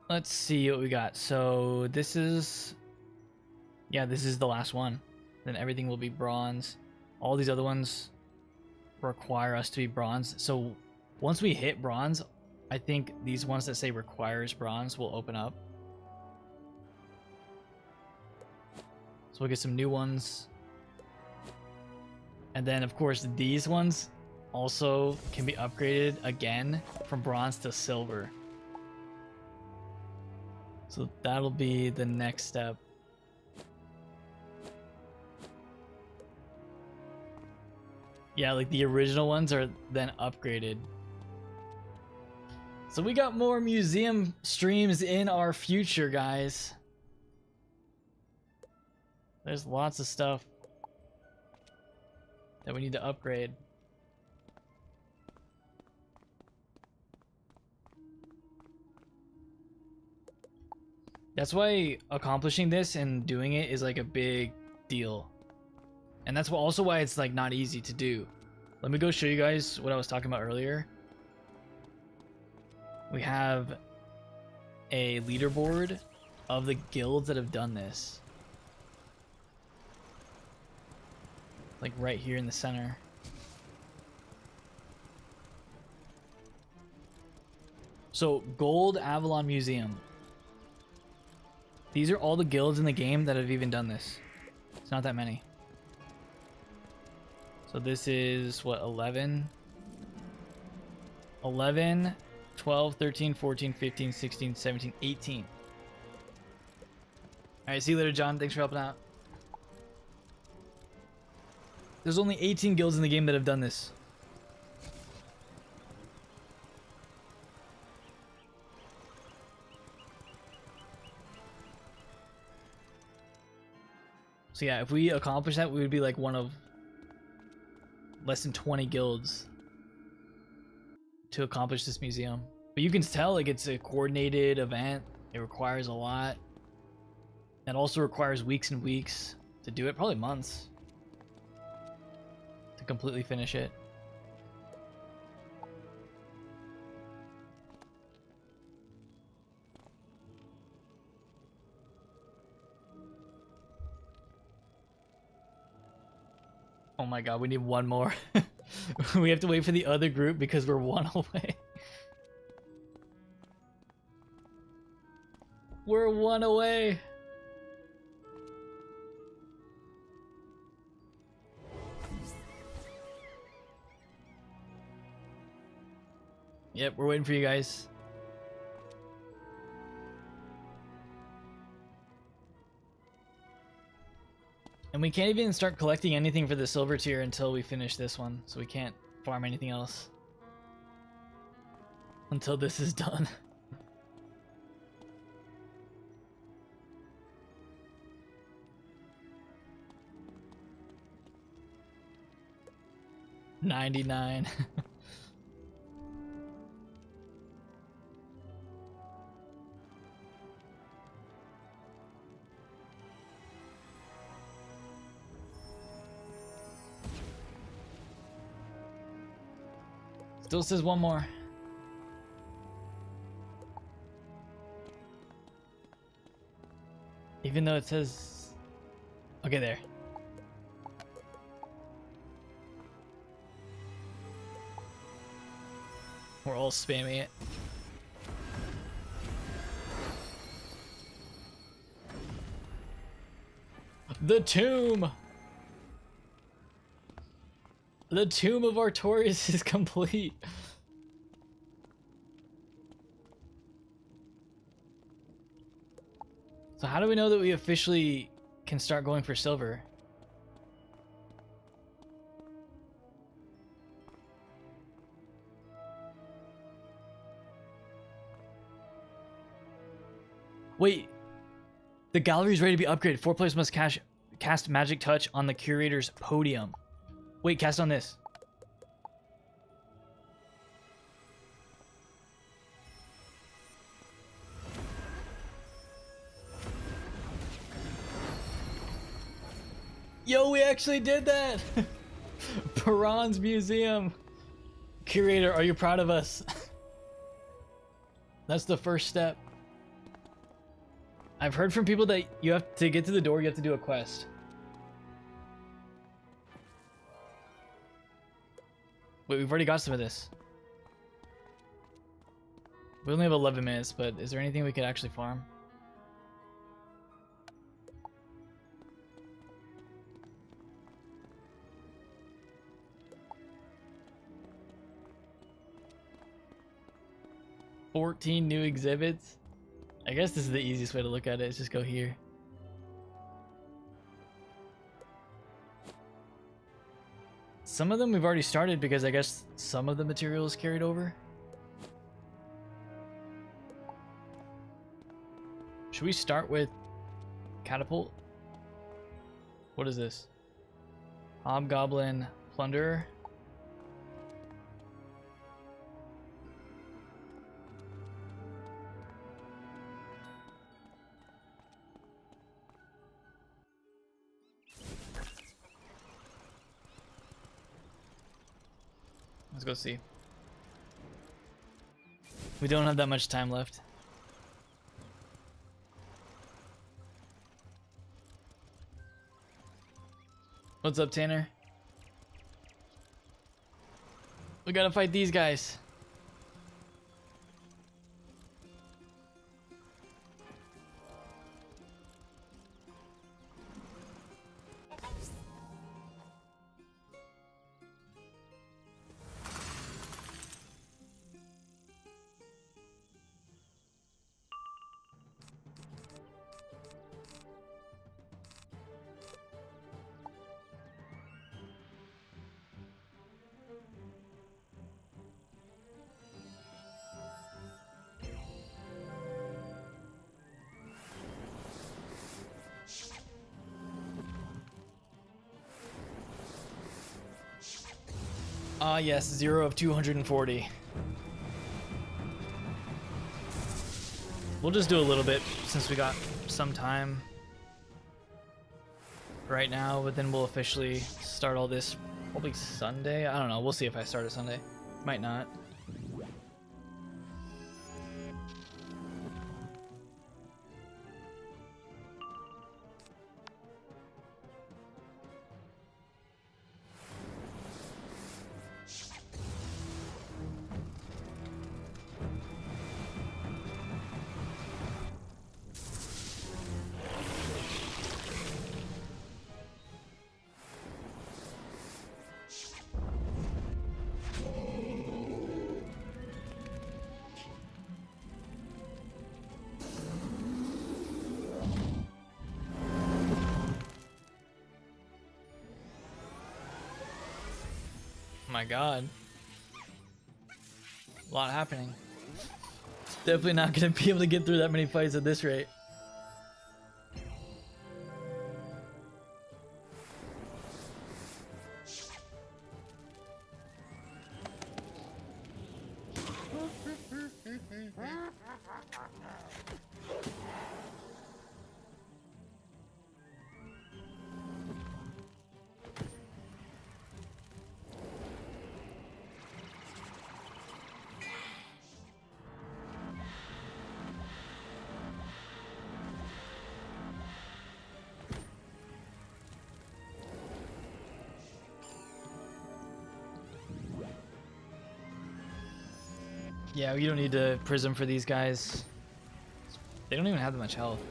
Let's see what we got. So this is, yeah, this is the last one. Then everything will be bronze. All these other ones require us to be bronze. So once we hit bronze, I think these ones that say requires bronze will open up. So we'll get some new ones. And then of course these ones also can be upgraded again from bronze to silver. So that'll be the next step. Yeah, like the original ones are then upgraded. So we got more museum streams in our future, guys. There's lots of stuff that we need to upgrade. That's why accomplishing this and doing it is like a big deal. And that's also why it's like not easy to do. Let me go show you guys what I was talking about earlier. We have a leaderboard of the guilds that have done this. Like right here in the center. So Gold Avalon Museum. These are all the guilds in the game that have even done this. It's not that many. So this is what, 11, 12, 13, 14, 15, 16, 17, 18. Alright, see you later, John. Thanks for helping out. There's only 18 guilds in the game that have done this. So yeah, if we accomplish that, we would be like one of less than 20 guilds to accomplish this museum. But you can tell like it's a coordinated event. It requires a lot. It also requires weeks and weeks to do it, probably months to completely finish it. Oh my god, we need one more. We have to wait for the other group because we're one away. We're one away. Yep, we're waiting for you guys. And we can't even start collecting anything for the silver tier until we finish this one, so we can't farm anything else until this is done. $99. Still says one more. Even though it says... Okay, there. We're all spamming it. The tomb! The tomb of Artorius is complete. So how do we know that we officially can start going for silver? Wait, the gallery is ready to be upgraded. 4 players must cast magic touch on the curator's podium. Wait, cast on this. Yo, we actually did that! Piran's Museum. Curator, are you proud of us? That's the first step. I've heard from people that you have to get to the door, you have to do a quest. Wait, we've already got some of this. We only have 11 minutes, but is there anything we could actually farm? $14 new exhibits? I guess this is the easiest way to look at it, is just go here. Some of them we've already started because I guess some of the material is carried over. Should we start with catapult? What is this? Hobgoblin plunderer. Let's go see. We don't have that much time left. What's up, Tanner? We gotta fight these guys. Ah, yes, 0 of 240. We'll just do a little bit since we got some time right now, but then we'll officially start all this probably Sunday. I don't know. We'll see if I start it Sunday. Might not. my god. A lot happening. Definitely not gonna be able to get through that many fights at this rate. Yeah, you don't need to prism for these guys. They don't even have that much health.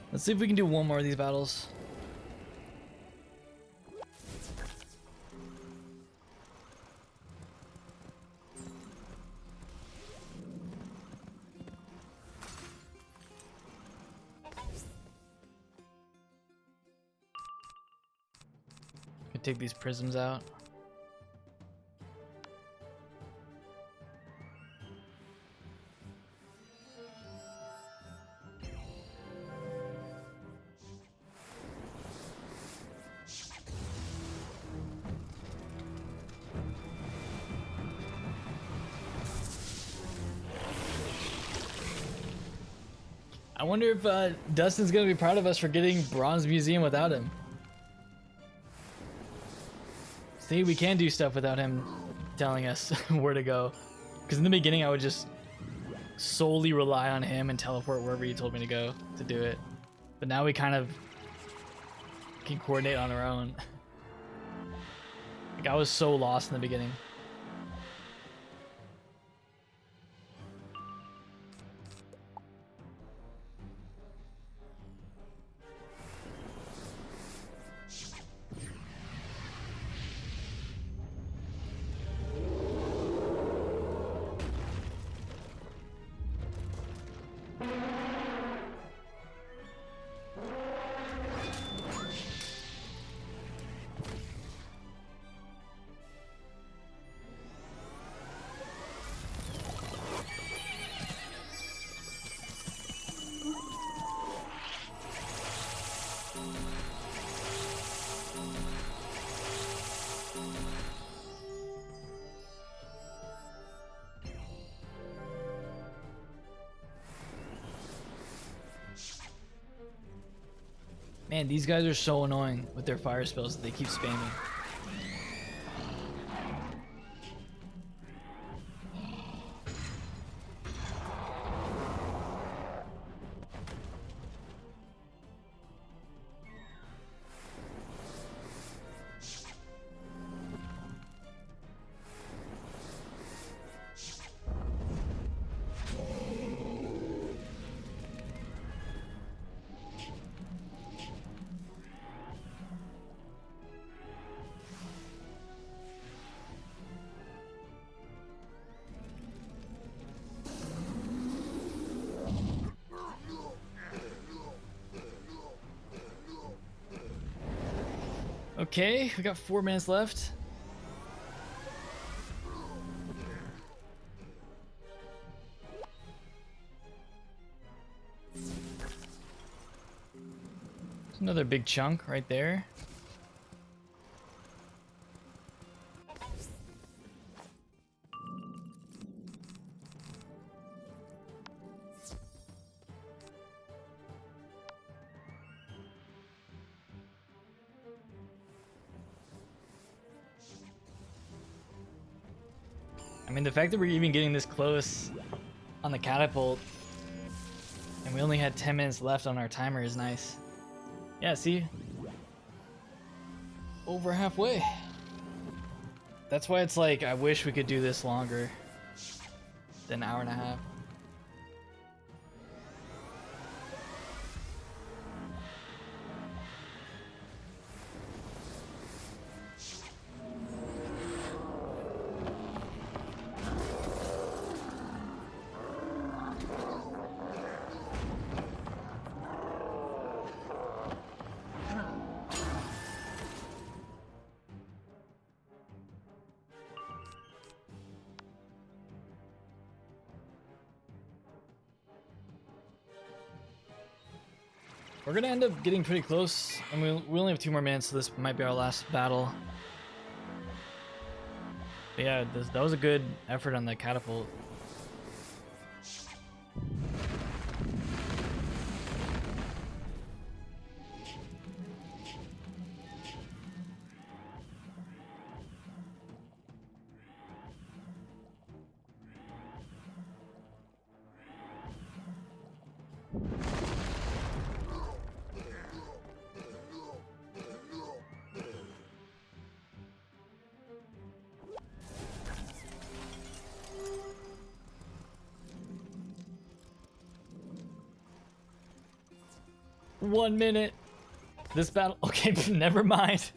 Let's see if we can do one more of these battles. Could take these prisms out. I wonder if Dustin's gonna be proud of us for getting Bronze Museum without him. See, we can do stuff without him telling us where to go. Because in the beginning, I would just solely rely on him and teleport wherever he told me to go to do it. But now we kind of can coordinate on our own. Like, I was so lost in the beginning. Man, these guys are so annoying with their fire spells that they keep spamming. Okay, we got 4 minutes left. There's another big chunk right there. I mean, the fact that we're even getting this close on the catapult and we only had 10 minutes left on our timer is nice. Yeah, see? over halfway. That's why it's like, I wish we could do this longer than an hour and a half. We're gonna end up getting pretty close. I mean, we only have 2 more minutes, so this might be our last battle. But yeah, that was a good effort on the catapult. One minute. This battle. Okay, never mind.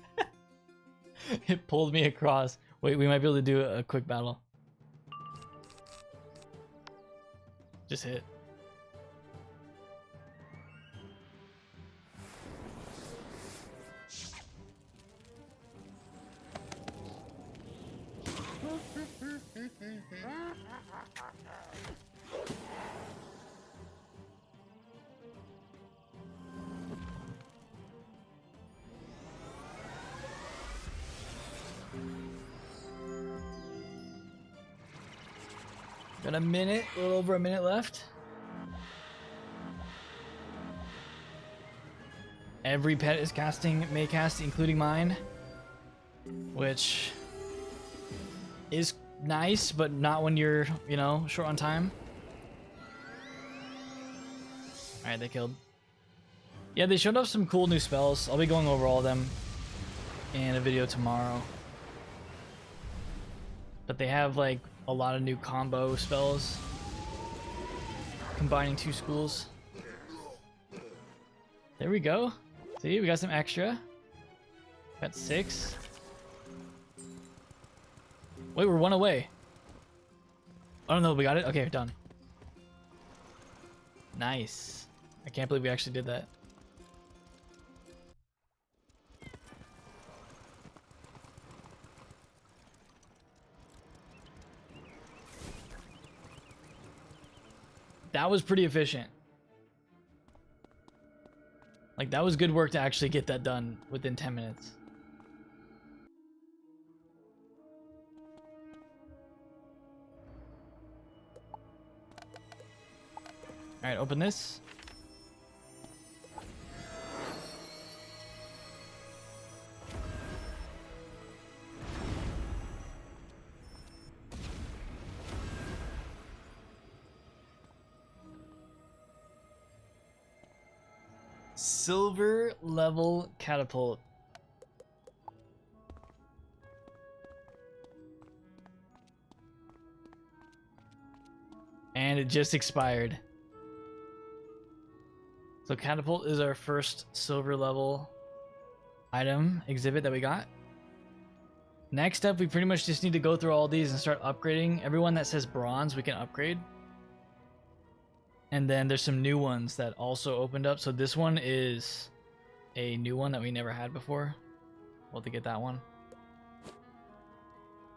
It pulled me across. Wait, we might be able to do a quick battle. Just hit. Got a minute, a little over a minute left. Every pet is casting, may cast, including mine. Which is nice, but not when you're, you know, short on time. Alright, they killed. Yeah, they showed off some cool new spells. I'll be going over all of them in a video tomorrow. But they have, like, a lot of new combo spells. Combining 2 schools. There we go. See, we got some extra. Got 6. Wait, we're 1 away. Oh no, we got it? Okay, done. Nice. I can't believe we actually did that. That was pretty efficient. Like, that was good work to actually get that done within 10 minutes. Alright, open this. Silver level catapult. And it just expired. So catapult is our first silver level item exhibit that we got. Next up, we pretty much just need to go through all these and start upgrading. Everyone that says bronze, we can upgrade. And then there's some new ones that also opened up. So this one is a new one that we never had before. We'll have to get that one.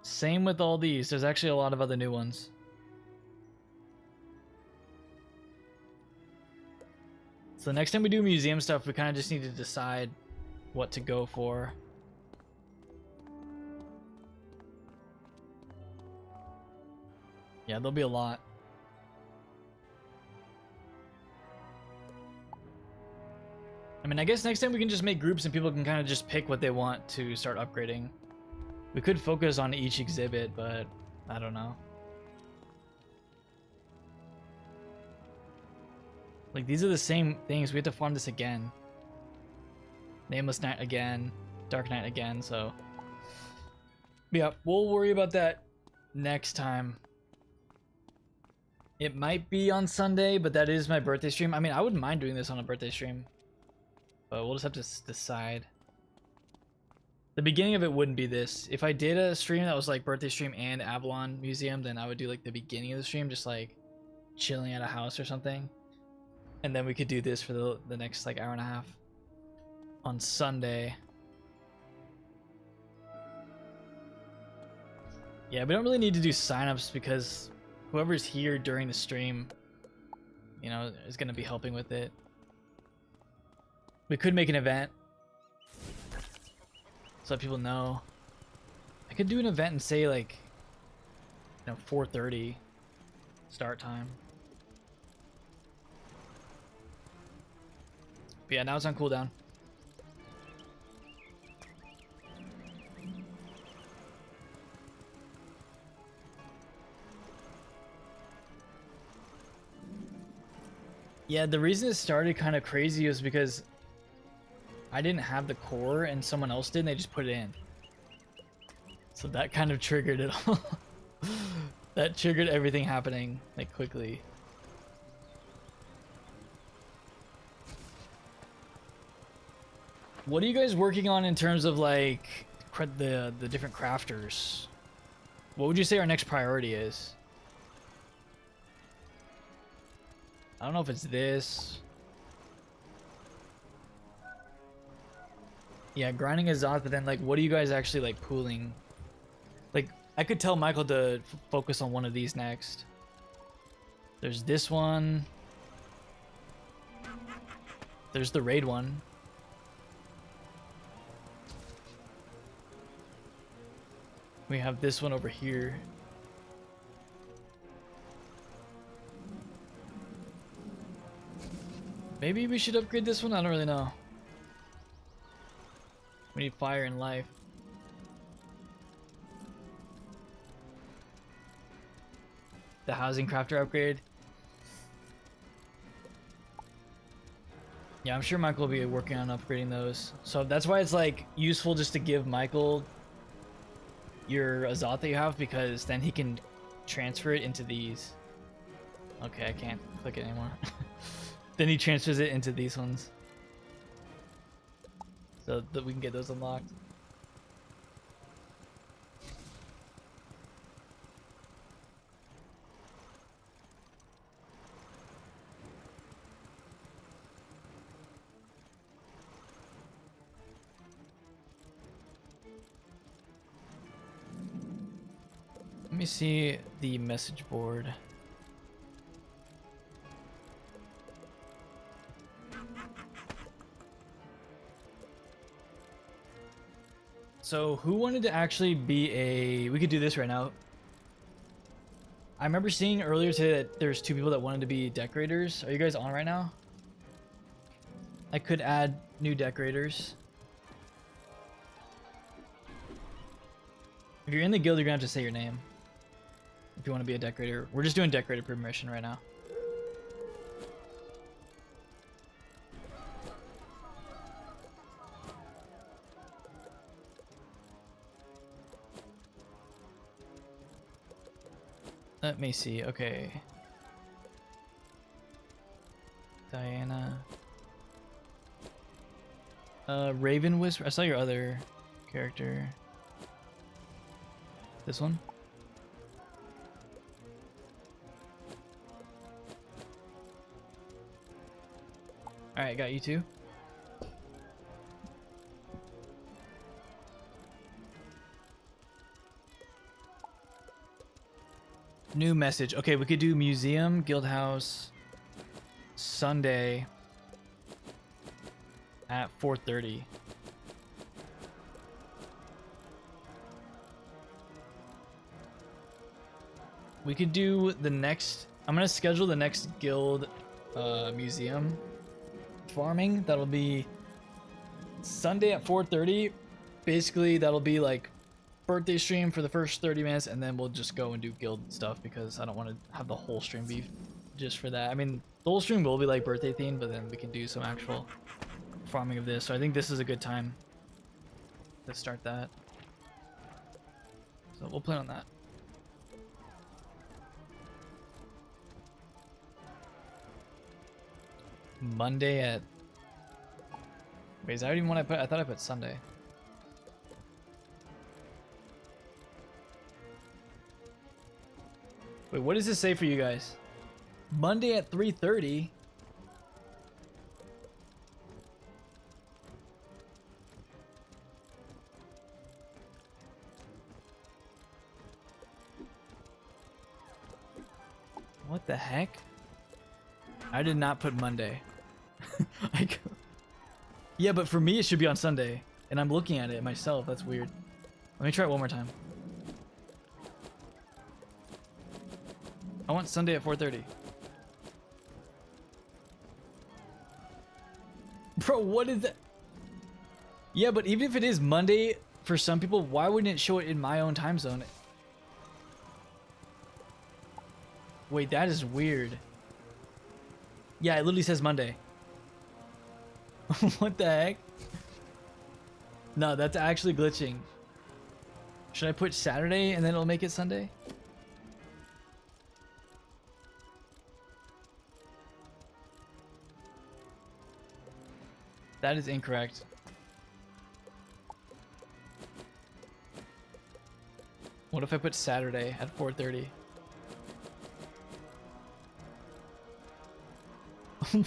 Same with all these. There's actually a lot of other new ones. So next time we do museum stuff, we kind of just need to decide what to go for. Yeah, there'll be a lot. I mean, I guess next time we can just make groups and people can kind of just pick what they want to start upgrading. We could focus on each exhibit, but I don't know. Like, these are the same things. We have to farm this again. Nameless Knight again. Dark Knight again, so yeah, we'll worry about that next time. It might be on Sunday, but that is my birthday stream. I mean, I wouldn't mind doing this on a birthday stream, but we'll just have to decide. The beginning of it wouldn't be this. If I did a stream that was like birthday stream and Avalon Museum, then I would do like the beginning of the stream, just like chilling at a house or something. And then we could do this for the next like hour and a half on Sunday. Yeah, we don't really need to do signups because whoever's here during the stream, you know, is going to be helping with it. We could make an event so that people know. I could do an event and say like, you know, 4:30 start time. But yeah, now it's on cooldown. Yeah, the reason it started kind of crazy was because I didn't have the core and someone else did and they just put it in. So that kind of triggered it all. That triggered everything happening like quickly. What are you guys working on in terms of like the different crafters? What would you say our next priority is? I don't know if it's this. Yeah, grinding Azoth, but then like what are you guys actually like pooling? Like I could tell Michael to focus on one of these next. There's this one. There's the raid one. We have this one over here. Maybe we should upgrade this one? I don't really know. We need fire and life. The housing crafter upgrade. Yeah, I'm sure Michael will be working on upgrading those. So that's why it's like useful just to give Michael your Azoth that you have, because then he can transfer it into these. Okay, I can't click it anymore. Then he transfers it into these ones so that we can get those unlocked. Let me see the message board. So who wanted to actually be a... We could do this right now. I remember seeing earlier today that there's 2 people that wanted to be decorators. Are you guys on right now? I could add new decorators. If you're in the guild, you're gonna have to say your name if you want to be a decorator. We're just doing decorator permission right now. Let me see. Okay. Diana. Raven Whisper. I saw your other character. This one? Alright, got you too. New message. Okay, we could do museum, guild house, Sunday at 4:30. We could do the next... I'm gonna schedule the next guild museum farming. That'll be Sunday at 4:30. Basically, that'll be like birthday stream for the first 30 minutes, and then we'll just go and do guild stuff because I don't want to have the whole stream be just for that. I mean, the whole stream will be like birthday themed, but then we can do some actual farming of this. So I think this is a good time. to start that. So we'll plan on that. Monday at... Wait, is that even what I put? I thought I put Sunday. Wait, what does this say for you guys? Monday at 3:30? What the heck? I did not put Monday. Yeah, but for me it should be on Sunday. And I'm looking at it myself. That's weird. Let me try it one more time. I want Sunday at 4:30. Bro, what is that? Yeah, but even if it is Monday for some people, why wouldn't it show it in my own time zone? Wait, that is weird. Yeah, it literally says Monday. What the heck? No, that's actually glitching. Should I put Saturday and then it'll make it Sunday? That is incorrect. What if I put Saturday at 4:30?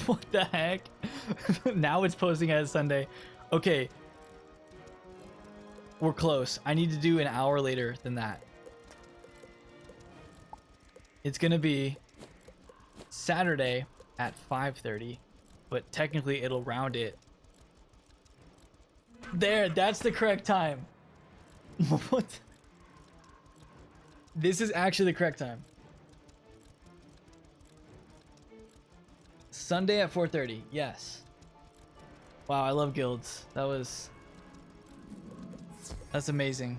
What the heck? Now it's posting as Sunday. Okay. We're close. I need to do an hour later than that. It's gonna be Saturday at 5:30, but technically it'll round it. There, that's the correct time. What? This is actually the correct time. Sunday at 4:30. Yes. Wow, I love guilds. That's amazing.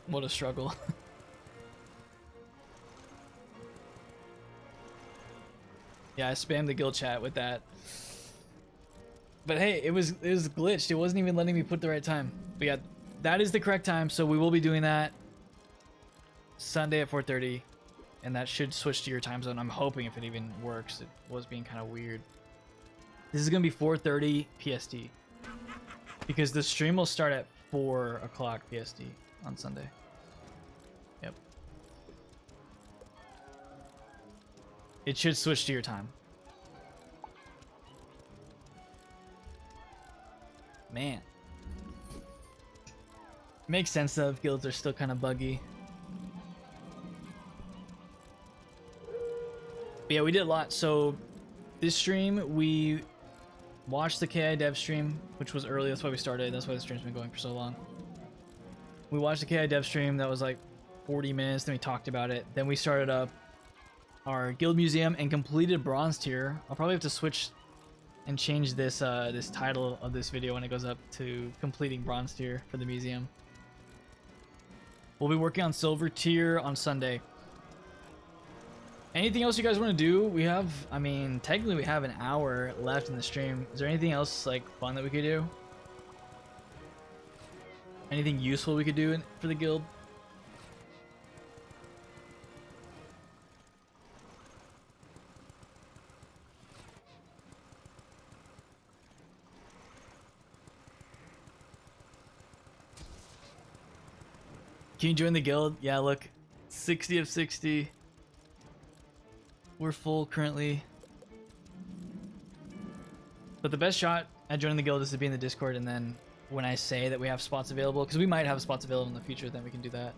What a struggle. Yeah, I spammed the guild chat with that. But hey, it was glitched. It wasn't even letting me put the right time. But yeah, that is the correct time, so we will be doing that Sunday at 4:30. And that should switch to your time zone. I'm hoping if it even works. It was being kind of weird. This is going to be 4:30 PST. Because the stream will start at 4 o'clock PST on Sunday. Yep. It should switch to your time. Man. Makes sense though if guilds are still kind of buggy. But yeah, we did a lot. So this stream, we watched the KI dev stream, which was early. That's why we started. That's why the stream's been going for so long. We watched the KI dev stream. That was like 40 minutes. Then we talked about it. Then we started up our guild museum and completed bronze tier. I'll probably have to switch and change this this title of this video when it goes up to completing bronze tier for the museum. We'll be working on silver tier on Sunday. Anything else you guys want to do? We have, I mean, technically we have an hour left in the stream. Is there anything else like fun that we could do? Anything useful we could do for the guild? Can you join the guild? Yeah, look, 60 of 60. We're full currently. But the best shot at joining the guild is to be in the Discord, and then when I say that we have spots available, because we might have spots available in the future, then we can do that.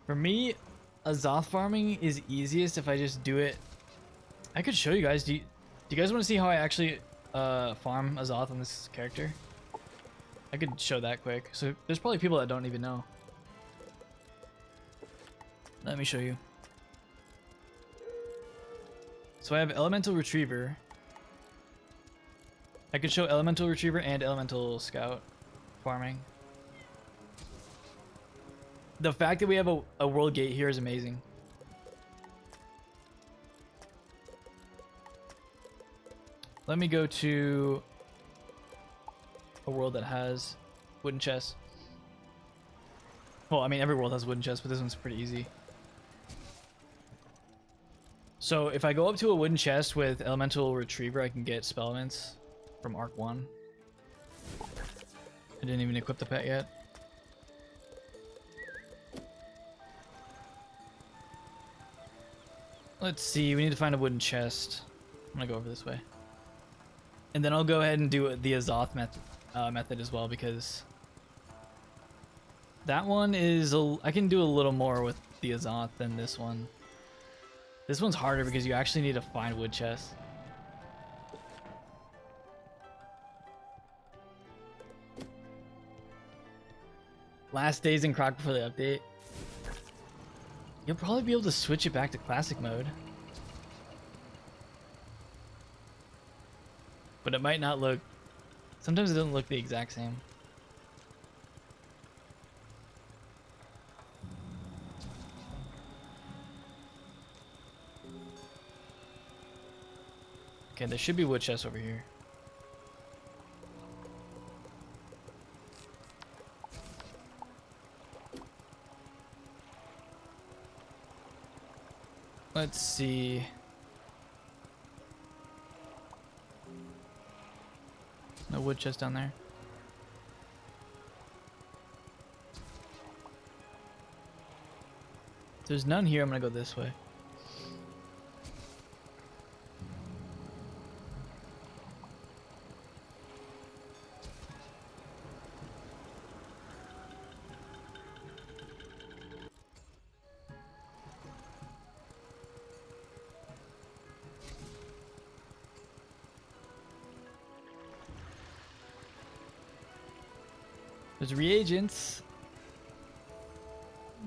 For me, Azoth farming is easiest if I just do it. I could show you guys. Do you guys want to see how I actually farm Azoth on this character? I could show that quick. So there's probably people that don't even know. Let me show you. So I have Elemental Retriever. I could show Elemental Retriever and Elemental Scout farming. The fact that we have a world gate here is amazing. Let me go to a world that has wooden chests. Well, I mean, every world has wooden chests, but this one's pretty easy. So if I go up to a wooden chest with Elemental Retriever, I can get spell elements from Arc 1. I didn't even equip the pet yet. Let's see, we need to find a wooden chest. I'm gonna go over this way. And then I'll go ahead and do the Azoth method as well, because that one is, I can do a little more with the Azoth than this one. This one's harder because you actually need to find wood chests. Last days in Croc before the update. You'll probably be able to switch it back to classic mode. But it might not look... Sometimes it doesn't look the exact same. Okay, there should be wood chests over here. Let's see. No wood chest down there. If there's none here, I'm gonna go this way. There's reagents.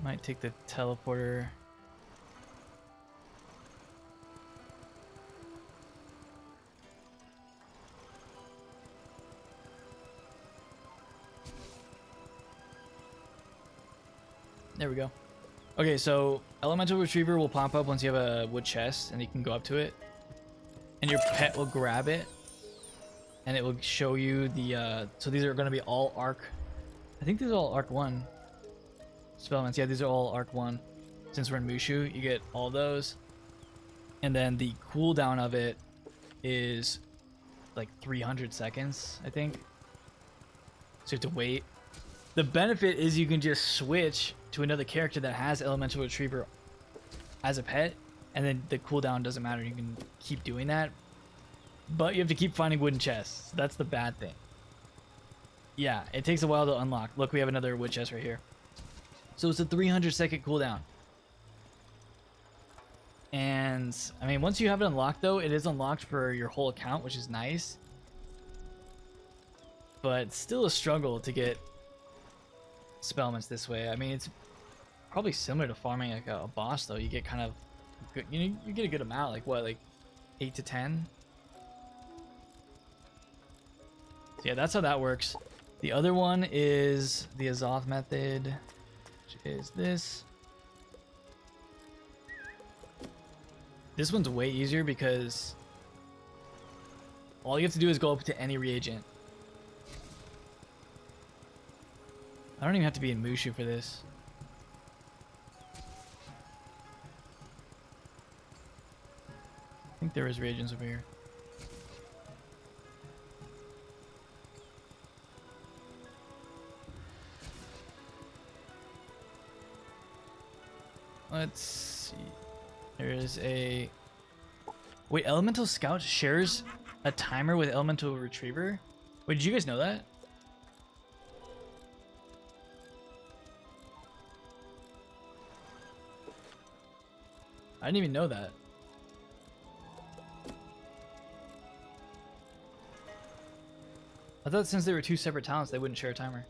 Might take the teleporter. There we go. Okay, so Elemental Retriever will pop up once you have a wood chest, and you can go up to it. And your pet will grab it. And it will show you the, so these are going to be all Arc. I think these are all Arc 1 spellments. Yeah, these are all Arc 1. Since we're in Mushu, you get all those. And then the cooldown of it is like 300 seconds, I think. So you have to wait. The benefit is you can just switch to another character that has Elemental Retriever as a pet, and then the cooldown doesn't matter. You can keep doing that. But you have to keep finding wooden chests. That's the bad thing. Yeah, it takes a while to unlock. Look, we have another wood chest right here. So it's a 300-second cooldown. And, I mean, once you have it unlocked, though, it is unlocked for your whole account, which is nice. But it's still a struggle to get spellments this way. I mean, it's probably similar to farming like a boss, though. You get kind of good, you get a good amount, like what, like 8 to 10? So yeah, that's how that works. The other one is the Azoth method, which is this. This one's way easier because all you have to do is go up to any reagent. I don't even have to be in Mushu for this. I think there is reagents over here. Let's see. There is a... Wait, Elemental Scout shares a timer with Elemental Retriever? Wait, did you guys know that? I didn't even know that. I thought since they were two separate talents, they wouldn't share a timer.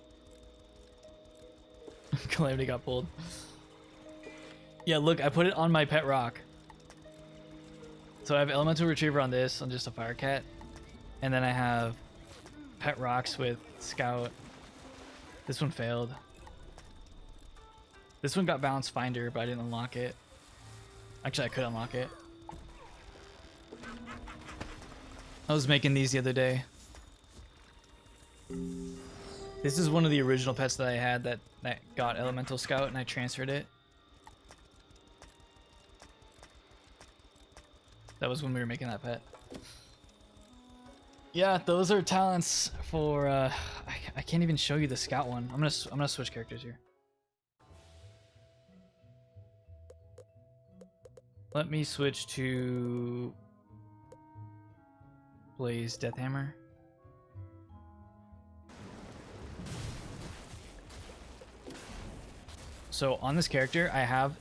Calamity got pulled. Yeah, look, I put it on my pet rock. So I have Elemental Retriever on this, on just a Fire Cat. And then I have pet rocks with Scout. This one failed. This one got Balance Finder, but I didn't unlock it. Actually, I could unlock it. I was making these the other day. This is one of the original pets that I had that got Elemental Scout, and I transferred it. That was when we were making that pet. Yeah, those are talents for. I can't even show you the Scout one. I'm gonna switch characters here. Let me switch to BlazeLifehammer. So on this character, I have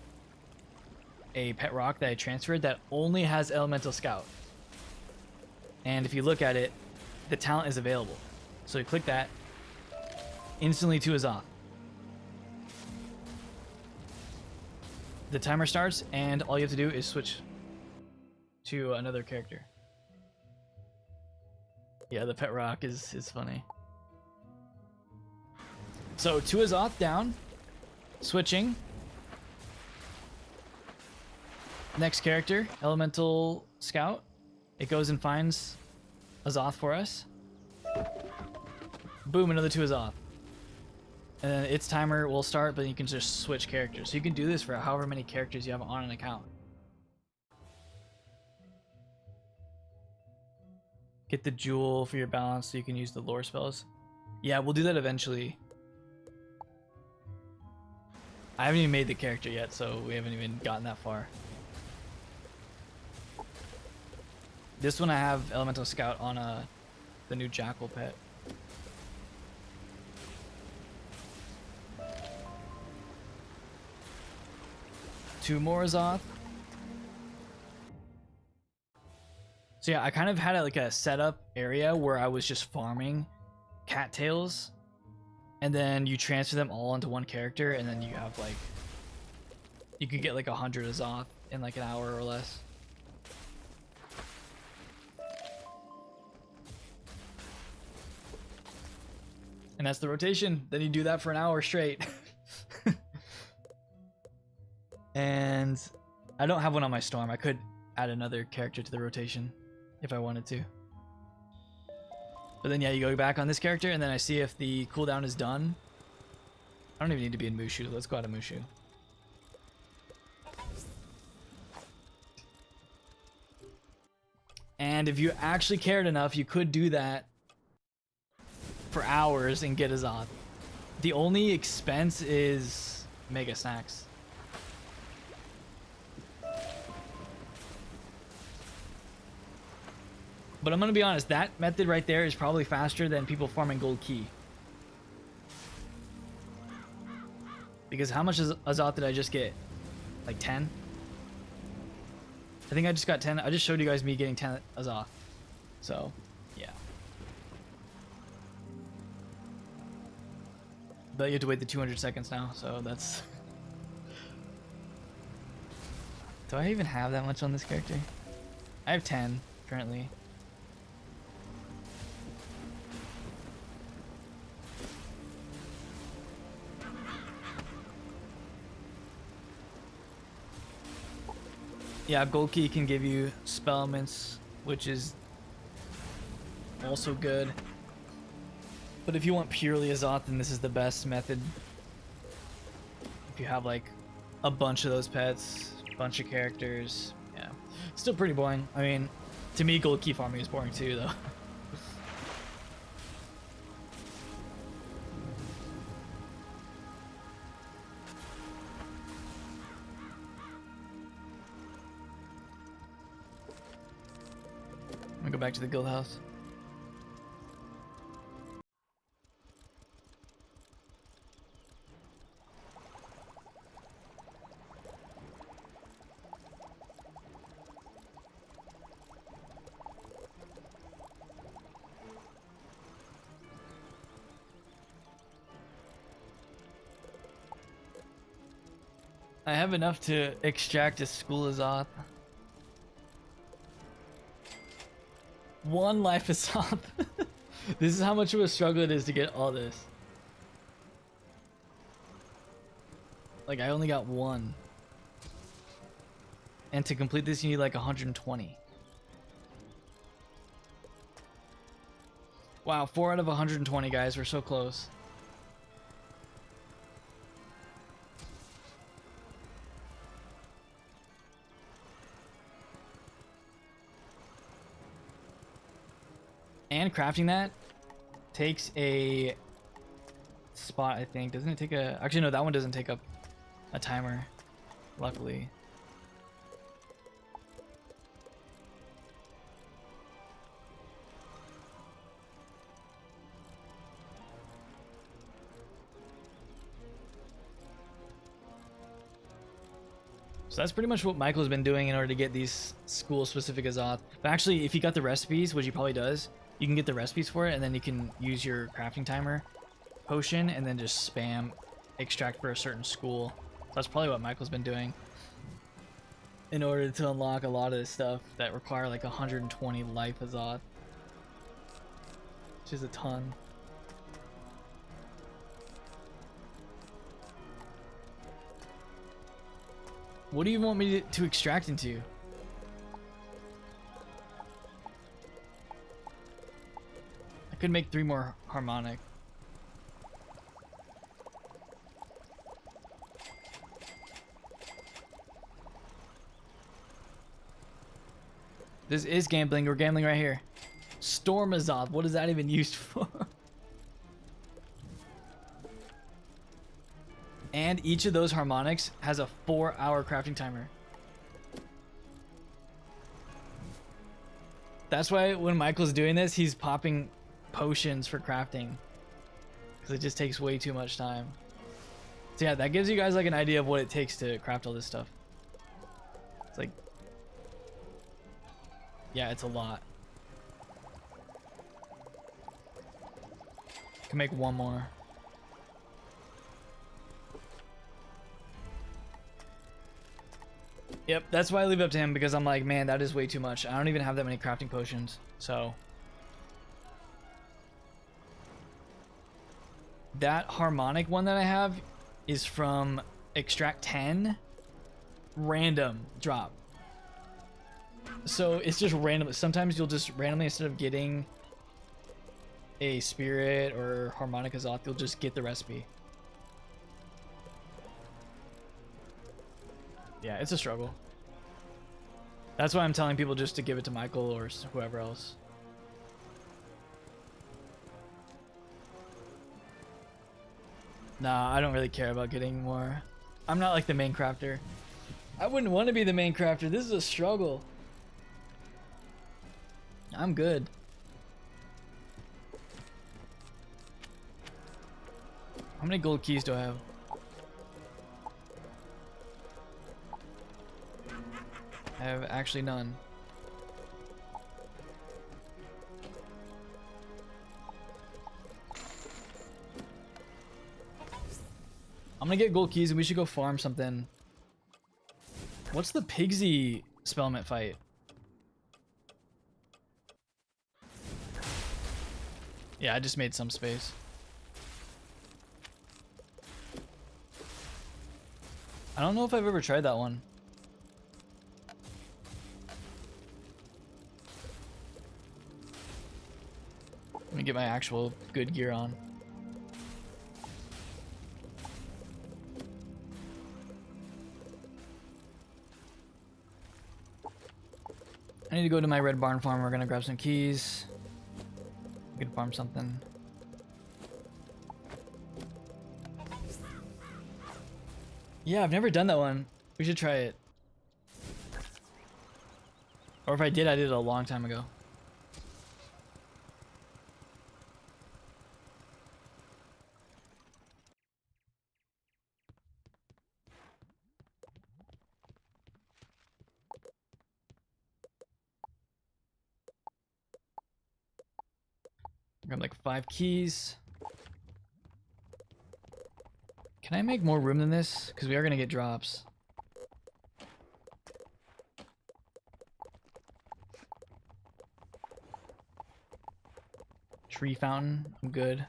a pet rock that I transferred that only has Elemental Scout. And if you look at it, the talent is available. So you click that, instantly to Azoth. The timer starts, and all you have to do is switch to another character. Yeah, the pet rock is funny. So to Azoth down, switching. Next character, Elemental Scout. It goes and finds Azoth for us. Boom, another 2 Azoth. And then its timer will start, but you can just switch characters. So you can do this for however many characters you have on an account. Get the jewel for your balance so you can use the lore spells. Yeah, we'll do that eventually. I haven't even made the character yet, so we haven't even gotten that far. This one I have Elemental Scout on the new Jackal pet. Two more Azoth. So yeah, I kind of had like a setup area where I was just farming cattails, and then you transfer them all into one character, and then you have like, you could get like 100 Azoth in like an hour or less. And that's the rotation. Then you do that for an hour straight. And I don't have one on my storm. I could add another character to the rotation if I wanted to. But then yeah, you go back on this character, and then I see if the cooldown is done. I don't even need to be in Mushu. Let's go out of Mushu. And if you actually cared enough, you could do that for hours and get Azoth. The only expense is Mega Snacks. But I'm gonna be honest, that method right there is probably faster than people farming gold key. Because how much Azoth did I just get? Like 10? I think I just got 10. I just showed you guys me getting 10 Azoth. So, yeah. But you have to wait the 200 seconds now, so that's... Do I even have that much on this character? I have 10 currently. Yeah, gold key can give you spell elements, which is also good. But if you want purely Azoth, then this is the best method. If you have like a bunch of those pets, a bunch of characters, yeah. Still pretty boring. I mean, to me, gold key farming is boring too, though. I'm gonna go back to the guild house. I have enough to extract a school Azoth. 1 life Azoth. This is how much of a struggle it is to get all this. Like, I only got 1. And to complete this, you need like 120. Wow, 4 out of 120, guys. We're so close. And crafting that takes a spot, I think. Doesn't it take a... Actually, no, that one doesn't take up a timer, luckily. So that's pretty much what Michael's been doing in order to get these school-specific Azoth. But actually, if you got the recipes, which he probably does, you can get the recipes for it, and then you can use your crafting timer potion, and then just spam extract for a certain school. So that's probably what Michael's been doing in order to unlock a lot of this stuff that require like 120 life Azoth, which is a ton. What do you want me to extract into? I could make 3 more harmonic. This is gambling. We're gambling right here. Storm Azoth. What is that even used for? And each of those harmonics has a 4-hour crafting timer. That's why when Michael's doing this, he's popping potions for crafting. Because it just takes way too much time. So yeah, that gives you guys like an idea of what it takes to craft all this stuff. It's like... Yeah, it's a lot. Can make 1 more. Yep, that's why I leave it up to him, because I'm like, man, that is way too much. I don't even have that many crafting potions, so. That harmonic one that I have is from extract 10, random drop. So it's just random. Sometimes you'll just randomly, instead of getting a spirit or harmonic Azoth, you'll just get the recipe. Yeah, it's a struggle. That's why I'm telling people just to give it to Michael or whoever else. Nah, I don't really care about getting more. I'm not like the main crafter. I wouldn't want to be the main crafter. This is a struggle. I'm good. How many gold keys do I have? I have actually none. I'm gonna get gold keys and we should go farm something. What's the Pigsy spellment fight? Yeah, I just made some space. I don't know if I've ever tried that one. Let me get my actual good gear on. I need to go to my red barn farm. We're gonna grab some keys. We can farm something. Yeah, I've never done that one. We should try it. Or if I did it a long time ago. Grab like 5 keys. Can I make more room than this? Because we are going to get drops. Tree fountain. I'm good.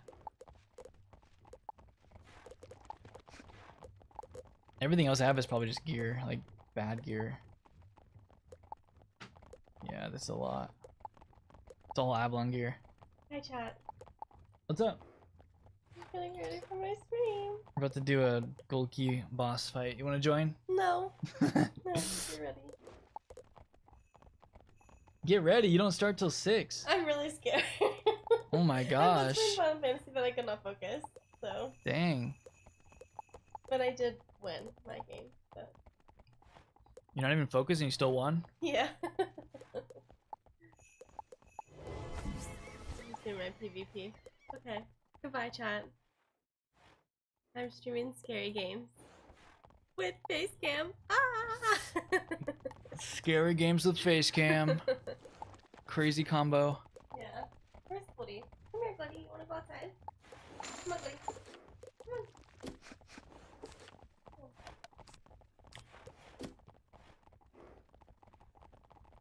Everything else I have is probably just gear, like bad gear. Yeah, that's a lot. It's all Avalon gear. Hi, chat. What's up? I'm getting ready for my stream. We're about to do a gold key boss fight. You want to join? No. No, get ready. Get ready. You don't start till 6. I'm really scared. Oh my gosh. I was playing Final Fantasy, but I could not focus. So. Dang. But I did win my game. So. You're not even focused and you still won? Yeah. Just do my PvP. Okay. Goodbye, chat. I'm streaming scary games with face cam. Ah! Scary games with face cam. Crazy combo. Yeah. Where's Woody? Come here, buddy. You wanna go outside? Come on, buddy. Come on.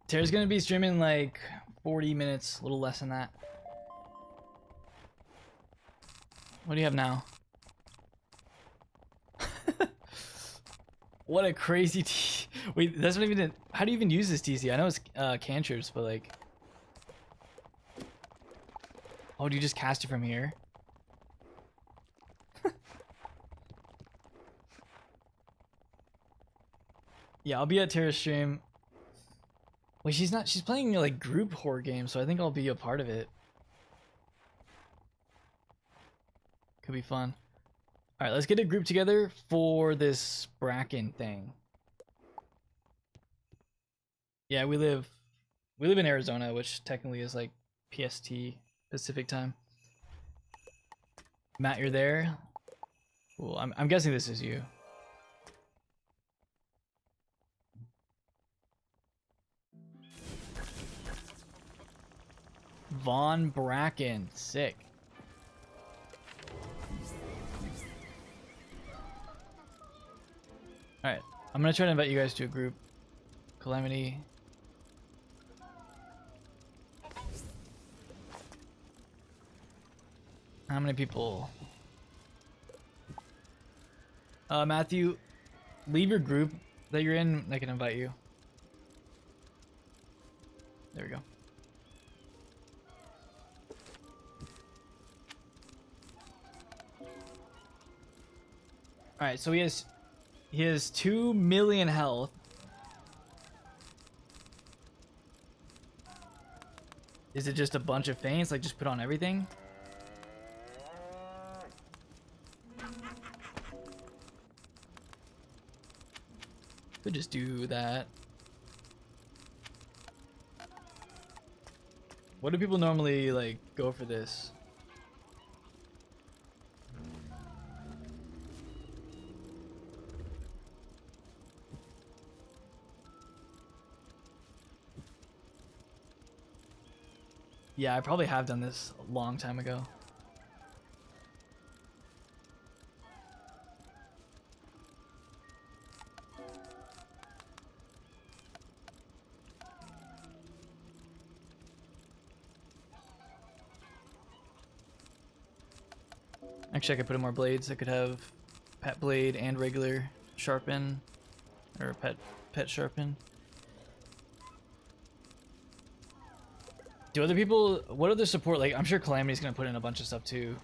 Tara's gonna be streaming like 40 minutes, a little less than that. What do you have now? What a crazy wait, that's not even how do you even use this TC? I know it's cantrips, but like, oh, do you just cast it from here? Yeah, I'll be at Tara's stream. Wait, she's playing like group horror games, so I think I'll be a part of it. Could be fun. All right, let's get a group together for this Bracken thing. Yeah, we live in Arizona, which technically is like PST, Pacific time. Matt, you're there? Cool. I'm guessing this is you. Von Bracken, sick. Alright, I'm gonna try to invite you guys to a group. Calamity. How many people? Matthew, leave your group that you're in, I can invite you. There we go. Alright, so he has 2 million health. Is it just a bunch of feints? Like just put on everything? Could just do that. What do people normally like go for this? Yeah, I probably have done this a long time ago. Actually, I could put in more blades. I could have pet blade and regular sharpen, or pet sharpen. Do other people, what other support, like, I'm sure Calamity's gonna put in a bunch of stuff too.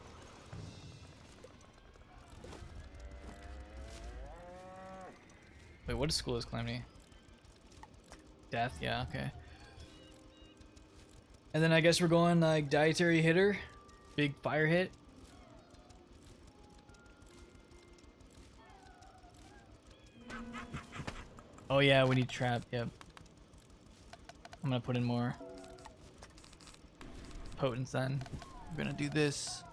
Wait, what school is Calamity? Death, yeah, okay. And then I guess we're going like dietary hitter, big fire hit. Oh yeah, we need trap, yep. I'm gonna put in more potence then. We're gonna do this.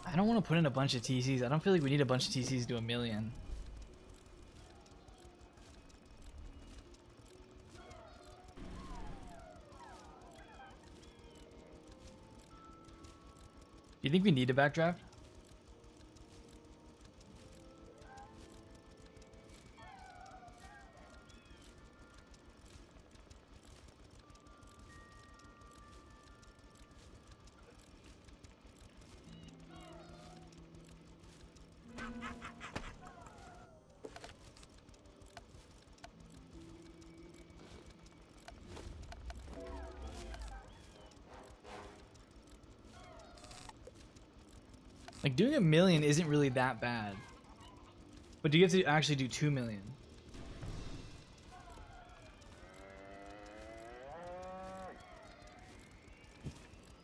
I don't want to put in a bunch of TCs. I don't feel like we need a bunch of TCs to do 1 million. Do you think we need a backdraft? Like doing 1 million isn't really that bad. But do you have to actually do 2 million?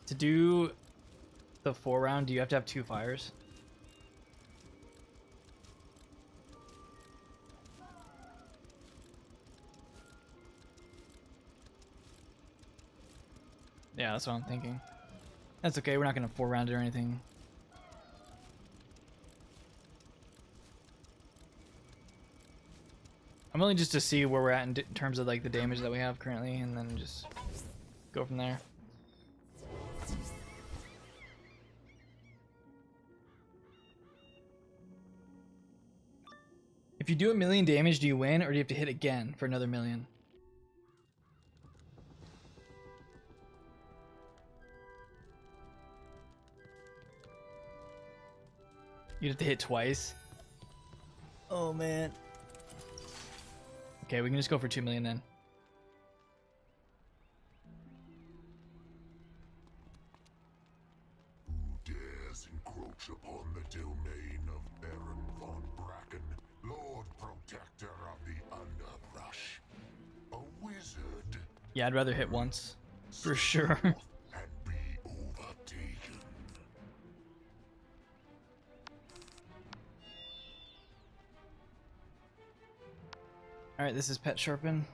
To do the 4 round, do you have to have 2 fires? Yeah, that's what I'm thinking. That's okay, we're not gonna 4 round it or anything. I'm only just to see where we're at in terms of like the damage that we have currently, and then just go from there. If you do 1 million damage, do you win, or do you have to hit again for another 1 million? You'd have to hit twice. Oh man. Okay, we can just go for 2 million then. Who dares encroach upon the domain of Baron von Bracken, Lord Protector of the Underbrush? A wizard. Yeah, I'd rather hit once. For sure. And be overtaken. Alright, this is Pet Sharpen.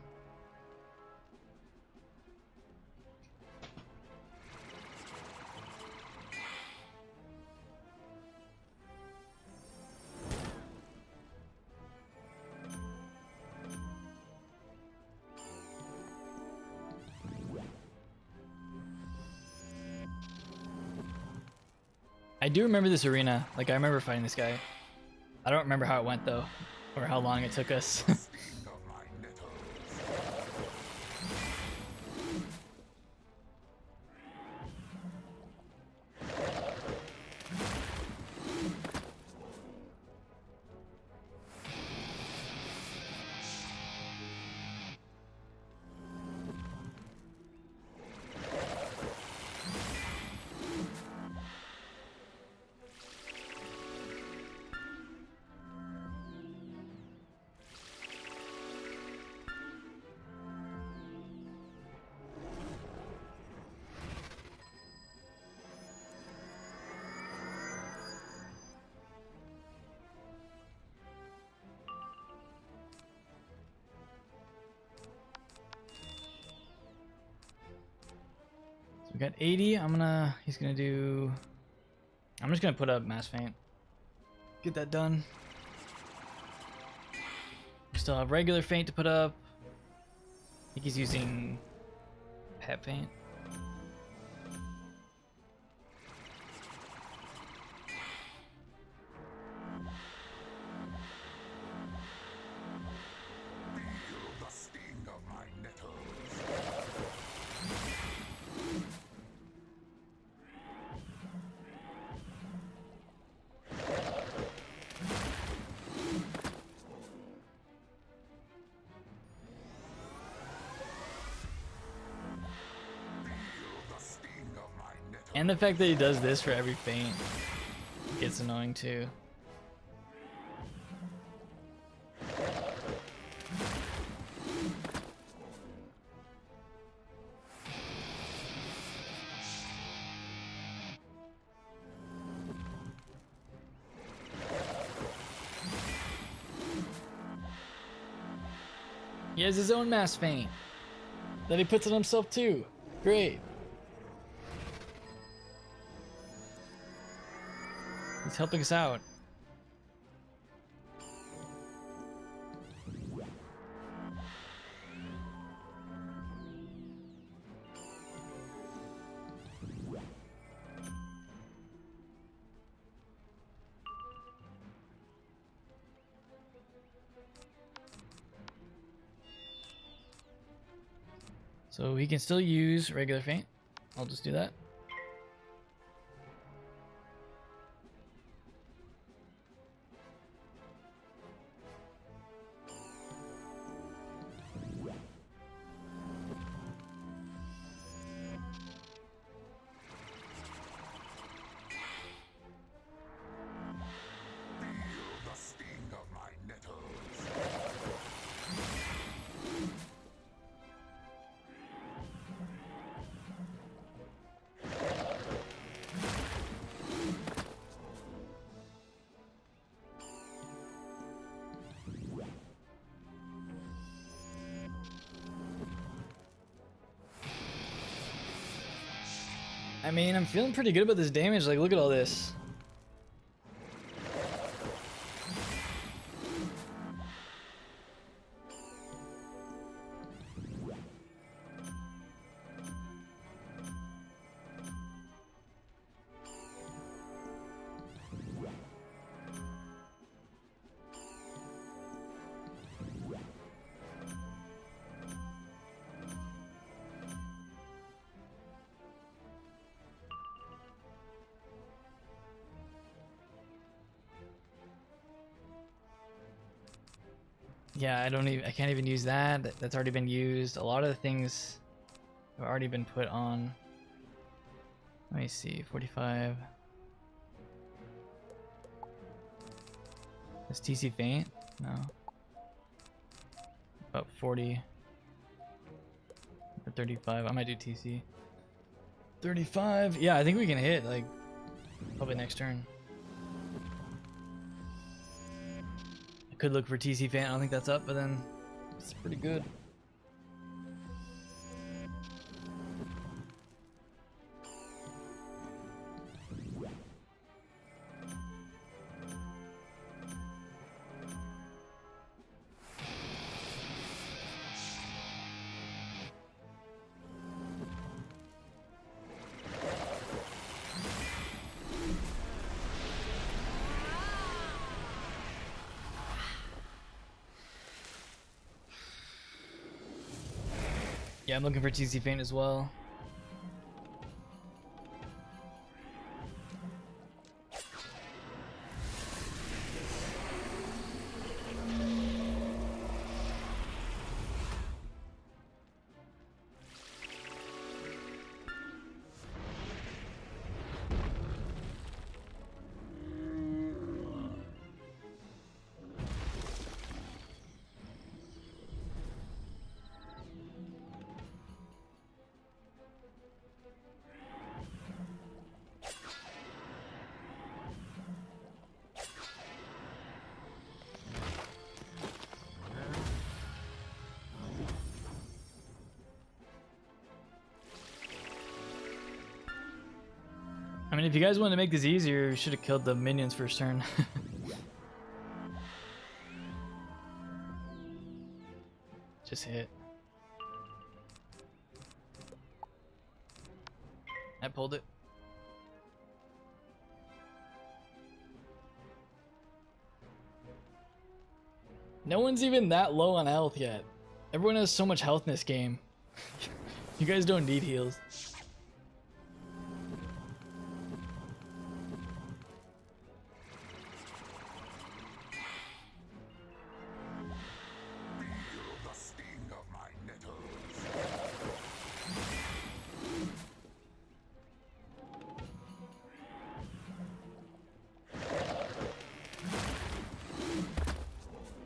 I do remember this arena. Like, I remember fighting this guy. I don't remember how it went, though. Or how long it took us. We got 80. I'm just gonna put up mass feint. Get that done. We still have regular feint to put up. I think he's using pet feint. Feel the sting of my nettles. And the fact that he does this for every feint gets annoying too. He has his own mass feint that he puts on himself too. Great. He's helping us out. So he can still use regular feint. I'll just do that. I mean, I'm feeling pretty good about this damage. Like, look at all this. Yeah, I can't even use that. That's already been used. A lot of the things have already been put on. Let me see, 45. Is TC faint? No. About 40. Or 35. I might do TC. 35. Yeah, I think we can hit, like, probably next turn. Could look for TC fan. I don't think that's up, but then it's pretty good. Yeah, I'm looking for TC Faint as well. I mean, if you guys wanted to make this easier, you should have killed the minions first turn. Just hit. I pulled it. No one's even that low on health yet. Everyone has so much health in this game. You guys don't need heals.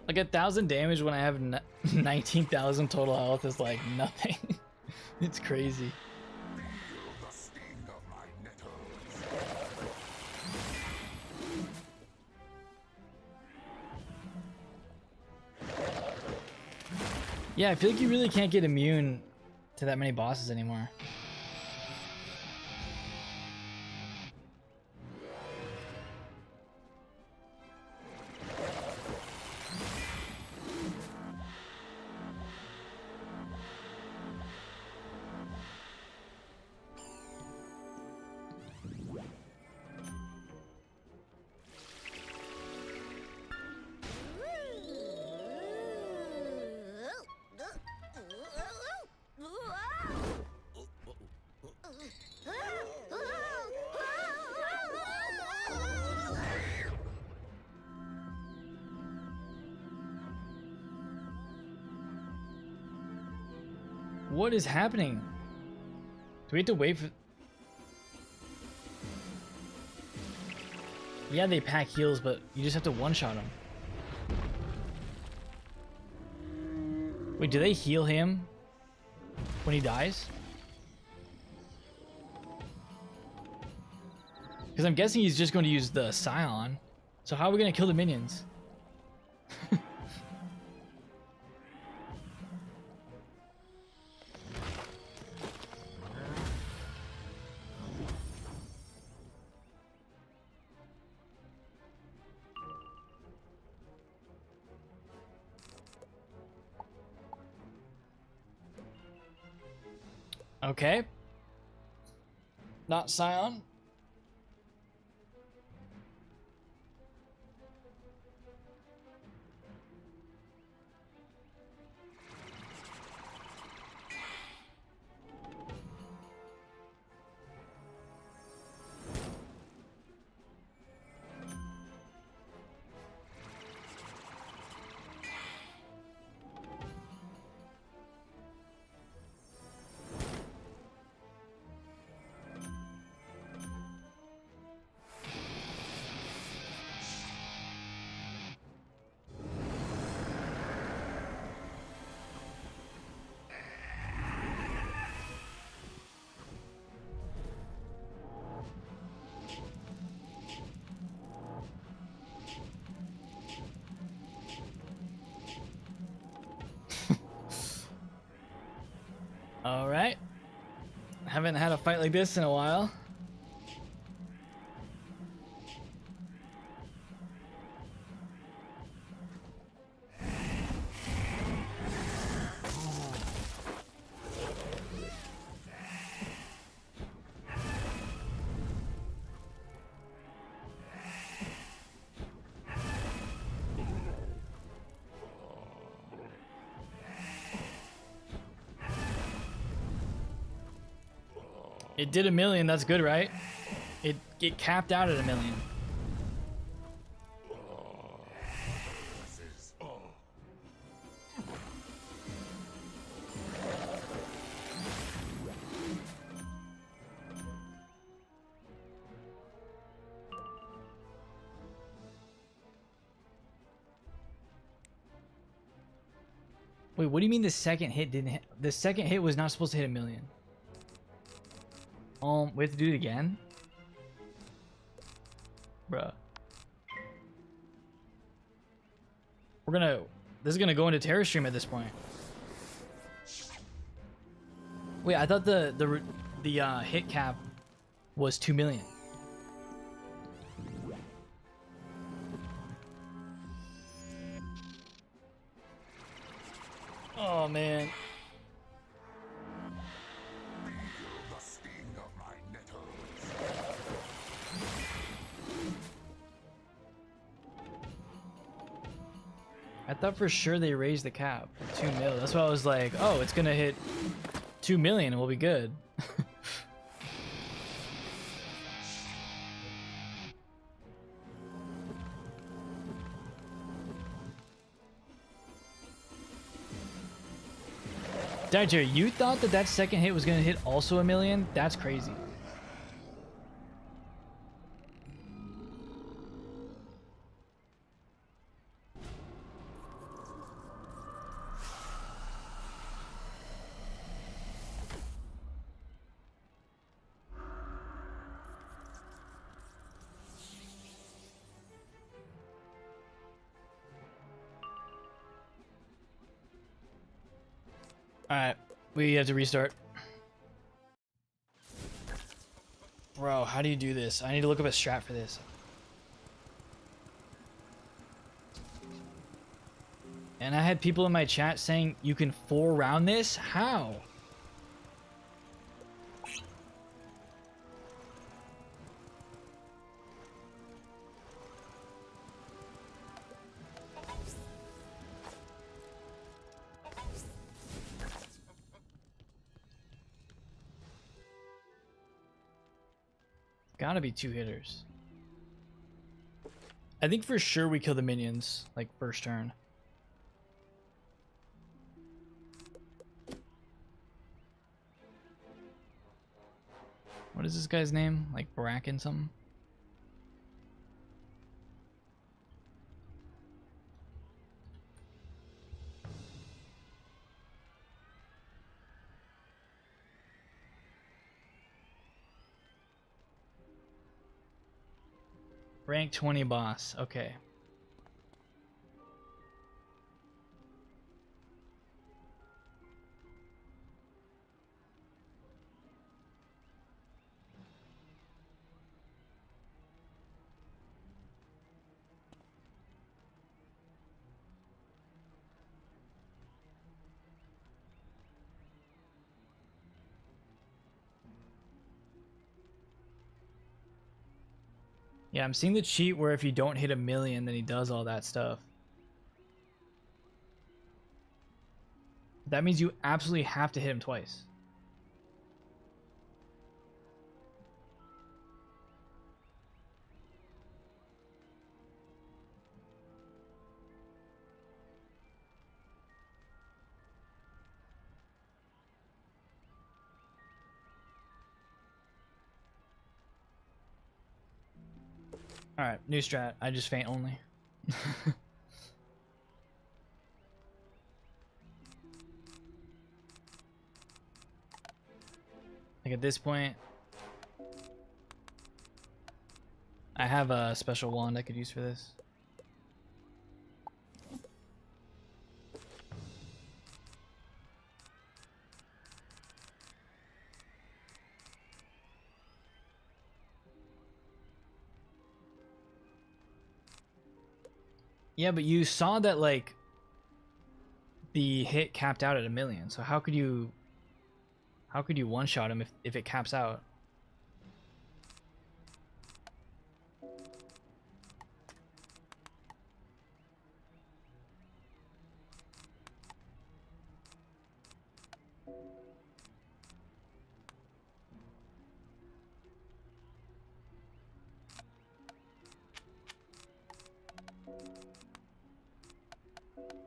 Like 1,000 damage when I have 19,000 total health is like nothing. It's crazy. Yeah, I feel like you really can't get immune to that many bosses anymore. What is happening? Do we have to wait for... Yeah, they pack heals, but you just have to one-shot them. Wait, do they heal him when he dies? Because I'm guessing he's just going to use the Scion. So how are we going to kill the minions? Okay. Not Scion. All right. Haven't had a fight like this in a while. It did 1,000,000, that's good, right? It capped out at 1,000,000. Wait, what do you mean the second hit didn't hit? The second hit was not supposed to hit 1,000,000. We have to do it again? Bruh. This is gonna go into Terror Stream at this point. Wait, I thought the hit cap was 2,000,000. Oh man. I thought for sure they raised the cap for 2,000,000. That's why I was like, oh, it's gonna hit 2,000,000 and we'll be good. Dagger, you thought that second hit was gonna hit also 1,000,000? That's crazy. Alright, we have to restart. Bro, how do you do this? I need to look up a strat for this. And I had people in my chat saying you can 4-round this? How? Gotta be 2 hitters. I think for sure we kill the minions, like, first turn. What is this guy's name? Like, Bracken something? Rank 20 boss. Okay. Yeah, I'm seeing the cheat where if you don't hit 1,000,000, then he does all that stuff. That means you absolutely have to hit him twice. Alright, new strat. I just faint only. Like at this point, I have a special wand I could use for this. Yeah, but you saw that like the hit capped out at 1,000,000. So how could you one shot him if it caps out?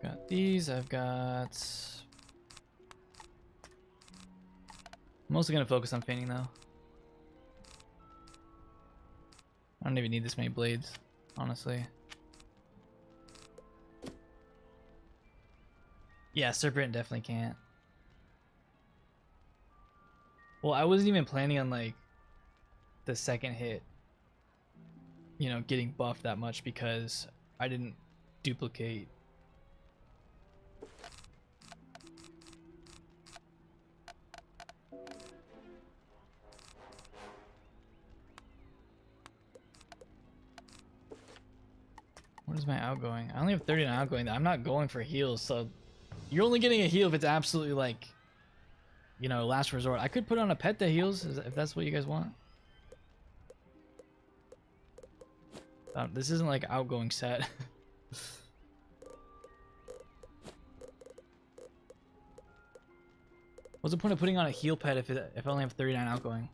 Got these, I've got... I'm mostly gonna focus on fainting though. I don't even need this many blades, honestly. Yeah, Serpent definitely can't. Well, I wasn't even planning on like the second hit, you know, getting buffed that much because I didn't duplicate. What is my outgoing? I only have 39 outgoing. I'm not going for heals, so you're only getting a heal if it's absolutely like, you know, last resort. I could put on a pet that heals if that's what you guys want. This isn't like outgoing set. What's the point of putting on a heal pet if I only have 39 outgoing?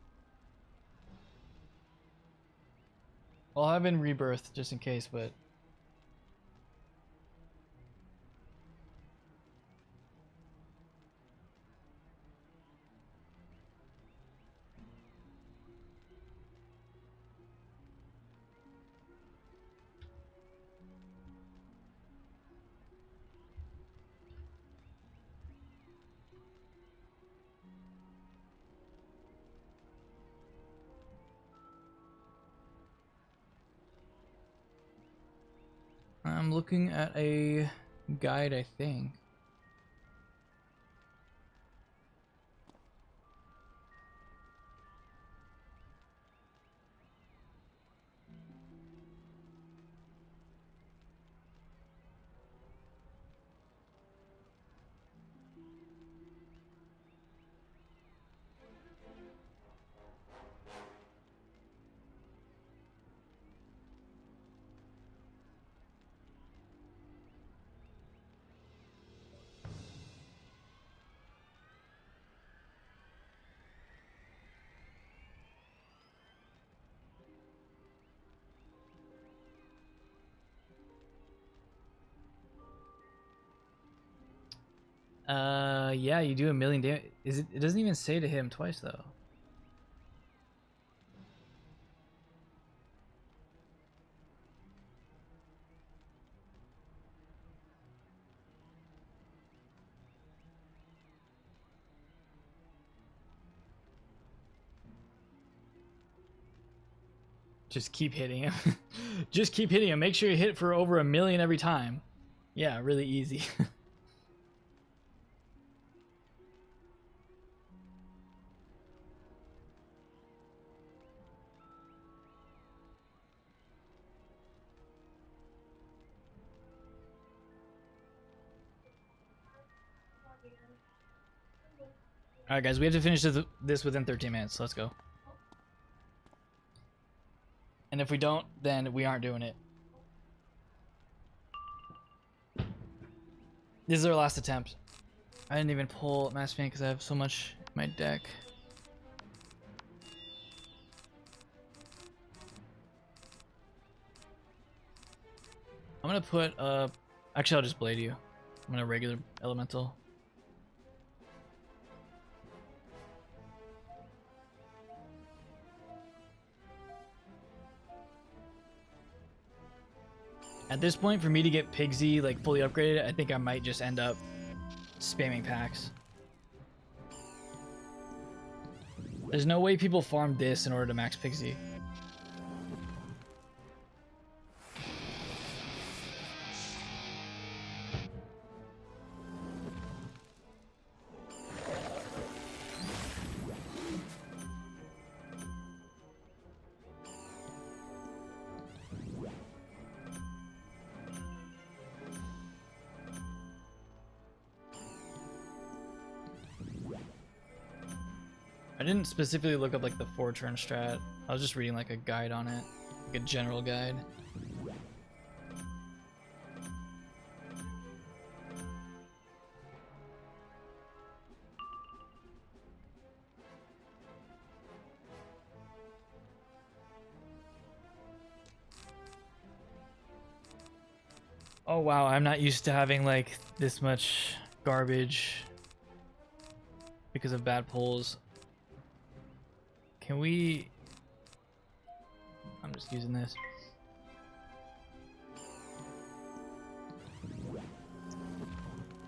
I'll have in rebirth just in case, but I'm looking at a guide, I think. Yeah, you do 1,000,000 damage. It doesn't even say to hit him twice though. Just keep hitting him. Just keep hitting him. Make sure you hit for over 1,000,000 every time. Yeah, really easy. Alright guys, we have to finish this within 13 minutes. Let's go. And if we don't, then we aren't doing it. This is our last attempt. I didn't even pull Mass Man because I have so much in my deck. I'm gonna put actually I'll just blade you. I'm gonna regular elemental. At this point, for me to get Pigsy like fully upgraded, I think I might just end up spamming packs. There's no way people farm this in order to max Pigsy. I didn't specifically look up like the 4-turn strat. I was just reading like a guide on it, like a general guide. Oh wow, I'm not used to having like this much garbage because of bad pulls. Can we... I'm just using this.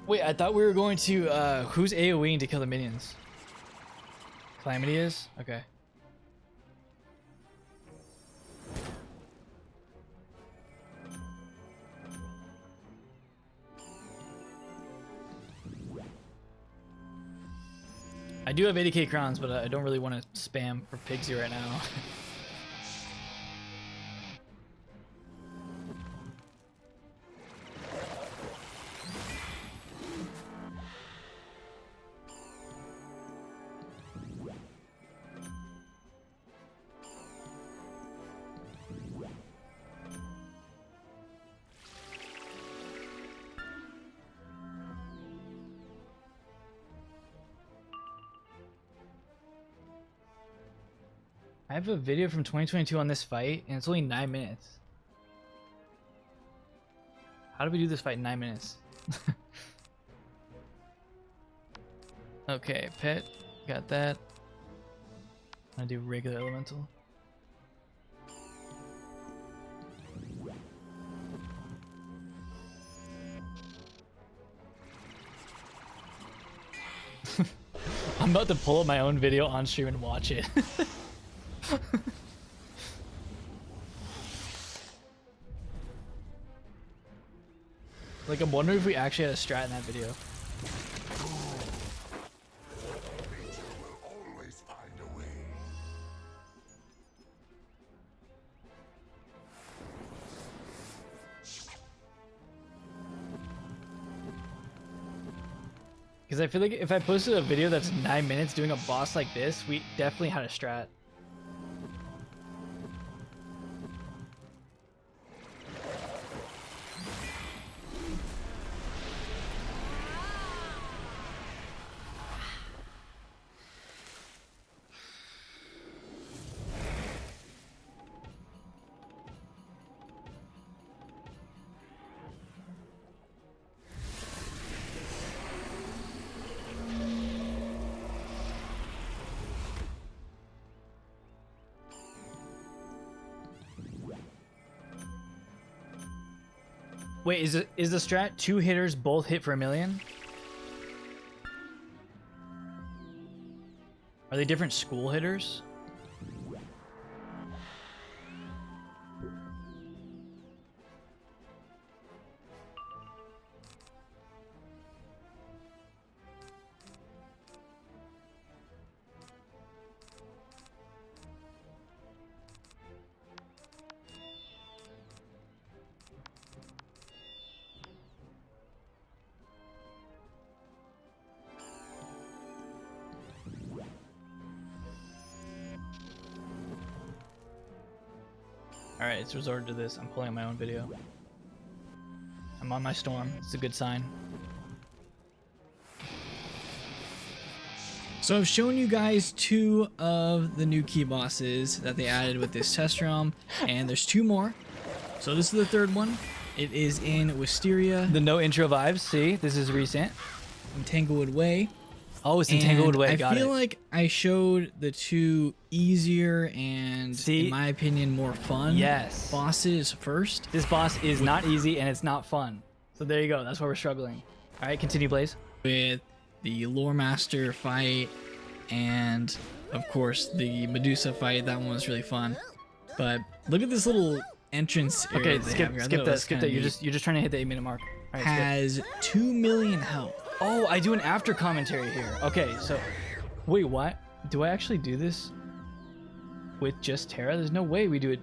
Wait, I thought we were going to, who's AoEing to kill the minions? Calamity is? Okay. I do have 80k crowns, but I don't really want to spam for Pigsy right now. I have a video from 2022 on this fight, and it's only 9 minutes. How do we do this fight in 9 minutes? Okay, pet, got that. I'm gonna do regular elemental. I'm about to pull up my own video on stream and watch it. Like, I'm wondering if we actually had a strat in that video. Nature will always find a way. Because I feel like if I posted a video that's 9 minutes doing a boss like this, we definitely had a strat. Wait, is the strat 2 hitters both hit for 1 million? Are they different school hitters? Alright, it's resorted to this. I'm pulling up my own video. I'm on my storm. It's a good sign. So I've shown you guys 2 of the new key bosses that they added with this test realm, and there's 2 more. So this is the 3rd one. It is in Wisteria. The no intro vibes. See, this is recent. In Tanglewood Way. Oh, it's in Tanglewood Way. I feel like I showed the 2 easier and, in my opinion, more fun bosses first. This boss is not easy and it's not fun. So there you go. That's why we're struggling. All right, continue, Blaze. With the Lore Master fight and, of course, the Medusa fight. That one was really fun. But look at this little entrance area. Okay, skip that. Skip that. You're just trying to hit the 8-minute mark. All right, has 2 million health. Oh, I do an after commentary here. Okay, so wait, what? Do I actually do this with just Terra? There's no way we do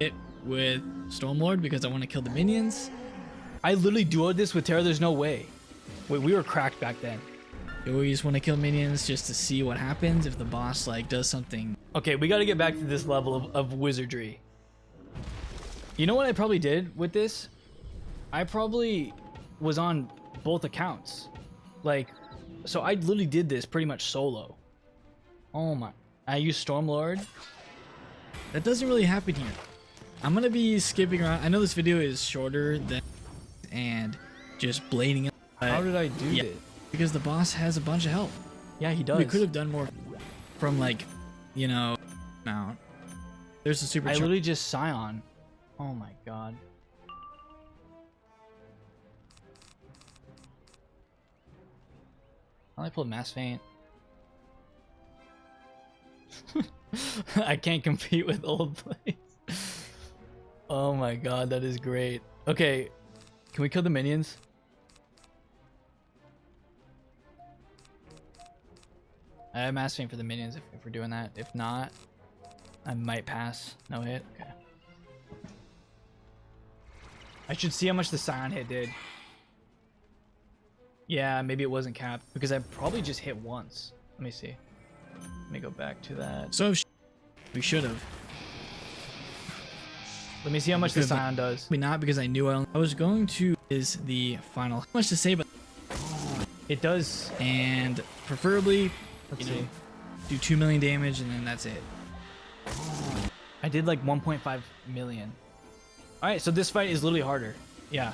it with Stormlord because I want to kill the minions. I literally duoed this with Terra. There's no way. Wait, we were cracked back then. We just want to kill minions just to see what happens if the boss like does something. Okay, we got to get back to this level of wizardry. You know what I probably did with this? I probably was on both accounts. Like, so I literally did this pretty much solo. Oh my. I used Stormlord. That doesn't really happen here. I'm going to be skipping around. I know this video is shorter than and just blading. How did I do this? Because the boss has a bunch of health. Yeah, he does. We could have done more from like, you know, now. There's a super. I literally just Scion. Oh my god. I pulled Mass Feint. I can't compete with old plays. Oh my god, that is great. Okay, can we kill the minions? I have Mass Feint for the minions if we're doing that. If not, I might pass. No hit. Okay. I should see how much the Scion hit did. Yeah, maybe it wasn't capped because I probably just hit once. Let me see. Let me go back to that. So we should have. Let me see how much the Scion does. Maybe not because I knew I was going to is the final. Not much to say, but it does. And preferably, let's see, do 2 million damage and then that's it. I did like 1.5 million. All right, so this fight is literally harder. Yeah.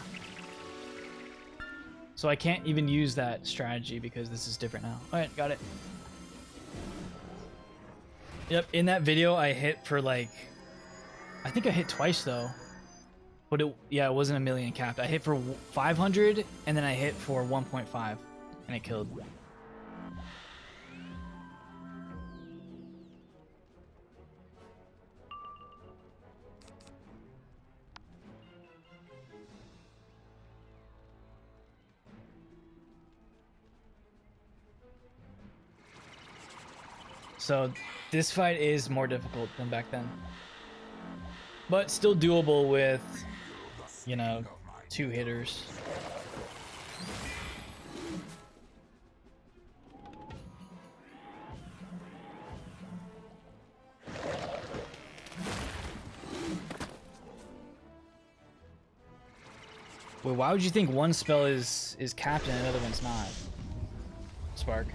So I can't even use that strategy because this is different now. All right, got it. Yep, in that video I hit for like, I think I hit twice though. But it wasn't a million capped. I hit for 500 and then I hit for 1.5 and it killed. So this fight is more difficult than back then, but still doable with, you know, 2 hitters. Wait, why would you think one spell is capped and another one's not? Spark.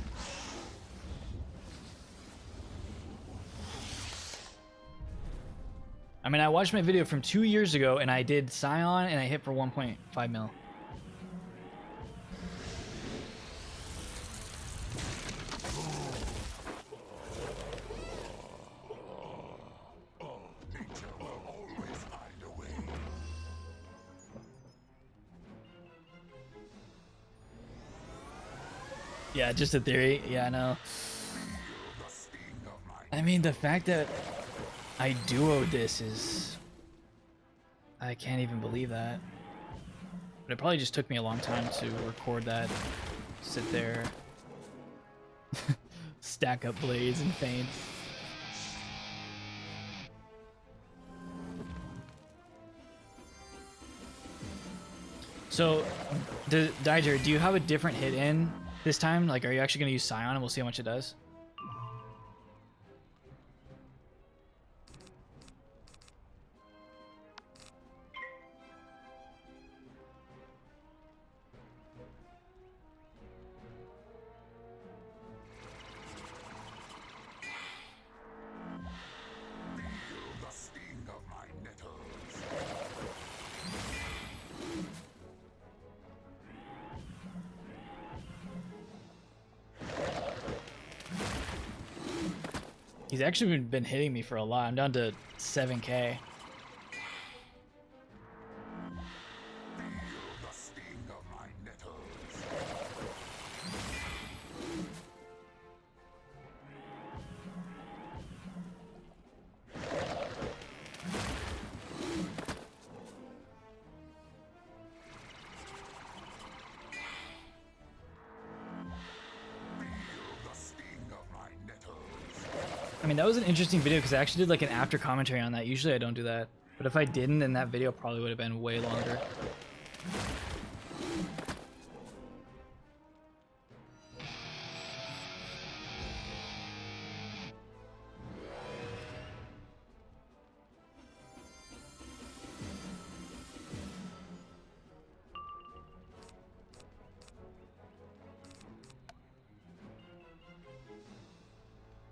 I mean, I watched my video from 2 years ago and I did Scion and I hit for 1.5 mil. Yeah, just a theory. Yeah, I know. I mean, the fact that I duoed this is... I can't even believe that. But it probably just took me a long time to record that. Sit there. Stack up blades and feints. So, Diger, do you have a different hit in this time? Like, are you actually going to use Scion and we'll see how much it does? He's actually been hitting me for a lot. I'm down to 7k. I mean, that was an interesting video because I actually did like an after commentary on that. Usually I don't do that. But if I didn't, then that video probably would have been way longer.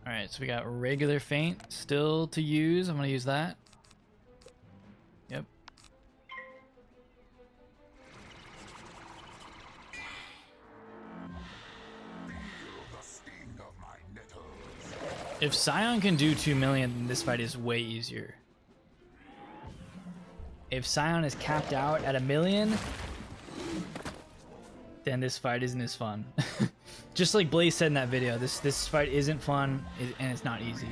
Alright, so we got regular feint still to use. I'm going to use that. Yep. If Scion can do 2 million, then this fight is way easier. If Scion is capped out at 1 million, then this fight isn't as fun. Just like Blaze said in that video, this fight isn't fun and it's not easy.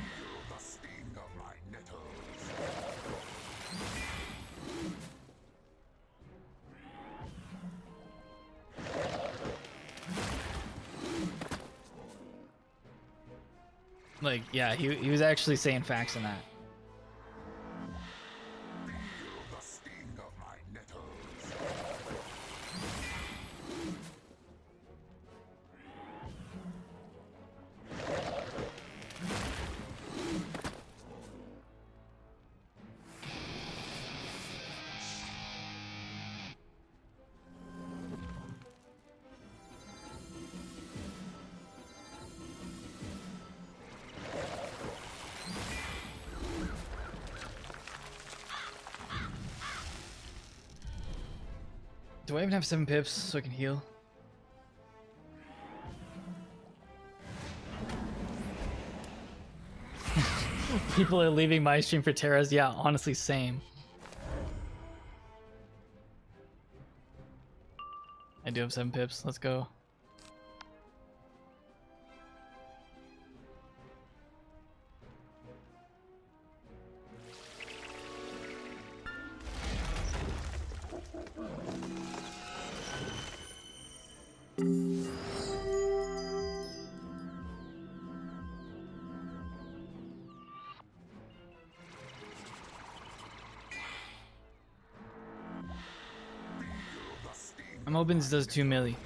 Like, yeah, he was actually saying facts in that. Do I even have 7 pips so I can heal? People are leaving my stream for Terra's. Yeah, honestly, same. I do have 7 pips. Let's go. I'm hoping this does 2 milli.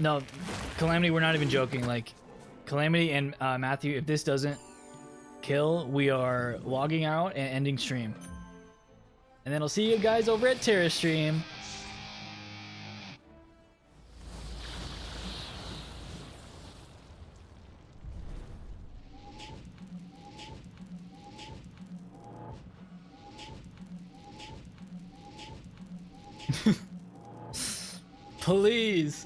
No, Calamity, we're not even joking. Like, Calamity and Matthew, if this doesn't kill, we are logging out and ending stream. And then I'll see you guys over at Terra stream. Please.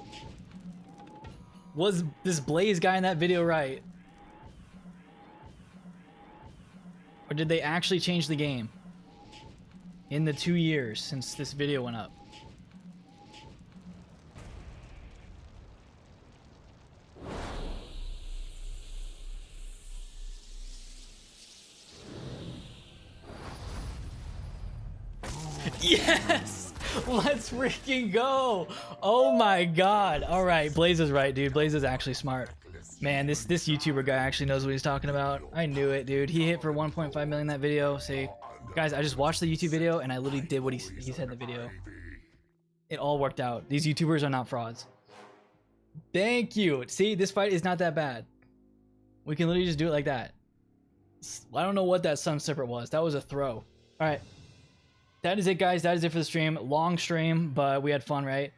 Was this Blaze guy in that video right? Or did they actually change the game in the 2 years since this video went up? Yes! Let's freaking go! Oh my god. Alright, Blaze is right, dude. Blaze is actually smart. Man, this YouTuber guy actually knows what he's talking about. I knew it, dude. He hit for 1.5 million in that video. See, guys, I just watched the YouTube video and I literally did what he said in the video. It all worked out. These YouTubers are not frauds. Thank you. See, this fight is not that bad. We can literally just do it like that. I don't know what that sun separate was. That was a throw. Alright. That is it, guys. That is it for the stream. Long stream, but we had fun, right?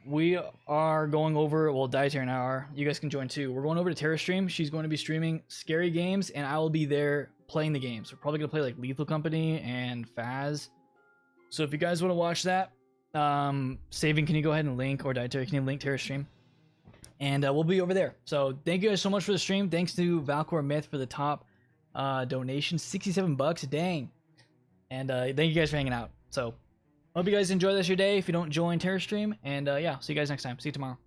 We are going over, well, Dietary here an hour. You guys can join too. We're going over to Terra stream. She's going to be streaming scary games, and I will be there playing the games. We're probably going to play like Lethal Company and Faz. So if you guys want to watch that, Saving, can you go ahead and link, or Dietary, can you link to her stream? And we'll be over there. So thank you guys so much for the stream. Thanks to Valcor Myth for the top donation, $67, dang. And thank you guys for hanging out. So hope you guys enjoy this your day if you don't join Terror Stream. And yeah, see you guys next time. See you tomorrow.